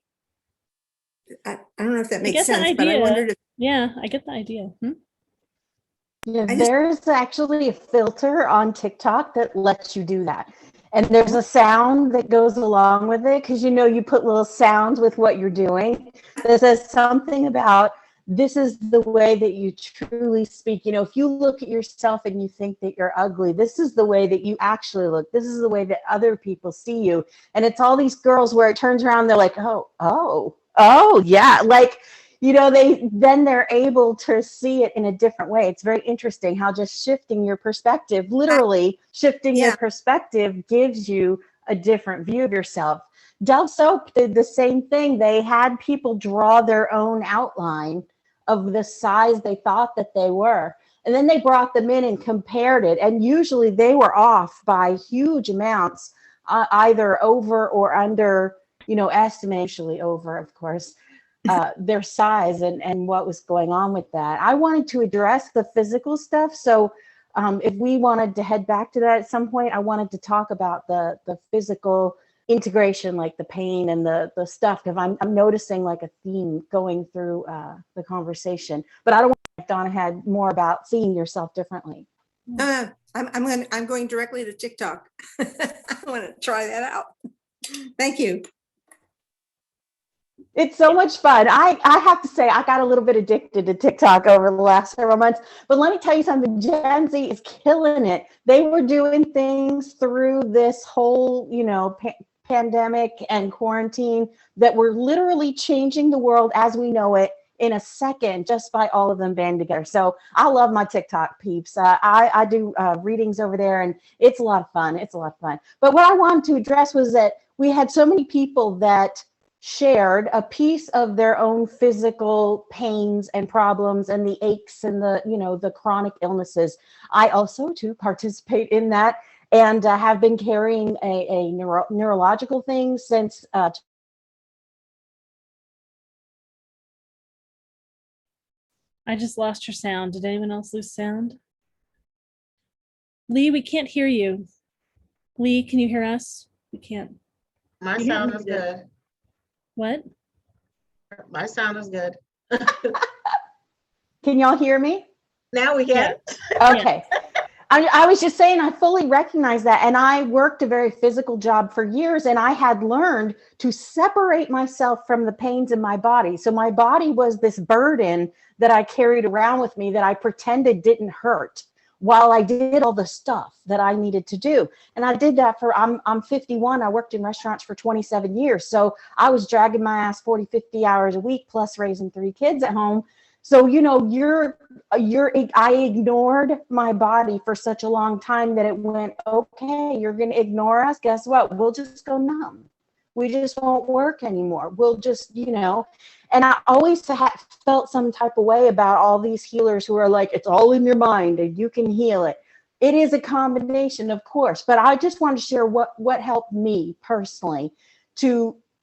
Speaker 3: I don't know if that makes sense, but I wondered if.
Speaker 1: Yeah, I get the idea.
Speaker 7: Yeah, there's actually a filter on TikTok that lets you do that. And there's a sound that goes along with it, because you put little sounds with what you're doing. That says something about, this is the way that you truly speak. If you look at yourself and you think that you're ugly, this is the way that you actually look. This is the way that other people see you. And it's all these girls where it turns around, they're like, oh, yeah. Like, they're able to see it in a different way. It's very interesting how just shifting your perspective, literally shifting your perspective, gives you a different view of yourself. Dove Soap did the same thing. They had people draw their own outline of the size they thought that they were. And then they brought them in and compared it. And usually they were off by huge amounts, either over or under, estimationally over, of course, their size and what was going on with that. I wanted to address the physical stuff. So if we wanted to head back to that at some point, I wanted to talk about the physical integration, like the pain and the stuff, because I'm noticing like a theme going through the conversation. But I don't want if Donna had more about seeing yourself differently.
Speaker 3: I'm going directly to TikTok. I want to try that out. Thank you.
Speaker 7: It's so much fun. I have to say, I got a little bit addicted to TikTok over the last several months. But let me tell you something, Gen Z is killing it. They were doing things through this whole, pandemic and quarantine that were literally changing the world as we know it in a second, just by all of them banding together. So I love my TikTok peeps. I do readings over there, and it's a lot of fun. It's a lot of fun. But what I wanted to address was that we had so many people that shared a piece of their own physical pains and problems and the aches and the chronic illnesses. I also too participate in that, and have been carrying a neurological thing since
Speaker 1: I just lost your sound. Did anyone else lose sound? Lee, we can't hear you. Lee, can you hear us? We can't.
Speaker 5: My sound is good.
Speaker 1: What?
Speaker 5: My sound is good.
Speaker 7: Can y'all hear me?
Speaker 5: Now we can.
Speaker 7: Okay. I was just saying, I fully recognize that. And I worked a very physical job for years, and I had learned to separate myself from the pains in my body. So my body was this burden that I carried around with me that I pretended didn't hurt while I did all the stuff that I needed to do. And I did that I'm 51. I worked in restaurants for 27 years. So I was dragging my ass 40, 50 hours a week, plus raising 3 kids at home. So, I ignored my body for such a long time that it went, okay, you're going to ignore us. Guess what? We'll just go numb. We just won't work anymore. We'll just, and I always felt some type of way about all these healers who are like, it's all in your mind and you can heal it. It is a combination, of course, but I just want to share what helped me personally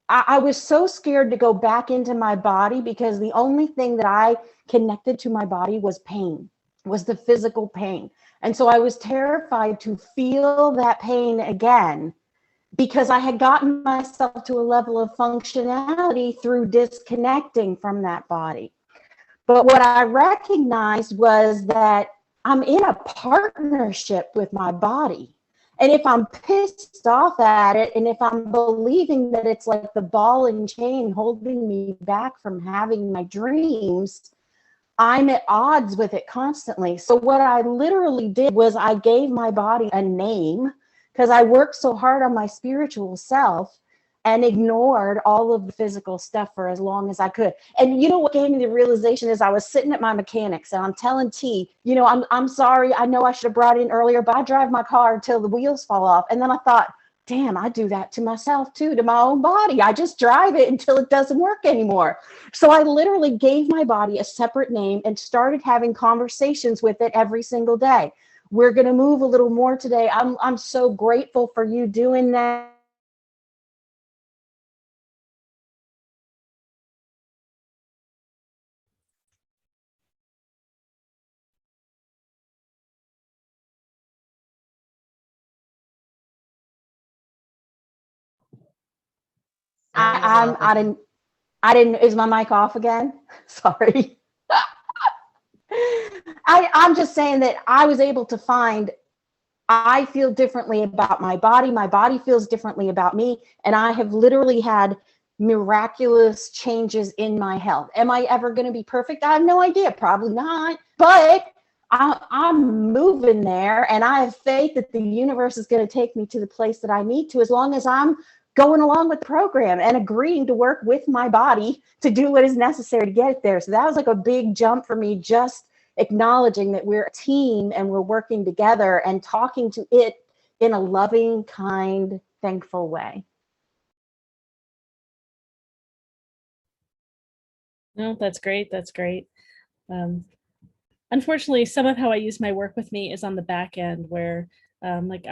Speaker 7: I was so scared to go back into my body, because the only thing that I connected to my body was pain, was the physical pain. And so I was terrified to feel that pain again, because I had gotten myself to a level of functionality through disconnecting from that body. But what I recognized was that I'm in a partnership with my body. And if I'm pissed off at it, and if I'm believing that it's like the ball and chain holding me back from having my dreams, I'm at odds with it constantly. So what I literally did was I gave my body a name, because I worked so hard on my spiritual self and ignored all of the physical stuff for as long as I could. And you know what gave me the realization is I was sitting at my mechanics and I'm telling T, you know, I'm sorry, I know I should have brought it in earlier, but I drive my car until the wheels fall off. And then I thought, damn, I do that to myself too, to my own body. I just drive it until it doesn't work anymore. So I literally gave my body a separate name and started having conversations with it every single day. We're going to move a little more today. I'm so grateful for you doing that. I didn't, is my mic off again? Sorry. I'm just saying that I was able to find, I feel differently about my body feels differently about me, and I have literally had miraculous changes in my health. Am I ever going to be perfect? I have no idea, probably not, but I'm moving there, and I have faith that the universe is going to take me to the place that I need to, as long as I'm going along with the program and agreeing to work with my body to do what is necessary to get it there. So that was like a big jump for me, just acknowledging that we're a team and we're working together and talking to it in a loving, kind, thankful way.
Speaker 1: No, that's great. That's great. Unfortunately, some of how I use my work with me is on the back end where like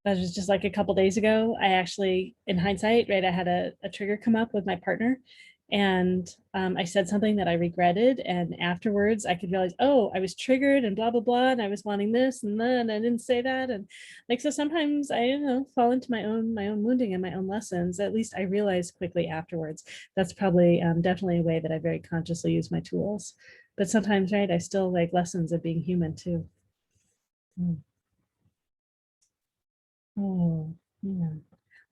Speaker 1: that was just like a couple days ago. I actually, in hindsight, right, I had a trigger come up with my partner, and I said something that I regretted. And afterwards, I could realize, oh, I was triggered and blah blah blah, and I was wanting this and then I didn't say that, and like so. Sometimes I, you know, fall into my own wounding and my own lessons. At least I realized quickly afterwards. That's probably definitely a way that I very consciously use my tools. But sometimes, right, I still like lessons of being human too. Mm. Oh, yeah.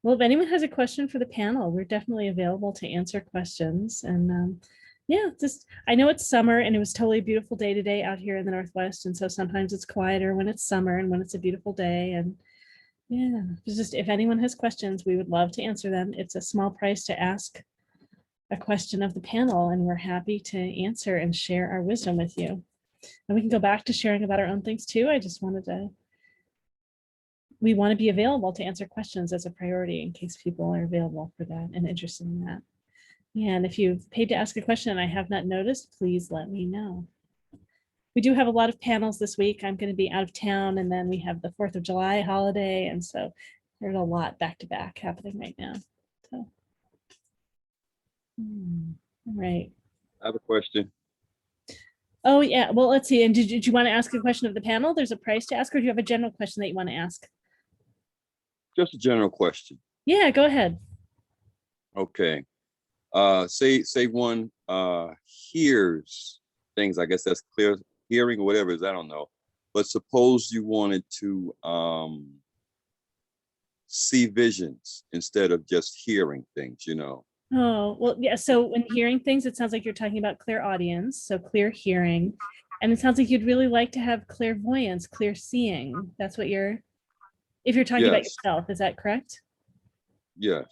Speaker 1: Well, if anyone has a question for the panel, we're definitely available to answer questions. And yeah, just I know it's summer and it was totally a beautiful day today out here in the Northwest. And so sometimes it's quieter when it's summer and when it's a beautiful day. And yeah, it's just if anyone has questions, we would love to answer them. It's a small price to ask a question of the panel, and we're happy to answer and share our wisdom with you. And we can go back to sharing about our own things too. I just wanted to we want to be available to answer questions as a priority in case people are available for that and interested in that. And if you've paid to ask a question and I have not noticed, please let me know. We do have a lot of panels this week. I'm going to be out of town, and then we have the 4th of July holiday. And so there's a lot back to back happening right now. So, all right.
Speaker 9: I have a question.
Speaker 1: Oh, yeah. Well, let's see. And did you want to ask a question of the panel? There's a price to ask, or do you have a general question that you want to ask?
Speaker 9: Just a general question.
Speaker 1: Yeah, go ahead.
Speaker 9: Okay. Say one hears things, I guess that's clear hearing or whatever it is, I don't know. But suppose you wanted to see visions instead of just hearing things, you know.
Speaker 1: Oh, well, yeah. So when hearing things, it sounds like you're talking about clairaudience, so clear hearing. And it sounds like you'd really like to have clairvoyance, clear seeing. That's what if you're talking about
Speaker 9: Yes.
Speaker 1: yourself, is that correct?
Speaker 9: Yes.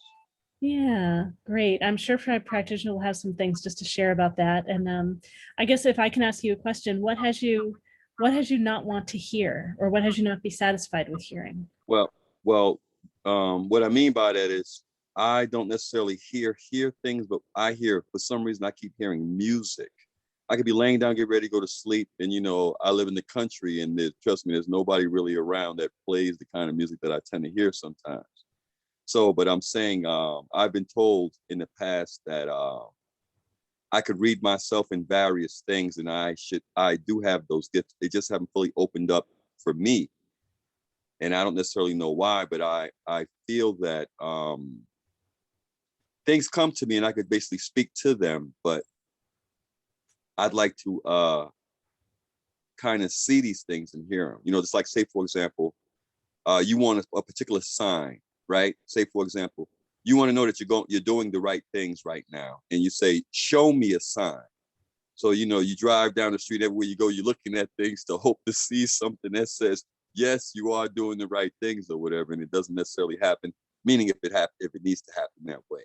Speaker 1: Yeah, great. I'm sure for a practitioner will have some things just to share about that. And I guess if I can ask you a question, what has you not want to hear, or what has you not be satisfied with hearing?
Speaker 9: Well, what I mean by that is I don't necessarily hear things, but I hear, for some reason, I keep hearing music. I could be laying down, get ready to go to sleep. And, you know, I live in the country, and trust me, there's nobody really around that plays the kind of music that I tend to hear sometimes. So, but I'm saying, I've been told in the past that I could read myself in various things, and I do have those gifts. They just haven't fully opened up for me. And I don't necessarily know why, but I feel that things come to me and I could basically speak to them, but I'd like to kind of see these things and hear them. You know, just like, say, for example, you want a particular sign, right? Say, for example, you want to know that you're doing the right things right now. And you say, show me a sign. So, you know, you drive down the street, everywhere you go, you're looking at things to hope to see something that says, yes, you are doing the right things or whatever. And it doesn't necessarily happen, meaning if it needs to happen that way.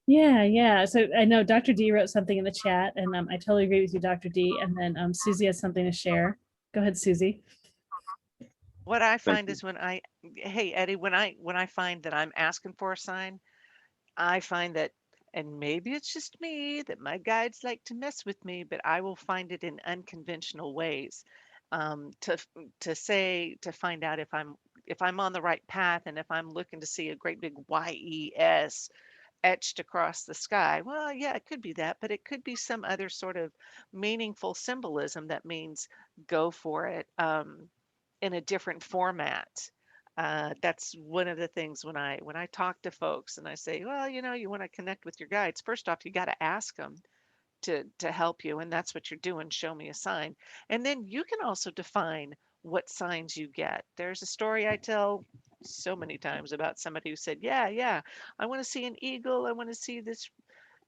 Speaker 1: Yeah, yeah. So I know Dr. D wrote something in the chat, and I totally agree with you, Dr. D. And then Susie has something to share. Go ahead, Susie.
Speaker 2: What I
Speaker 9: Thank
Speaker 2: find
Speaker 9: you.
Speaker 2: is hey Eddie, when I find that I'm asking for a sign, I find that, and maybe it's just me, that my guides like to mess with me, but I will find it in unconventional ways, to find out if I'm on the right path, and if I'm looking to see a great big YES etched across the sky. Well, yeah, it could be that, but it could be some other sort of meaningful symbolism that means go for it, in a different format. That's one of the things when I talk to folks and I say, well, you know, you want to connect with your guides. First off, you got to ask them to help you, and that's what you're doing. Show me a sign, and then you can also define what signs you get. There's a story I tell so many times about somebody who said, yeah, I want to see an eagle, I want to see this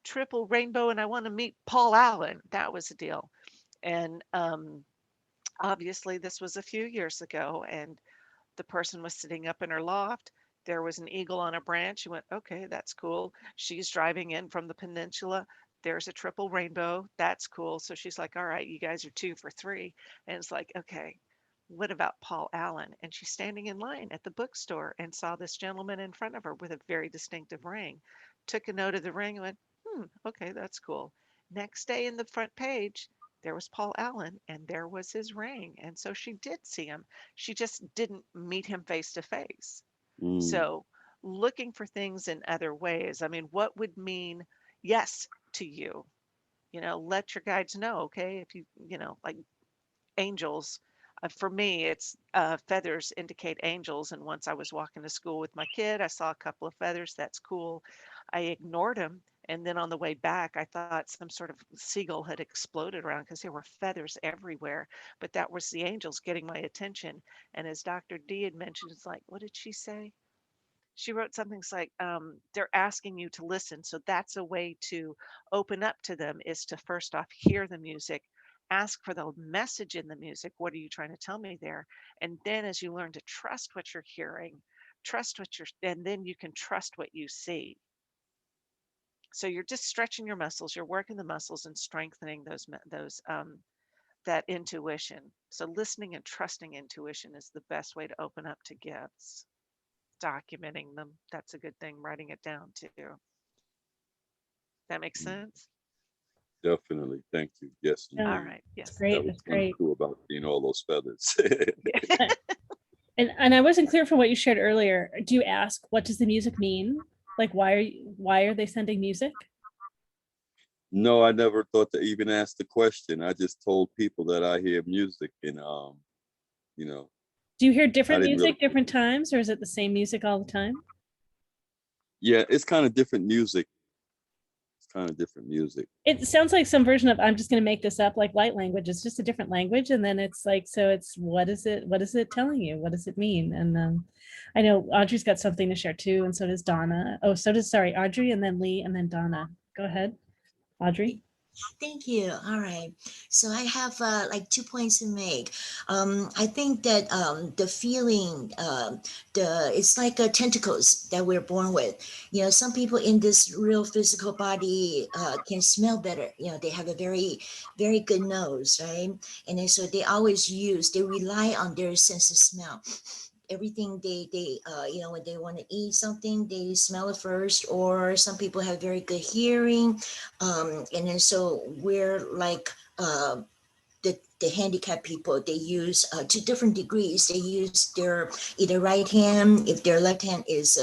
Speaker 2: triple rainbow, and I want to meet Paul Allen. That was the deal. And obviously this was a few years ago, and the person was sitting up in her loft. There was an eagle on a branch. She went, okay, that's cool. She's driving in from the peninsula. There's a triple rainbow. That's cool. So she's like, all right, you guys are 2 for 3. And it's like, okay, what about Paul Allen? And she's standing in line at the bookstore and saw this gentleman in front of her with a very distinctive ring. Took a note of the ring and went, okay, that's cool. Next day in the front page, there was Paul Allen and there was his ring. And so she did see him. She just didn't meet him face to face.
Speaker 9: Mm.
Speaker 2: So looking for things in other ways. I mean, what would mean yes to you? You know, let your guides know, okay? If you know, like angels. For me, it's feathers indicate angels. And once I was walking to school with my kid, I saw a couple of feathers. That's cool. I ignored them. And then on the way back, I thought some sort of seagull had exploded around because there were feathers everywhere. But that was the angels getting my attention. And as Dr. D had mentioned, it's like, what did she say? She wrote something like, they're asking you to listen. So that's a way to open up to them, is to first off hear the music, ask for the message in the music. What are you trying to tell me there? And then as you learn to trust what you're hearing, and then you can trust what you see. So you're just stretching your muscles, you're working the muscles and strengthening that intuition. So listening and trusting intuition is the best way to open up to gifts. Documenting them, that's a good thing. Writing it down too. That makes sense?
Speaker 9: Definitely. Thank you. Yes.
Speaker 1: Yeah.
Speaker 2: All
Speaker 9: indeed.
Speaker 2: right. Yes.
Speaker 1: That's great.
Speaker 9: That was
Speaker 1: That's great.
Speaker 9: cool about seeing all those feathers.
Speaker 1: And I wasn't clear from what you shared earlier. Do you ask, what does the music mean? Like, why are they sending music?
Speaker 9: No, I never thought to even ask the question. I just told people that I hear music, and you know,
Speaker 1: Do you hear
Speaker 9: I
Speaker 1: different
Speaker 9: didn't
Speaker 1: music
Speaker 9: really.
Speaker 1: different times, or is it the same music all the time?
Speaker 9: Yeah, it's kind of different music. It's kind of different music.
Speaker 1: It sounds like some version of, I'm just going to make this up, like light language. It's just a different language, and then it's like, so it's, what is it telling you? What does it mean? And I know Audrey's got something to share too, and so does Donna. Oh, so does, sorry, Audrey, and then Lee, and then Donna. Go ahead, Audrey.
Speaker 6: Thank you. All right. So I have like 2 points to make. I think that the feeling, it's like tentacles that we're born with. You know, some people in this real physical body can smell better. You know, they have a very, very good nose, right? And then so they rely on their sense of smell. Everything they you know, when they want to eat something, they smell it first. Or some people have very good hearing, and then so we're like the handicapped people. They use to different degrees. They use their either right hand if their left hand is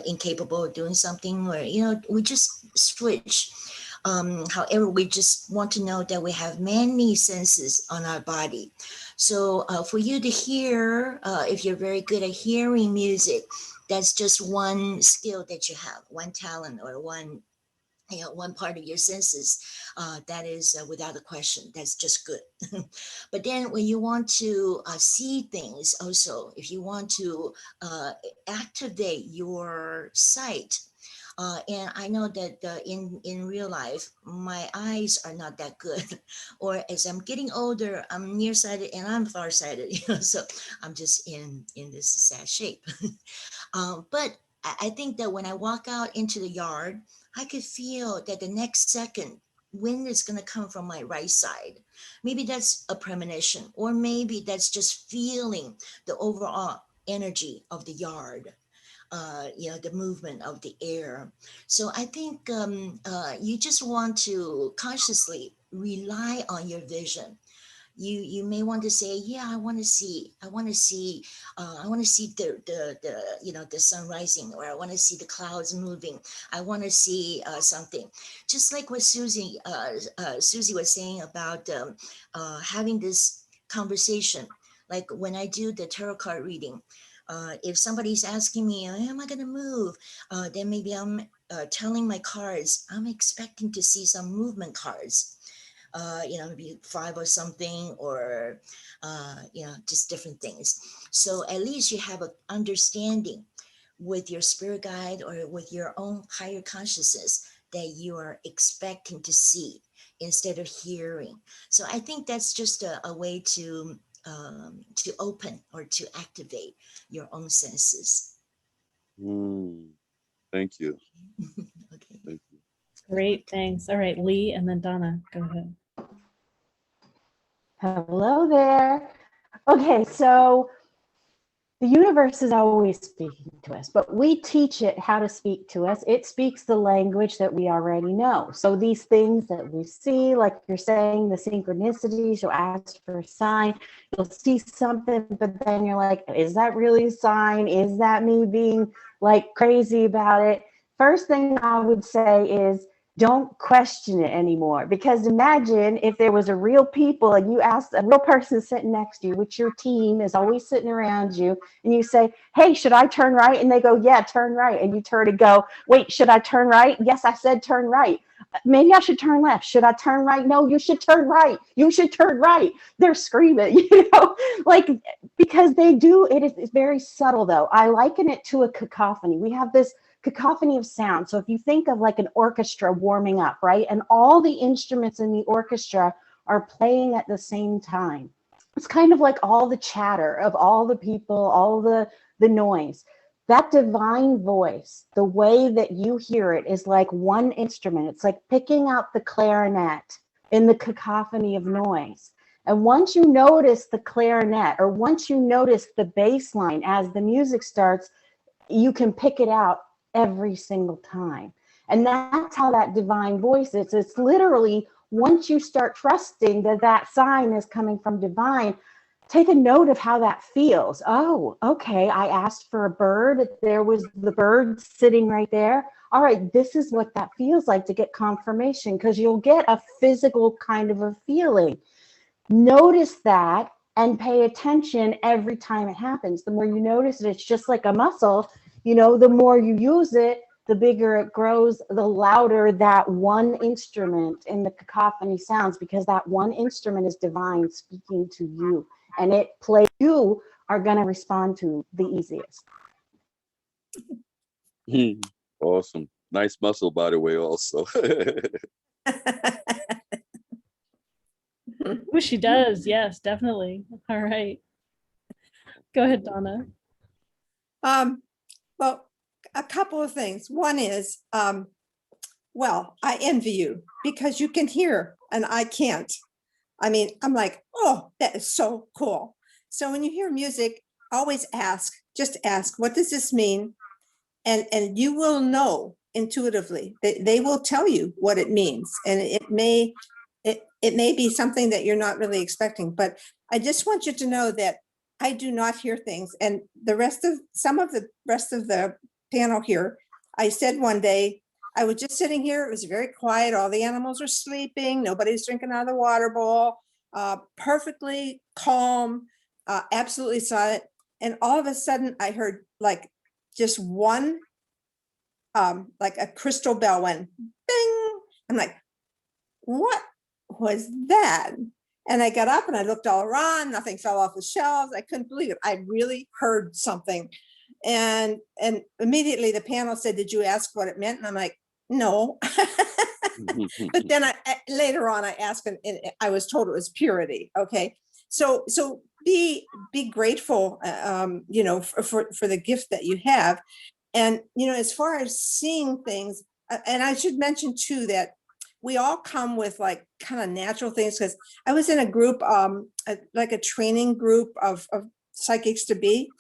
Speaker 6: incapable of doing something, or you know, we just switch. However, we just want to know that we have many senses on our body. So for you to hear, if you're very good at hearing music, that's just one skill that you have, one talent or one one part of your senses, that is without a question, that's just good. But then when you want to see things also, if you want to activate your sight, and I know that in real life, my eyes are not that good, or as I'm getting older, I'm nearsighted and I'm farsighted, so I'm just in this sad shape. But I think that when I walk out into the yard, I could feel that the next second, wind is going to come from my right side. Maybe that's a premonition, or maybe that's just feeling the overall energy of the yard. The movement of the air. So I think you just want to consciously rely on your vision. You may want to say, yeah, I want to see the sun rising, or I want to see the clouds moving. I want to see something, just like what Susie was saying about having this conversation. Like when I do the tarot card reading, if somebody's asking me, am I going to move? Then maybe I'm telling my cards, I'm expecting to see some movement cards. Maybe 5 or something, or, just different things. So at least you have an understanding with your spirit guide or with your own higher consciousness that you are expecting to see instead of hearing. So I think that's just a way to open or to activate your own senses.
Speaker 9: Thank you.
Speaker 6: Okay.
Speaker 9: Thank you.
Speaker 1: Great, thanks. All right, Lee, and then Donna, go ahead.
Speaker 7: Hello there. Okay, so the universe is always speaking to us, but we teach it how to speak to us. It speaks the language that we already know. So these things that we see, like you're saying, the synchronicities, you'll ask for a sign, you'll see something, but then you're like, is that really a sign? Is that me being like crazy about it? First thing I would say is, don't question it anymore, because imagine if there was a real people and you asked a real person sitting next to you, which your team is always sitting around you, and you say, hey, should I turn right? And they go, yeah, turn right. And you turn and go, wait, should I turn right? Yes, I said turn right. Maybe I should turn left. Should I turn right? No, you should turn right. You should turn right. They're screaming, like, because they do. It's very subtle, though. I liken it to a cacophony. We have this cacophony of sound. So if you think of like an orchestra warming up, right? And all the instruments in the orchestra are playing at the same time. It's kind of like all the chatter of all the people, all the noise. That divine voice, the way that you hear it is like one instrument. It's like picking out the clarinet in the cacophony of noise. And once you notice the clarinet, or once you notice the bass line as the music starts, you can pick it out every single time. And that's how that divine voice is. It's literally, once you start trusting that that sign is coming from divine, take a note of how that feels. Oh, okay, I asked for a bird. There was the bird sitting right there. All right, this is what that feels like, to get confirmation, because you'll get a physical kind of a feeling. Notice that and pay attention every time it happens. The more you notice it, it's just like a muscle. The more you use it, the bigger it grows, the louder that one instrument in the cacophony sounds, because that one instrument is divine speaking to you, and it plays, you are going to respond to the easiest.
Speaker 9: Awesome. Nice muscle, by the way, also.
Speaker 1: Oh, she does. Yes, definitely. All right. Go ahead, Donna.
Speaker 3: Well, a couple of things. One is, well, I envy you because you can hear and I can't. I mean, I'm like, oh, that is so cool. So when you hear music, always just ask, what does this mean? And you will know intuitively. They will tell you what it means. And it may be something that you're not really expecting, but I just want you to know that I do not hear things. And some of the rest of the panel here, I said one day, I was just sitting here, it was very quiet, all the animals are sleeping, nobody's drinking out of the water bowl, perfectly calm, absolutely silent. And all of a sudden I heard like just one, like a crystal bell went bing, I'm like, what was that? And I got up and I looked all around, nothing fell off the shelves. I couldn't believe it. I really heard something. And immediately the panel said, did you ask what it meant? And I'm like, no. But then later on I asked, and I was told it was purity. Okay. So be grateful, you know, for the gift that you have. And, you know, as far as seeing things, and I should mention too, that we all come with like kind of natural things, because I was in a group, like a training group of psychics to be,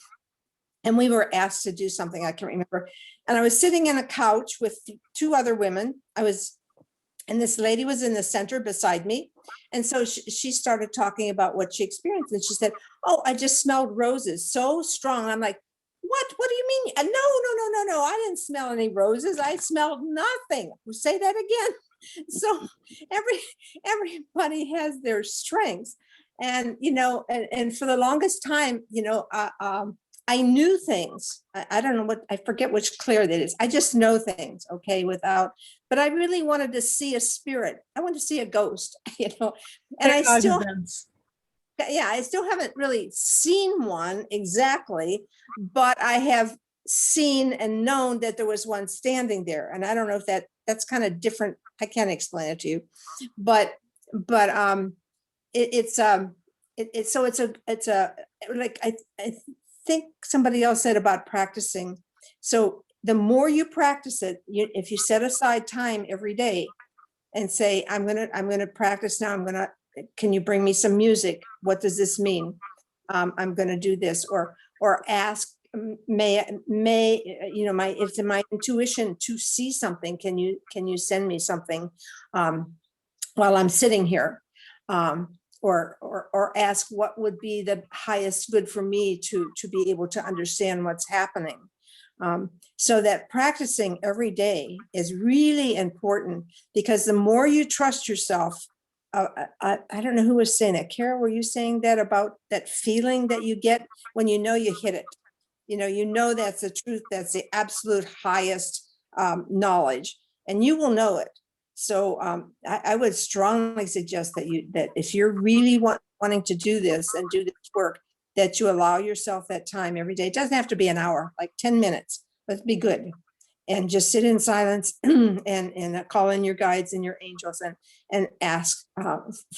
Speaker 3: and we were asked to do something, I can't remember. And I was sitting in a couch with 2 other women. And this lady was in the center beside me. And so she started talking about what she experienced. And she said, oh, I just smelled roses so strong. I'm like, what do you mean? No, I didn't smell any roses. I smelled nothing. Say that again. So everybody has their strengths. And, you know, and for the longest time, you know, I knew things. I don't know what, I forget which clear that is. I just know things, okay, but I really wanted to see a spirit. I wanted to see a ghost, you know, and I still haven't really seen one exactly, but I have seen and known that there was one standing there. And I don't know if that's kind of different. I can't explain it to you, but it's like, I think somebody else said about practicing. So the more you practice it, if you set aside time every day and say, I'm gonna practice now, can you bring me some music? What does this mean? I'm gonna do this, or ask, may, you know, it's in my intuition to see something. Can you send me something while I'm sitting here? Or ask what would be the highest good for me to be able to understand what's happening. So that practicing every day is really important, because the more you trust yourself, I don't know who was saying it. Cara, were you saying that about that feeling that you get when you know you hit it? You know that's the truth, that's the absolute highest knowledge, and you will know it. So I would strongly suggest that if you're really wanting to do this and do this work, that you allow yourself that time every day. It doesn't have to be an hour, like 10 minutes, but be good. And just sit in silence and call in your guides and your angels and ask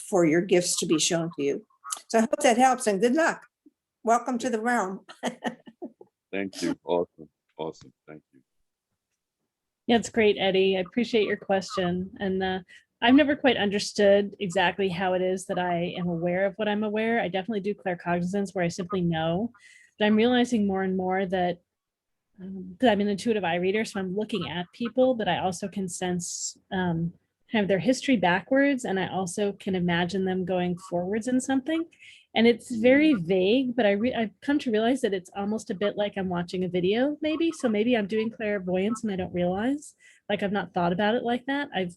Speaker 3: for your gifts to be shown to you. So I hope that helps, and good luck. Welcome to the realm.
Speaker 9: Thank you. Awesome. Thank you.
Speaker 1: Yeah, it's great, Eddie. I appreciate your question. And I've never quite understood exactly how it is that I am aware of what I'm aware. I definitely do claircognizance where I simply know, but I'm realizing more and more that because I'm an intuitive eye reader, so I'm looking at people, but I also can sense kind of their history backwards, and I also can imagine them going forwards in something. And it's very vague, but I've come to realize that it's almost a bit like I'm watching a video, maybe. So maybe I'm doing clairvoyance and I don't realize, like I've not thought about it like that. I've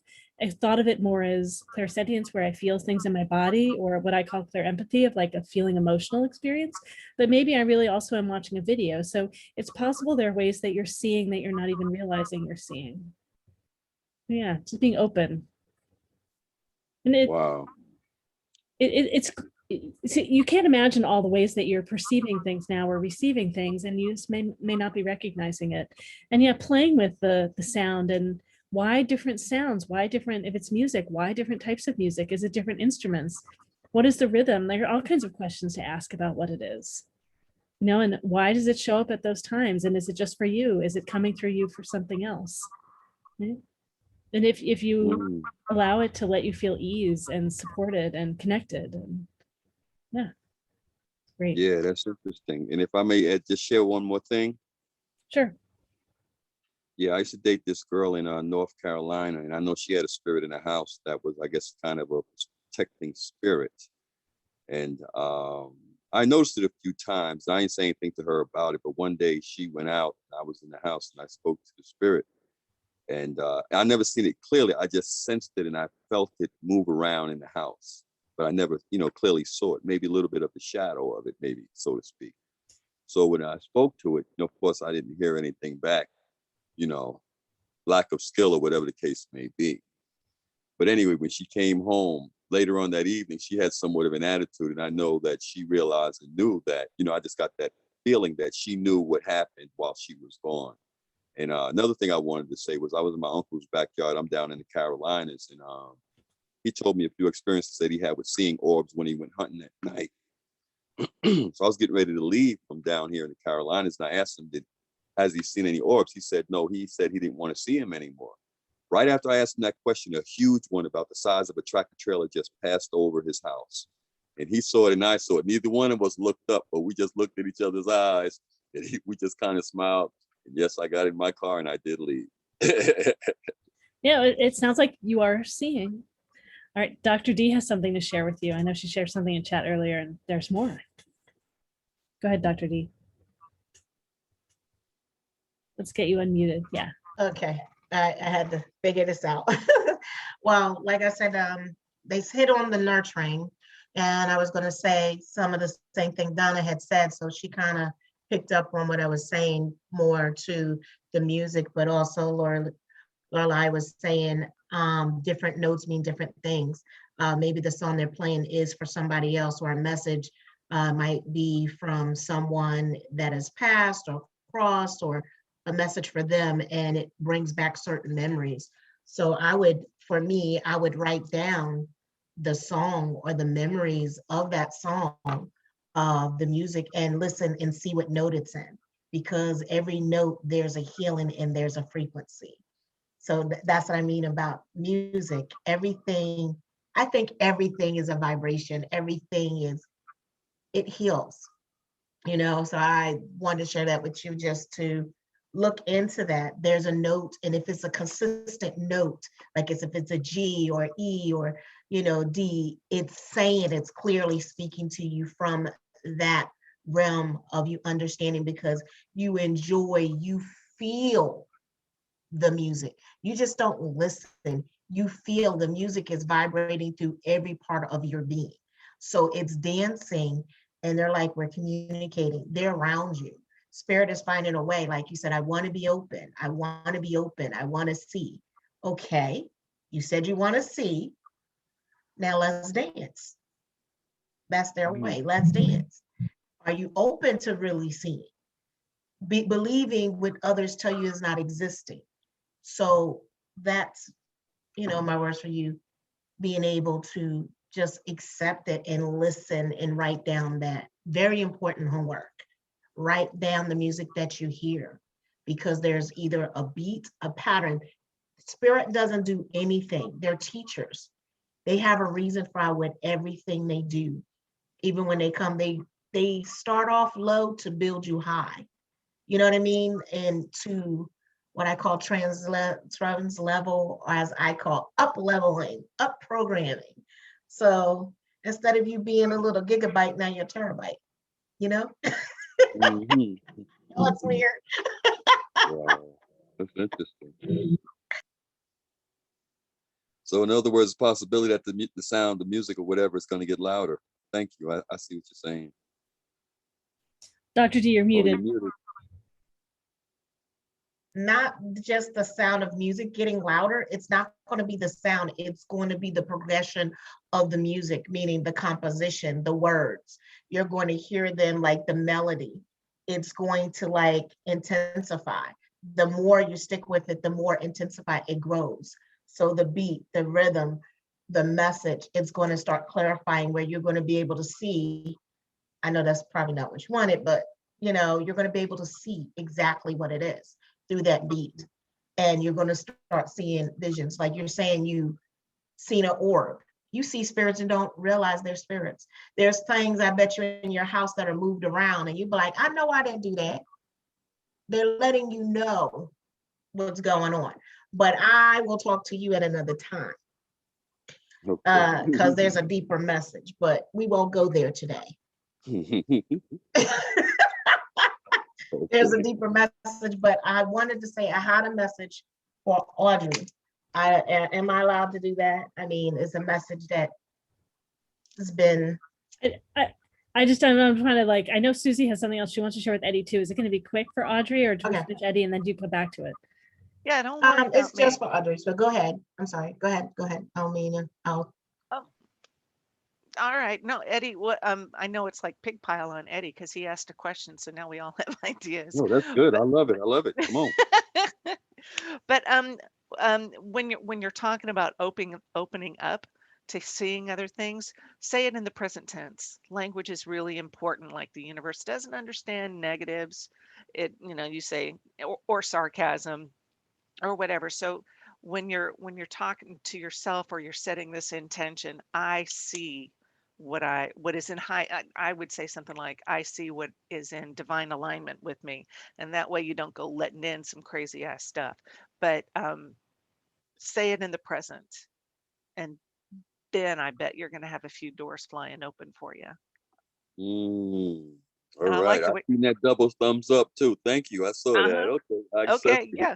Speaker 1: thought of it more as clairsentience, where I feel things in my body, or what I call clairempathy, of like a feeling emotional experience. But maybe I really also am watching a video. So it's possible there are ways that you're seeing that you're not even realizing you're seeing. Yeah, just being open. And
Speaker 9: Wow.
Speaker 1: it's you can't imagine all the ways that you're perceiving things now or receiving things, and you just may not be recognizing it. And yeah, playing with the sound, and why different sounds, why different, if it's music, why different types of music, is it different instruments, what is the rhythm? There are all kinds of questions to ask about what it is, and why does it show up at those times, and is it just for you, is it coming through you for something else? Right? And if you allow it to let you feel ease and supported and connected, and yeah, great.
Speaker 9: Yeah, that's interesting. And if I may just share one more thing.
Speaker 1: Sure.
Speaker 9: Yeah, I used to date this girl in North Carolina, and I know she had a spirit in the house that was, I guess, kind of a protecting spirit. And I noticed it a few times. I didn't say anything to her about it, but one day she went out, and I was in the house, and I spoke to the spirit. And I never seen it clearly. I just sensed it, and I felt it move around in the house. But I never, clearly saw it. Maybe a little bit of the shadow of it, maybe, so to speak. So when I spoke to it, of course, I didn't hear anything back, lack of skill or whatever the case may be. But anyway, when she came home later on that evening, she had somewhat of an attitude. And I know that she realized and knew that, I just got that feeling that she knew what happened while she was gone. And another thing I wanted to say was I was in my uncle's backyard. I'm down in the Carolinas, and he told me a few experiences that he had with seeing orbs when he went hunting at night. So I was getting ready to leave from down here in the Carolinas, and I asked him, has he seen any orbs? He said no. He said he didn't want to see him anymore. Right after I asked him that question, a huge one about the size of a tractor trailer just passed over his house. And he saw it and I saw it. Neither one of us looked up, but we just looked at each other's eyes, and we just kind of smiled. And yes, I got in my car and I did leave.
Speaker 1: Yeah, it sounds like you are seeing. All right, Dr. D has something to share with you. I know she shared something in chat earlier, and there's more. Go ahead, Dr. D. Let's get you unmuted. Yeah.
Speaker 5: Okay, I had to figure this out. Well, like I said, they hit on the nurturing, and I was going to say some of the same thing Donna had said, so she kind of picked up on what I was saying more to the music, but also Laureli was saying different notes mean different things. Maybe the song they're playing is for somebody else, or a message might be from someone that has passed or crossed, or a message for them, and it brings back certain memories. So for me, I would write down the song or the memories of that song, the music, and listen and see what note it's in, because every note, there's a healing and there's a frequency. So that's what I mean about music. Everything, I think everything is a vibration. It heals, so I wanted to share that with you, just to look into that. There's a note, and if it's a consistent note, like if it's a G or E or D, it's clearly speaking to you from that realm of you understanding, because you feel the music. You just don't listen. You feel the music is vibrating through every part of your being. So it's dancing, and they're like, we're communicating. They're around you. Spirit is finding a way. Like you said, I want to be open. I want to be open. I want to see. Okay, you said you want to see. Now let's dance. That's their way. Let's dance. Are you open to really seeing? Believing what others tell you is not existing. So that's, my words for you, being able to just accept it and listen and write down that very important homework. Write down the music that you hear, because there's either a beat, a pattern. Spirit doesn't do anything. They're teachers. They have a reason for everything they do. Even when they come, they start off low to build you high. You know what I mean? And to what I call trans level, or as I call up leveling, up programming. So instead of you being a little gigabyte, now you're a terabyte,
Speaker 9: Mm-hmm.
Speaker 5: That's weird.
Speaker 9: Wow, that's interesting. So in other words, possibility that the sound, the music or whatever is going to get louder. Thank you. I see what you're saying.
Speaker 1: Dr. D, you're muted.
Speaker 9: You're muted.
Speaker 5: Not just the sound of music getting louder. It's not going to be the sound. It's going to be the progression of the music, meaning the composition, the words. You're going to hear them like the melody. It's going to intensify. The more you stick with it, the more intensify it grows. So the beat, the rhythm, the message, it's going to start clarifying, where you're going to be able to see. I know that's probably not what you wanted, but you're going to be able to see exactly what it is through that beat. And you're going to start seeing visions. Like you're saying, you seen an orb. You see spirits and don't realize they're spirits. There's things, I bet you, in your house that are moved around, and you be like, I know I didn't do that. They're letting you know what's going on. But I will talk to you at another time, because there's a deeper message, but we won't go there today. There's a deeper message, but I wanted to say I had a message for Audrey. Am I allowed to do that? I mean, it's a message that has been.
Speaker 1: I'm trying to I know Susy has something else she wants to share with Eddie too. Is it going to be quick for Audrey, or do we finish Eddie and then do go back to it?
Speaker 2: Yeah, don't worry about
Speaker 5: It's
Speaker 2: me.
Speaker 5: just for others, but go ahead. I'm sorry. Go ahead. Go ahead. I'll
Speaker 2: Oh, all right. No, Eddie, what I know it's like pig pile on Eddie because he asked a question, so now we all have ideas.
Speaker 9: No, that's good. I love it. I love it. Come on.
Speaker 2: But when you're talking about opening up to seeing other things, say it in the present tense. Language is really important. Like the universe doesn't understand negatives. You say or sarcasm or whatever. So when you're talking to yourself or you're setting this intention, I see what is in I would say something like I see what is in divine alignment with me, and that way you don't go letting in some crazy ass stuff. But say it in the present, and then I bet you're going to have a few doors flying open for you.
Speaker 9: All
Speaker 2: And I
Speaker 9: right.
Speaker 2: like the
Speaker 9: I've
Speaker 2: way.
Speaker 9: seen that double thumbs up too. Thank you. I saw that.
Speaker 2: Uh-huh.
Speaker 9: Okay. I accept
Speaker 2: Okay, yeah,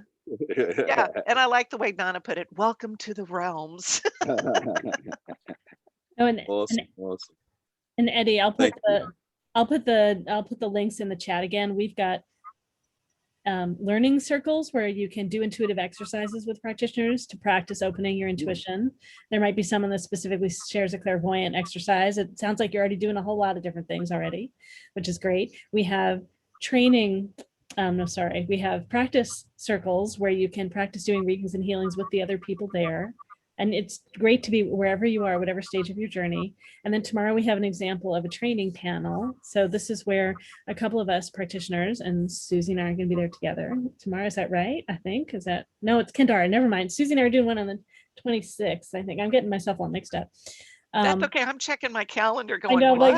Speaker 2: yeah. And I like the way Donna put it. Welcome to the realms.
Speaker 9: it.
Speaker 1: Oh,
Speaker 9: Awesome. Awesome.
Speaker 1: and Eddie,
Speaker 9: Thank you.
Speaker 1: I'll put the links in the chat again. We've got learning circles where you can do intuitive exercises with practitioners to practice opening your intuition. There might be someone that specifically shares a clairvoyant exercise. It sounds like you're already doing a whole lot of different things already, which is great. We have training. We have practice circles where you can practice doing readings and healings with the other people there. And it's great to be wherever you are, whatever stage of your journey. And then tomorrow we have an example of a training panel. So this is where a couple of us practitioners, and Susy and I are going to be there together tomorrow. Is that right? I think. No, it's Kendara. Never mind. Susy and I are doing one on the 26th. I think I'm getting myself all mixed up.
Speaker 2: That's okay. I'm checking my calendar
Speaker 1: I
Speaker 2: going,
Speaker 1: know,
Speaker 2: what?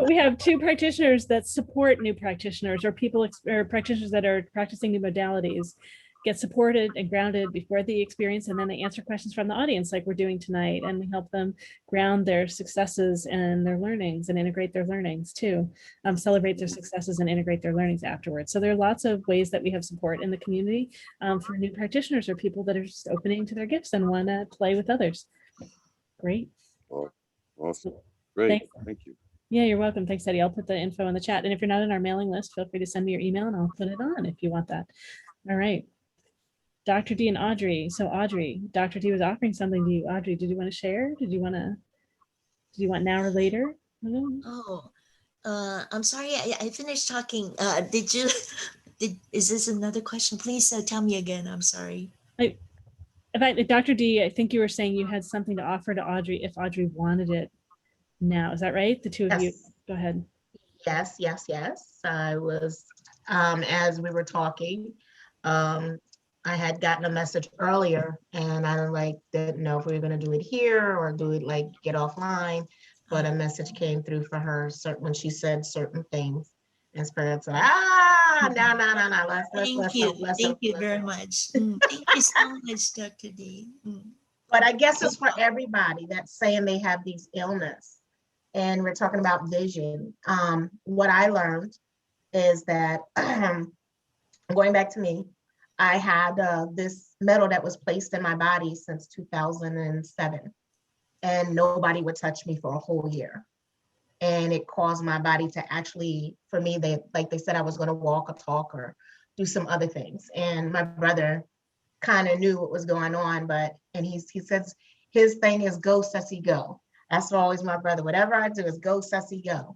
Speaker 1: we have two practitioners that support new practitioners or people or practitioners that are practicing new modalities get supported and grounded before the experience, and then they answer questions from the audience like we're doing tonight, and we help them ground their successes and their learnings and integrate their learnings too, celebrate their successes and integrate their learnings afterwards. So there are lots of ways that we have support in the community for new practitioners or people that are just opening to their gifts and want to play with others. Great.
Speaker 9: Awesome. Great.
Speaker 1: Thanks.
Speaker 9: Thank you.
Speaker 1: Yeah, you're welcome. Thanks, Eddie. I'll put the info in the chat. And if you're not in our mailing list, feel free to send me your email and I'll put it on if you want that. All right. Dr. D and Audrey. So Audrey, Dr. D was offering something to you. Audrey, did you want to share? Did you want now or later?
Speaker 6: Oh, I'm sorry, I finished talking. Did you, is this another question? Please tell me again. I'm sorry.
Speaker 1: Dr. D, I think you were saying you had something to offer to Audrey if Audrey wanted it now. Is that right? The two of you. Go ahead.
Speaker 5: Yes. I was, as we were talking, I had gotten a message earlier and I didn't know if we were going to do it here or do it get offline, but a message came through for her when she said certain things, and Spirit said, no,
Speaker 6: Thank you very much. Thank you so much, Dr. D.
Speaker 5: But I guess it's for everybody that's saying they have these illness, and we're talking about vision. What I learned is that going back to me, I had this metal that was placed in my body since 2007, and nobody would touch me for a whole year. And it caused my body to actually, for me, they said I was going to walk or talk or do some other things. And my brother kind of knew what was going on, and he says his thing is go, Susy, go. That's always my brother. Whatever I do is go, Susy, go.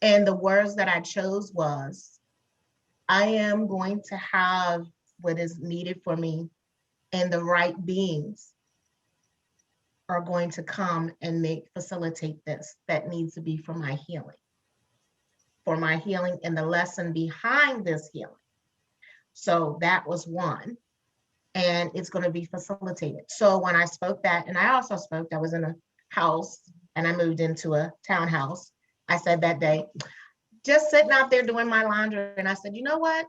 Speaker 5: And the words that I chose was, I am going to have what is needed for me, and the right beings are going to come and facilitate this that needs to be for my healing and the lesson behind this healing. So that was one, and it's going to be facilitated. So when I spoke that, and I also spoke, I was in a house and I moved into a townhouse. I said that day, just sitting out there doing my laundry, and I said, you know what?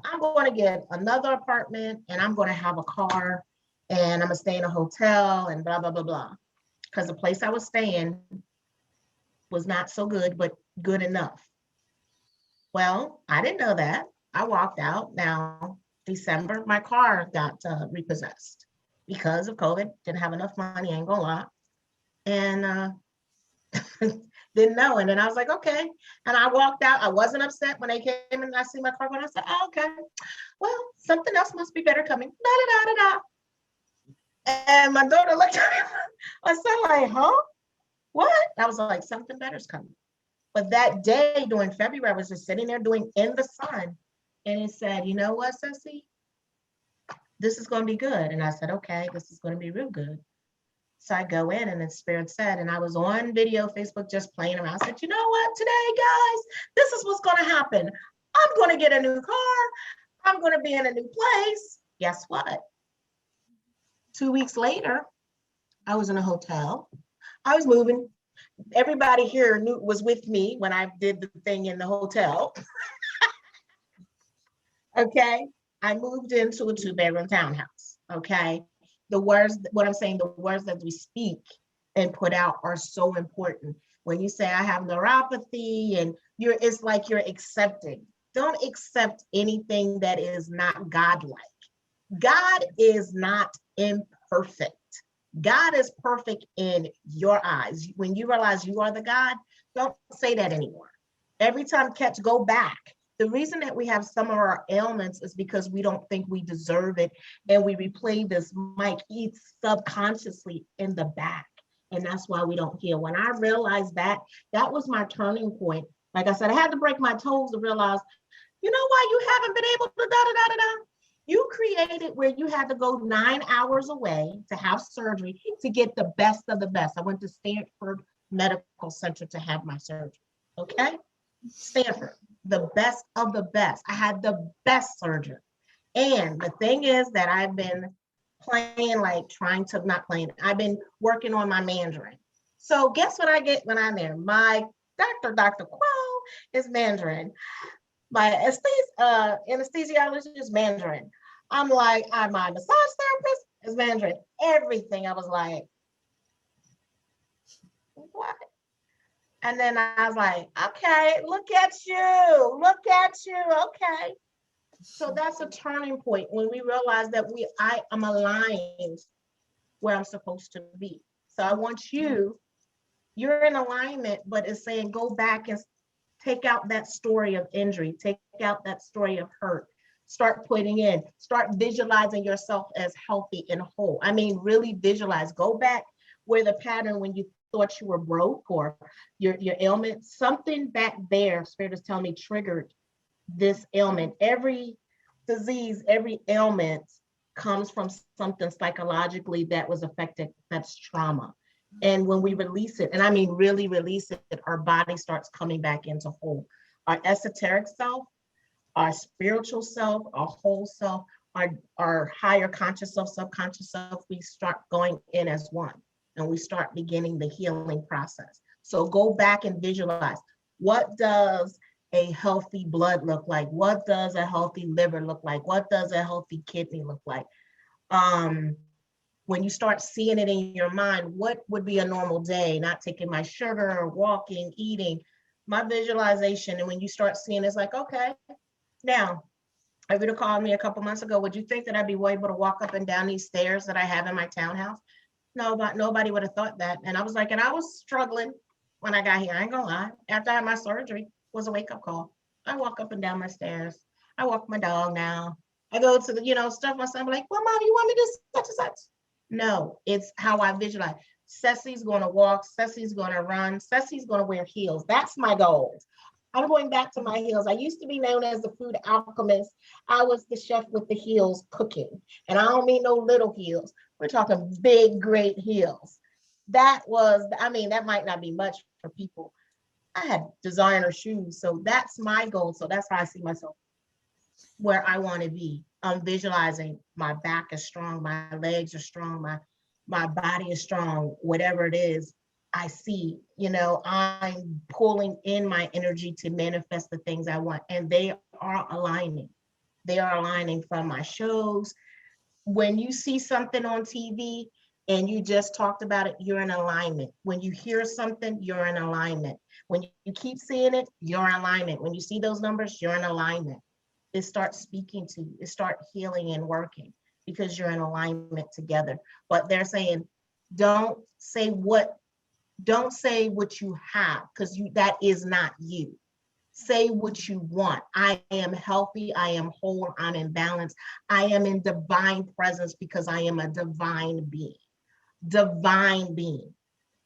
Speaker 5: I'm going to get another apartment and I'm going to have a car and I'm going to stay in a hotel and blah, blah, blah, blah. Because the place I was staying was not so good, but good enough. Well, I didn't know that. I walked out. Now, December, my car got repossessed because of COVID. Didn't have enough money, I ain't gonna lie. And Didn't know. And then I was like, okay. And I walked out. I wasn't upset when they came and I see my car. When I said, oh, okay, well, something else must be better coming. Da, da, da, da, da. And my daughter looked at me. I said, like, huh? What? I was like, something better's coming. But that day during February, I was just sitting there doing In the Sun. And it said, you know what, Susy? This is going to be good. And I said, okay, this is going to be real good. So I go in and the spirit said, and I was on video, Facebook, just playing around. I said, you know what, today, guys, this is what's going to happen. I'm going to get a new car. I'm going to be in a new place. Guess what? 2 weeks later, I was in a hotel. I was moving. Everybody here was with me when I did the thing in the hotel. Okay. I moved into a 2-bedroom townhouse. Okay. The words, what I'm saying, the words that we speak and put out are so important. When you say I have neuropathy and it's like you're accepting. Don't accept anything that is not godlike. God is not imperfect. God is perfect in your eyes. When you realize you are the God, don't say that anymore. Every time, go back. The reason that we have some of our ailments is because we don't think we deserve it. And we replay this mic eats subconsciously in the back. And that's why we don't heal. When I realized that was my turning point. Like I said, I had to break my toes to realize, you know why you haven't been able to da-da-da-da-da? You created where you had to go 9 hours away to have surgery to get the best of the best. I went to Stanford Medical Center to have my surgery, okay? Stanford, the best of the best. I had the best surgeon. And the thing is that I've been playing, like not playing, I've been working on my Mandarin. So guess what I get when I'm there? My Dr. Quo is Mandarin. My anesthesiologist is Mandarin. I'm like, my massage therapist is Mandarin. Everything. I was like, what? And then I was like, okay, look at you. Okay. So that's a turning point when we realize that I am aligned where I'm supposed to be. So I want you're in alignment, but it's saying go back and take out that story of injury, take out that story of hurt, start start visualizing yourself as healthy and whole. I mean, really visualize, go back where the pattern when you thought you were broke or your ailment, something back there, Spirit is telling me triggered this ailment. Every disease, every ailment comes from something psychologically that was affected, that's trauma. And when we release it, and I mean really release it, our body starts coming back into whole. Our esoteric self, our spiritual self, our whole self, our higher conscious self, subconscious self, we start going in as one. And we start beginning the healing process. So go back and visualize, what does a healthy blood look like? What does a healthy liver look like? What does a healthy kidney look like? When you start seeing it in your mind, what would be a normal day? Not taking my sugar, walking, eating, my visualization. And when you start seeing, it's like, okay, now, if you'd have called me a couple months ago, would you think that I'd be able to walk up and down these stairs that I have in my townhouse? No, but nobody would have thought that. And I was like, and I was struggling when I got here. I ain't gonna lie. After I had my surgery, was a wake-up call. I walk up and down my stairs. I walk my dog now. I go to the, stuff my son be like, well, Mom, you want me to such and such? No, it's how I visualize. Ceci's gonna walk, Ceci's gonna run, Ceci's gonna wear heels. That's my goal. I'm going back to my heels. I used to be known as the food alchemist. I was the chef with the heels cooking. And I don't mean no little heels. We're talking big, great heels. That might not be much for people. I had designer shoes. So that's my goal. So that's how I see myself, where I want to be. I'm visualizing my back is strong, my legs are strong, my body is strong, whatever it is. I see, I'm pulling in my energy to manifest the things I want, and they are aligning. They are aligning from my shows. When you see something on TV and you just talked about it, you're in alignment. When you hear something, you're in alignment. When you keep seeing it, you're in alignment. When you see those numbers, you're in alignment. It starts speaking to you. It starts healing and working because you're in alignment together. But they're saying, don't say what Don't say what you have, because that is not you. Say what you want. I am healthy. I am whole. I'm in balance. I am in divine presence because I am a divine being. Divine being.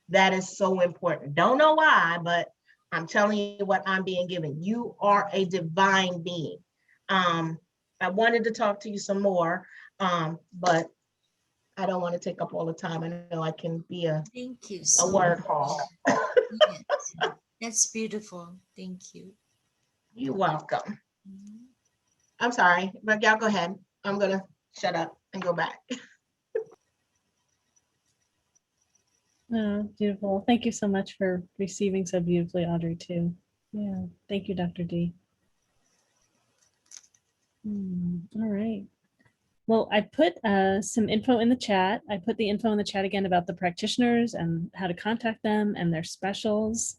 Speaker 5: That is so important. Don't know why, but I'm telling you what I'm being given. You are a divine being. I wanted to talk to you some more, but I don't want to take up all the time. I know I can be a
Speaker 6: Thank you
Speaker 5: a
Speaker 6: so
Speaker 5: word
Speaker 6: much.
Speaker 5: hall.
Speaker 6: Yes, that's beautiful. Thank you.
Speaker 5: You're welcome.
Speaker 6: Mhm.
Speaker 5: I'm sorry, but y'all go ahead. I'm gonna shut up and go back.
Speaker 1: Oh, beautiful. Thank you so much for receiving so beautifully, Audrey, too. Yeah, thank you, Dr. D. All right. Well, I put some info in the chat. I put the info in the chat again about the practitioners and how to contact them and their specials.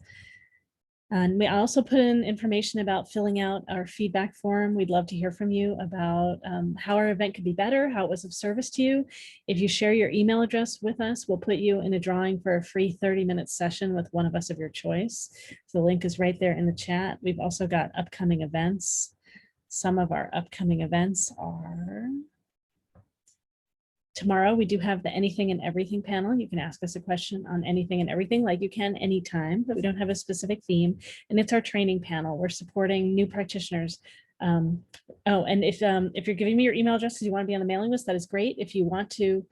Speaker 1: And we also put in information about filling out our feedback form. We'd love to hear from you about how our event could be better, how it was of service to you. If you share your email address with us, we'll put you in a drawing for a free 30-minute session with one of us of your choice. So the link is right there in the chat. We've also got upcoming events. Some of our upcoming events are tomorrow. We do have the anything and everything panel. You can ask us a question on anything and everything like you can anytime, but we don't have a specific theme. And it's our training panel. We're supporting new practitioners. Oh, and if you're giving me your email address because you want to be on the mailing list, that is great. If you want to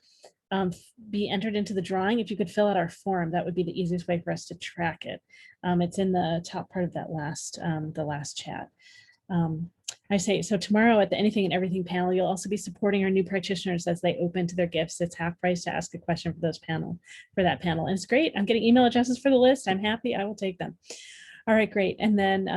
Speaker 1: be entered into the drawing, if you could fill out our form, that would be the easiest way for us to track it. It's in the top part of that the last chat. I say, so tomorrow at the anything and everything panel, you'll also be supporting our new practitioners as they open to their gifts. It's half price to ask a question for that panel. And it's great. I'm getting email addresses for the list. I'm happy. I will take them. All right, great. And then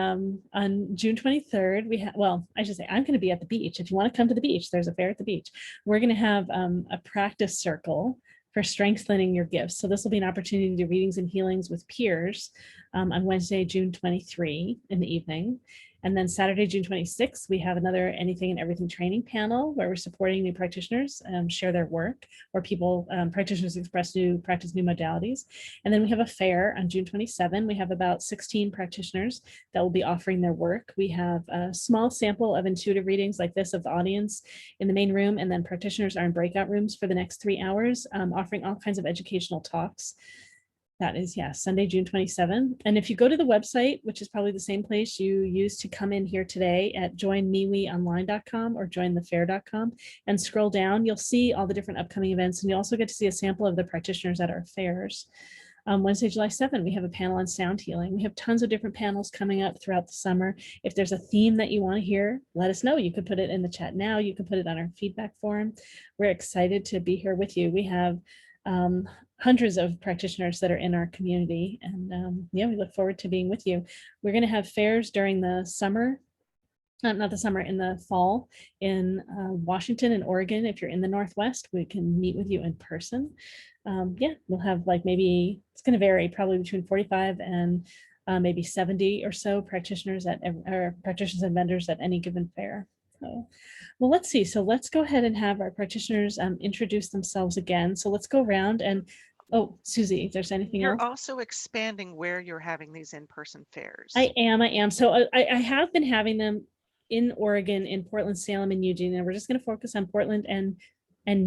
Speaker 1: on June 23rd, we have, well, I should say, I'm going to be at the beach. If you want to come to the beach, there's a fair at the beach. We're going to have a practice circle for strengthening your gifts. So this will be an opportunity to do readings and healings with peers on Wednesday, June 23 in the evening. And then Saturday, June 26th, we have another anything and everything training panel where we're supporting new practitioners share their work, or people, practitioners practice new modalities. And then we have a fair on June 27. We have about 16 practitioners that will be offering their work. We have a small sample of intuitive readings like this of the audience in the main room, and then practitioners are in breakout rooms for the next 3 hours, offering all kinds of educational talks. That is, Sunday, June 27. And if you go to the website, which is probably the same place you used to come in here today at joinmeweonline.com or jointhefair.com, and scroll down, you'll see all the different upcoming events. And you also get to see a sample of the practitioners at our fairs. Wednesday, July 7, we have a panel on sound healing. We have tons of different panels coming up throughout the summer. If there's a theme that you want to hear, let us know. You could put it in the chat now. You can put it on our feedback forum. We're excited to be here with you. We have hundreds of practitioners that are in our community, and we look forward to being with you. We're going to have fairs during the summer, not the summer, in the fall in Washington and Oregon. If you're in the Northwest, we can meet with you in person. We'll have maybe, it's going to vary, probably between 45 and maybe 70 or so practitioners practitioners and vendors at any given fair. So, well, let's see. So let's go ahead and have our practitioners introduce themselves again. So let's go around and, oh, Susy, if there's anything else.
Speaker 2: You're also expanding where you're having these in-person fairs.
Speaker 1: I am. So I have been having them in Oregon, in Portland, Salem, and Eugene, and we're just going to focus on Portland and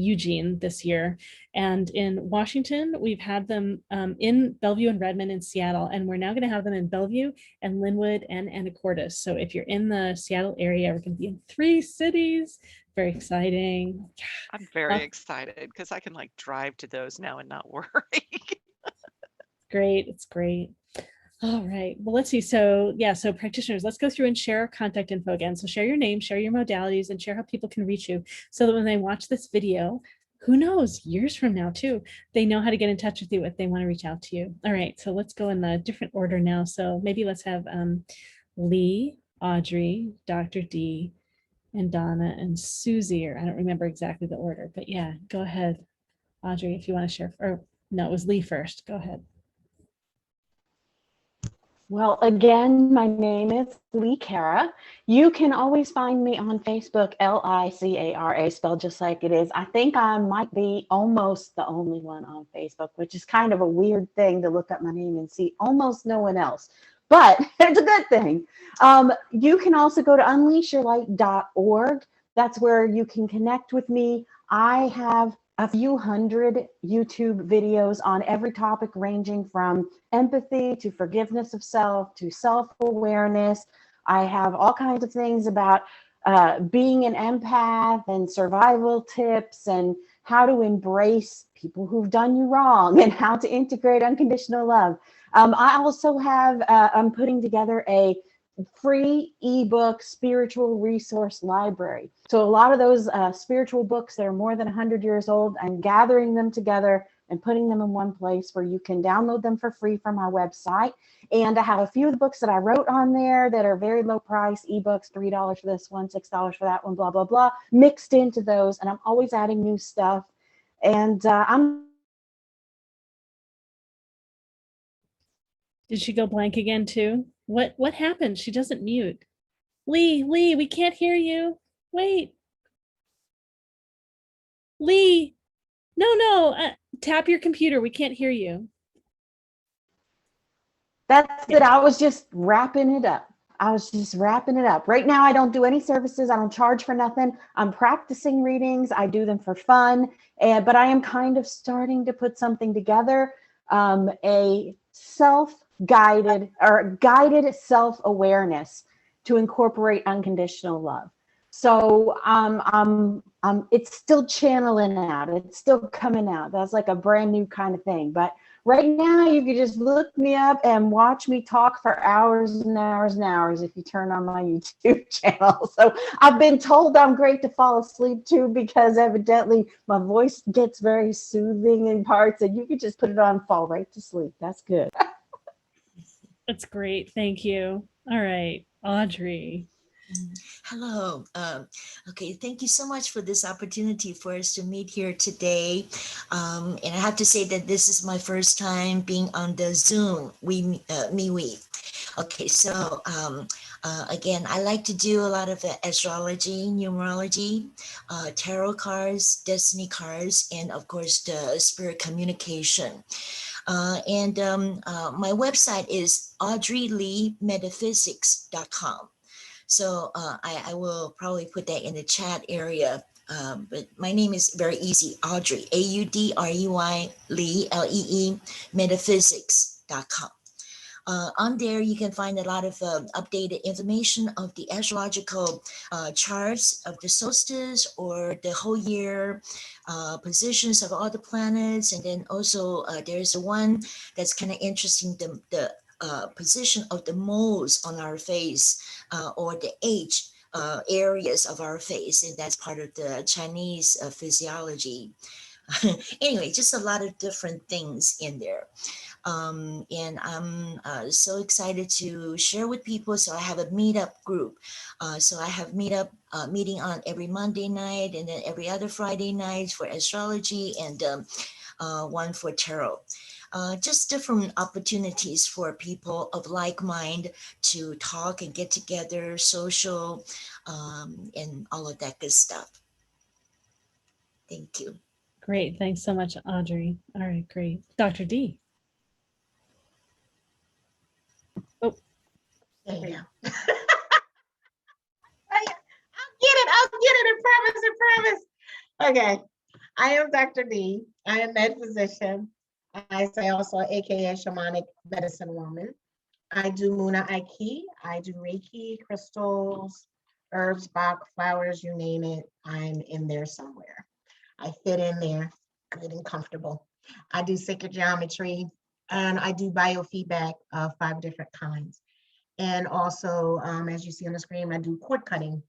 Speaker 1: Eugene this year. And in Washington, we've had them in Bellevue and Redmond and Seattle, and we're now going to have them in Bellevue and Linwood and Anacortes. So if you're in the Seattle area, we're going to be in 3 cities. Very exciting.
Speaker 2: I'm very excited because I can drive to those now and not worry.
Speaker 1: Great. It's great. All right. Well, let's see. So so practitioners, let's go through and share our contact info again. So share your name, share your modalities, and share how people can reach you so that when they watch this video, who knows, years from now too, they know how to get in touch with you if they want to reach out to you. All right. So let's go in the different order now. So maybe let's have Lee, Audrey, Dr. D, and Donna and Susy, or I don't remember exactly the order, but go ahead, Audrey, if you want to share, or no, it was Lee first. Go ahead.
Speaker 7: Well, again, my name is Cara. You can always find me on Facebook, Licara, spelled just like it is. I think I might be almost the only one on Facebook, which is kind of a weird thing to look up my name and see almost no one else. But it's a good thing. You can also go to unleashyourlight.org. That's where you can connect with me. I have a few hundred YouTube videos on every topic, ranging from empathy to forgiveness of self to self-awareness. I have all kinds of things about being an empath and survival tips and how to embrace people who've done you wrong and how to integrate unconditional love. I also have, I'm putting together a free ebook spiritual resource library. So a lot of those spiritual books that are more than 100 years old, I'm gathering them together and putting them in one place where you can download them for free from my website. And I have a few of the books that I wrote on there that are very low price ebooks, $3 for this one, $6 for that one, blah, blah, blah, mixed into those. And I'm always adding new stuff. And
Speaker 1: Did she go blank again too? What happened? She doesn't mute. Lee, we can't hear you. Wait. Lee. No. Tap your computer. We can't hear you.
Speaker 7: That's it. I was just wrapping it up. Right now, I don't do any services. I don't charge for nothing. I'm practicing readings. I do them for fun. But I am kind of starting to put something together, a self-guided or guided self-awareness to incorporate unconditional love. So it's still channeling out. It's still coming out. That's like a brand new kind of thing. But right now, you can just look me up and watch me talk for hours and hours and hours if you turn on my YouTube channel. So I've been told I'm great to fall asleep too, because evidently my voice gets very soothing in parts, and you can just put it on and fall right to sleep. That's good.
Speaker 1: That's great. Thank you. All right, Audrey.
Speaker 6: Hello. Okay, thank you so much for this opportunity for us to meet here today. And I have to say that this is my first time being on the Zoom, MeWe. Okay, so again, I like to do a lot of astrology, numerology, tarot cards, destiny cards, and of course the spirit communication. And my website is audreyleemetaphysics.com. So I will probably put that in the chat area. But my name is very easy, Audrey, Audrey Lee, Lee, metaphysics.com. On there, you can find a lot of updated information of the astrological charts of the solstice or the whole year, positions of all the planets. And then also there's one that's kind of interesting, the position of the moles on our face or the age areas of our face. And that's part of the Chinese physiology. Anyway, just a lot of different things in there. And I'm so excited to share with people. So I have a meetup group. So I have meeting on every Monday night, and then every other Friday night for astrology, and one for tarot. Just different opportunities for people of like mind to talk and get together, social, and all of that good stuff. Thank you.
Speaker 1: Great. Thanks so much, Audrey. All right, great. Dr. D. Oh,
Speaker 5: There you go. I'll get it, I promise. Okay, I am Dr. D. I am med physician. I say also AKA shamanic medicine woman. I do Muna Aiki, I do Reiki, crystals, herbs, Bach, flowers, you name it, I'm in there somewhere. I fit in there, good and comfortable. I do sacred geometry, and I do biofeedback of 5 different kinds. And also, as you see on the screen, I do cord cutting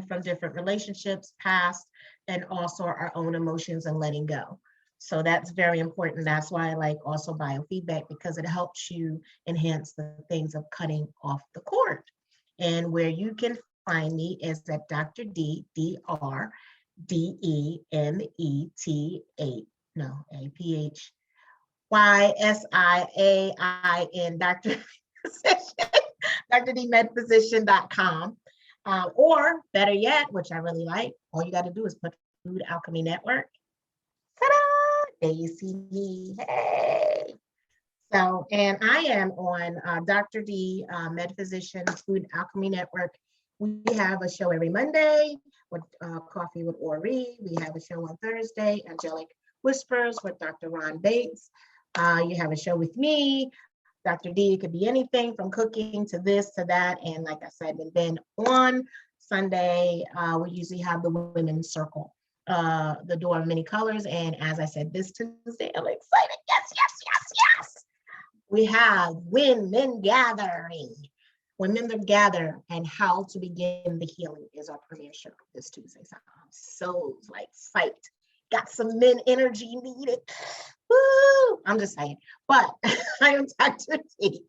Speaker 5: from different relationships, past, and also our own emotions and letting go. So that's very important. That's why I like also biofeedback, because it helps you enhance the things of cutting off the cord. And where you can find me is at Dr. D, Dr. DEMET, APH YSIAIN, Dr. DMedphysician.com. Or better yet, which I really like, all you got to do is put Food Alchemy Network. Ta-da! There you see me. Hey. So, and I am on Dr. D Metaphysician Food Alchemy Network. We have a show every Monday with Coffee with Audrey. We have a show on Thursday, Angelic Whispers with Dr. Ron Bates. You have a show with me, Dr. D. It could be anything from cooking to this to that. And like I said, and then on Sunday, we usually have the Women's Circle, the Door of Many Colors. And as I said, this Tuesday, I'm excited. Yes, yes, yes, yes. We have Women Gathering. Women that Gather and How to Begin the Healing is our premiere show this Tuesday. So I'm so like psyched. Got some men energy needed. Woo! I'm just saying. But I am Dr. D.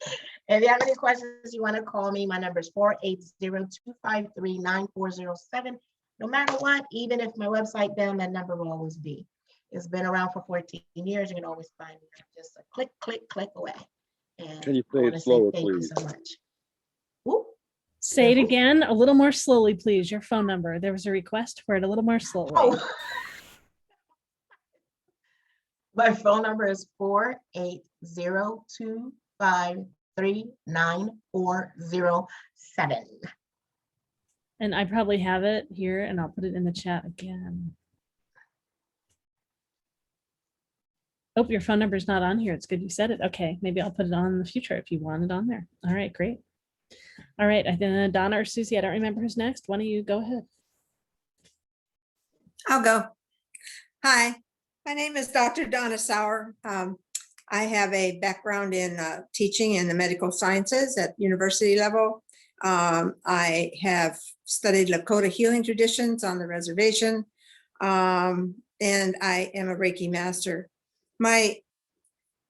Speaker 5: If you have any questions, you want to call me. My number is 480-253-9407. No matter what, even if my website down, that number will always be. It's been around for 14 years. You can always find me. Just a click, click, click away. And
Speaker 9: Can you
Speaker 5: I
Speaker 9: say
Speaker 5: wanna
Speaker 9: it slower,
Speaker 5: thank
Speaker 9: please?
Speaker 5: you so much. Woo.
Speaker 1: Say it again a little more slowly, please. Your phone number. There was a request for it a little more slowly.
Speaker 5: Oh. My phone number is 480-253-9407.
Speaker 1: And I probably have it here and I'll put it in the chat again. Oh, your phone number is not on here. It's good you said it. Okay, maybe I'll put it on in the future if you want it on there. All right, great. All right, I think Donna or Susie, I don't remember who's next. Why don't you go ahead?
Speaker 3: I'll go. Hi, my name is Dr. Donna Stower. I have a background in teaching in the medical sciences at university level. I have studied Lakota healing traditions on the reservation, and I am a Reiki master. My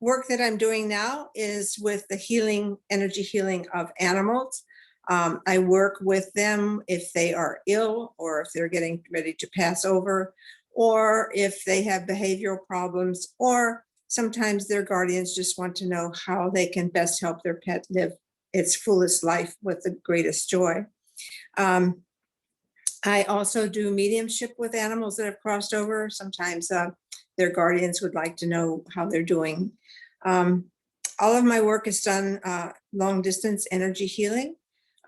Speaker 3: work that I'm doing now is with the healing, energy healing of animals. I work with them if they are ill or if they're getting ready to pass over, or if they have behavioral problems, or sometimes their guardians just want to know how they can best help their pet live its fullest life with the greatest joy. I also do mediumship with animals that have crossed over. Sometimes their guardians would like to know how they're doing. All of my work is done long distance energy healing.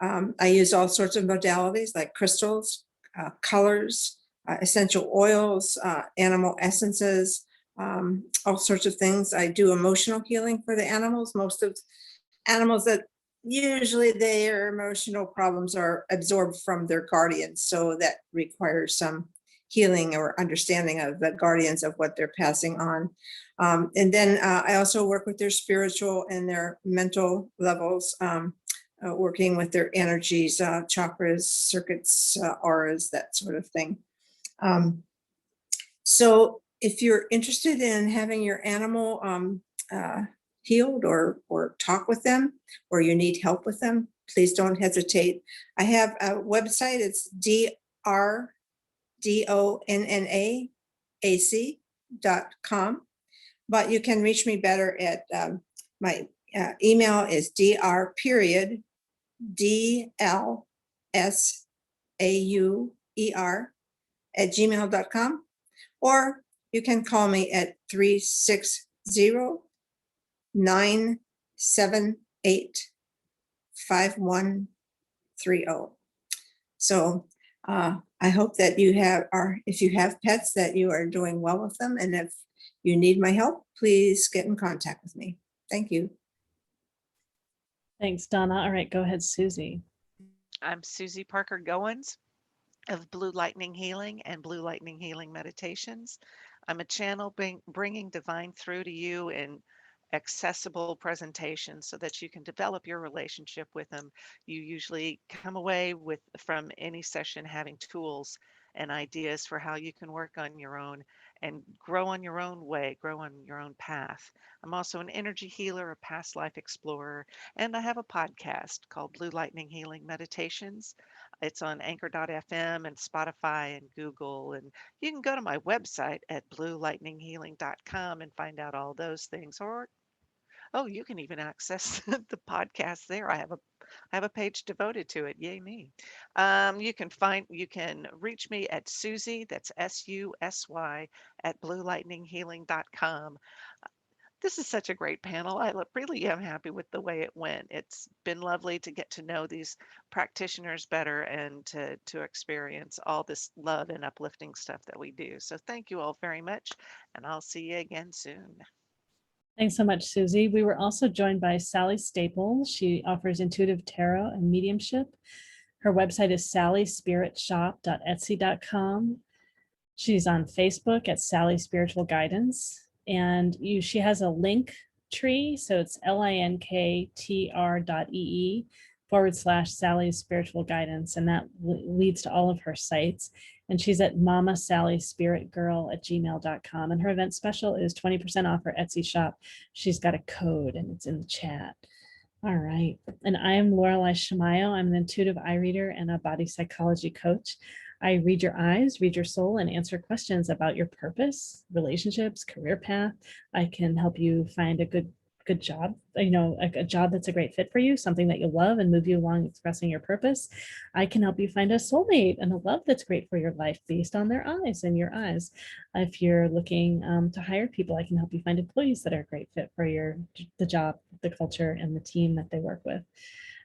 Speaker 3: I use all sorts of modalities like crystals, colors, essential oils, animal essences, all sorts of things. I do emotional healing for the animals. Most of animals that usually their emotional problems are absorbed from their guardians. So that requires some healing or understanding of the guardians of what they're passing on. And then I also work with their spiritual and their mental levels, working with their energies, chakras, circuits, auras, that sort of thing. So if you're interested in having your animal healed or talk with them, or you need help with them, please don't hesitate. I have a website. It's drdonnac.com, but you can reach me better at my email is dr.dlsauer@gmail.com, or you can call me at 360-978-5130. So I hope that you if you have pets, that you are doing well with them. And if you need my help, please get in contact with me. Thank you.
Speaker 1: Thanks, Donna. All right, go ahead, Susie.
Speaker 2: I'm Susie Parker Goins of Blue Lightning Healing and Blue Lightning Healing Meditations. I'm a channel bringing divine through to you in accessible presentations so that you can develop your relationship with them. You usually come away from any session having tools and ideas for how you can work on your own and grow on your own way, grow on your own path. I'm also an energy healer, a past life explorer, and I have a podcast called Blue Lightning Healing Meditations. It's on anchor.fm and Spotify and Google. And you can go to my website at bluelightninghealing.com and find out all those things. Or, oh, you can even access the podcast there. I have a page devoted to it. Yay me. You can reach me at Susy, that's SUSY, at bluelightninghealing.com. This is such a great panel. Really am happy with the way it went. It's been lovely to get to know these practitioners better and to experience all this love and uplifting stuff that we do. So thank you all very much, and I'll see you again soon.
Speaker 1: Thanks so much, Susie. We were also joined by Sally Staples. She offers intuitive tarot and mediumship. Her website is sallyspiritshop.etsy.com. She's on Facebook at Sally Spiritual Guidance. And she has a link tree. So it's linktr.ee/Sally's Spiritual Guidance. And that leads to all of her sites. And she's at mamasallyspiritgirl@gmail.com. And her event special is 20% off her Etsy shop. She's got a code and it's in the chat. All right. And I am Laureli Shimayo. I'm an intuitive eye reader and a body psychology coach. I read your eyes, read your soul, and answer questions about your purpose, relationships, career path. I can help you find a good job, a job that's a great fit for you, something that you love and move you along expressing your purpose. I can help you find a soulmate and a love that's great for your life based on their eyes and your eyes. If you're looking to hire people, I can help you find employees that are a great fit for the job, the culture, and the team that they work with.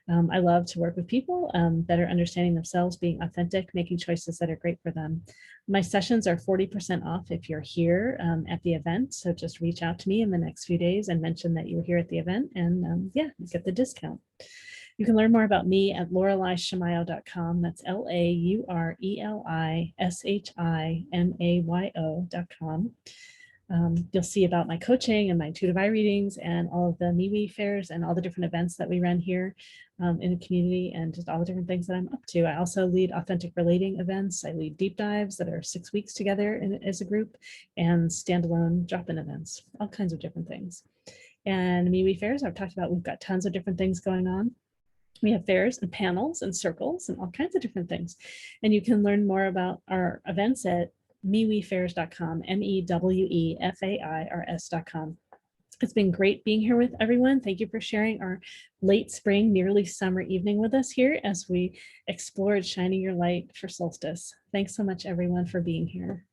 Speaker 1: I love to work with people, better understanding themselves, being authentic, making choices that are great for them. My sessions are 40% off if you're here at the event. So just reach out to me in the next few days and mention that you were here at the event, and you get the discount. You can learn more about me at laurelishamayo.com. That's LaurelISHIMAYO.com. You'll see about my coaching and my intuitive eye readings and all of the MeWe fairs and all the different events that we run here in the community, and just all the different things that I'm up to. I also lead authentic relating events. I lead deep dives that are 6 weeks together as a group, and standalone drop-in events, all kinds of different things. And MeWe fairs, I've talked about, we've got tons of different things going on. We have fairs and panels and circles and all kinds of different things. And you can learn more about our events at mewefairs.com, MEWEFAIRS.com. It's been great being here with everyone. Thank you for sharing our late spring, nearly summer evening with us here as we explored shining your light for solstice. Thanks so much, everyone, for being here.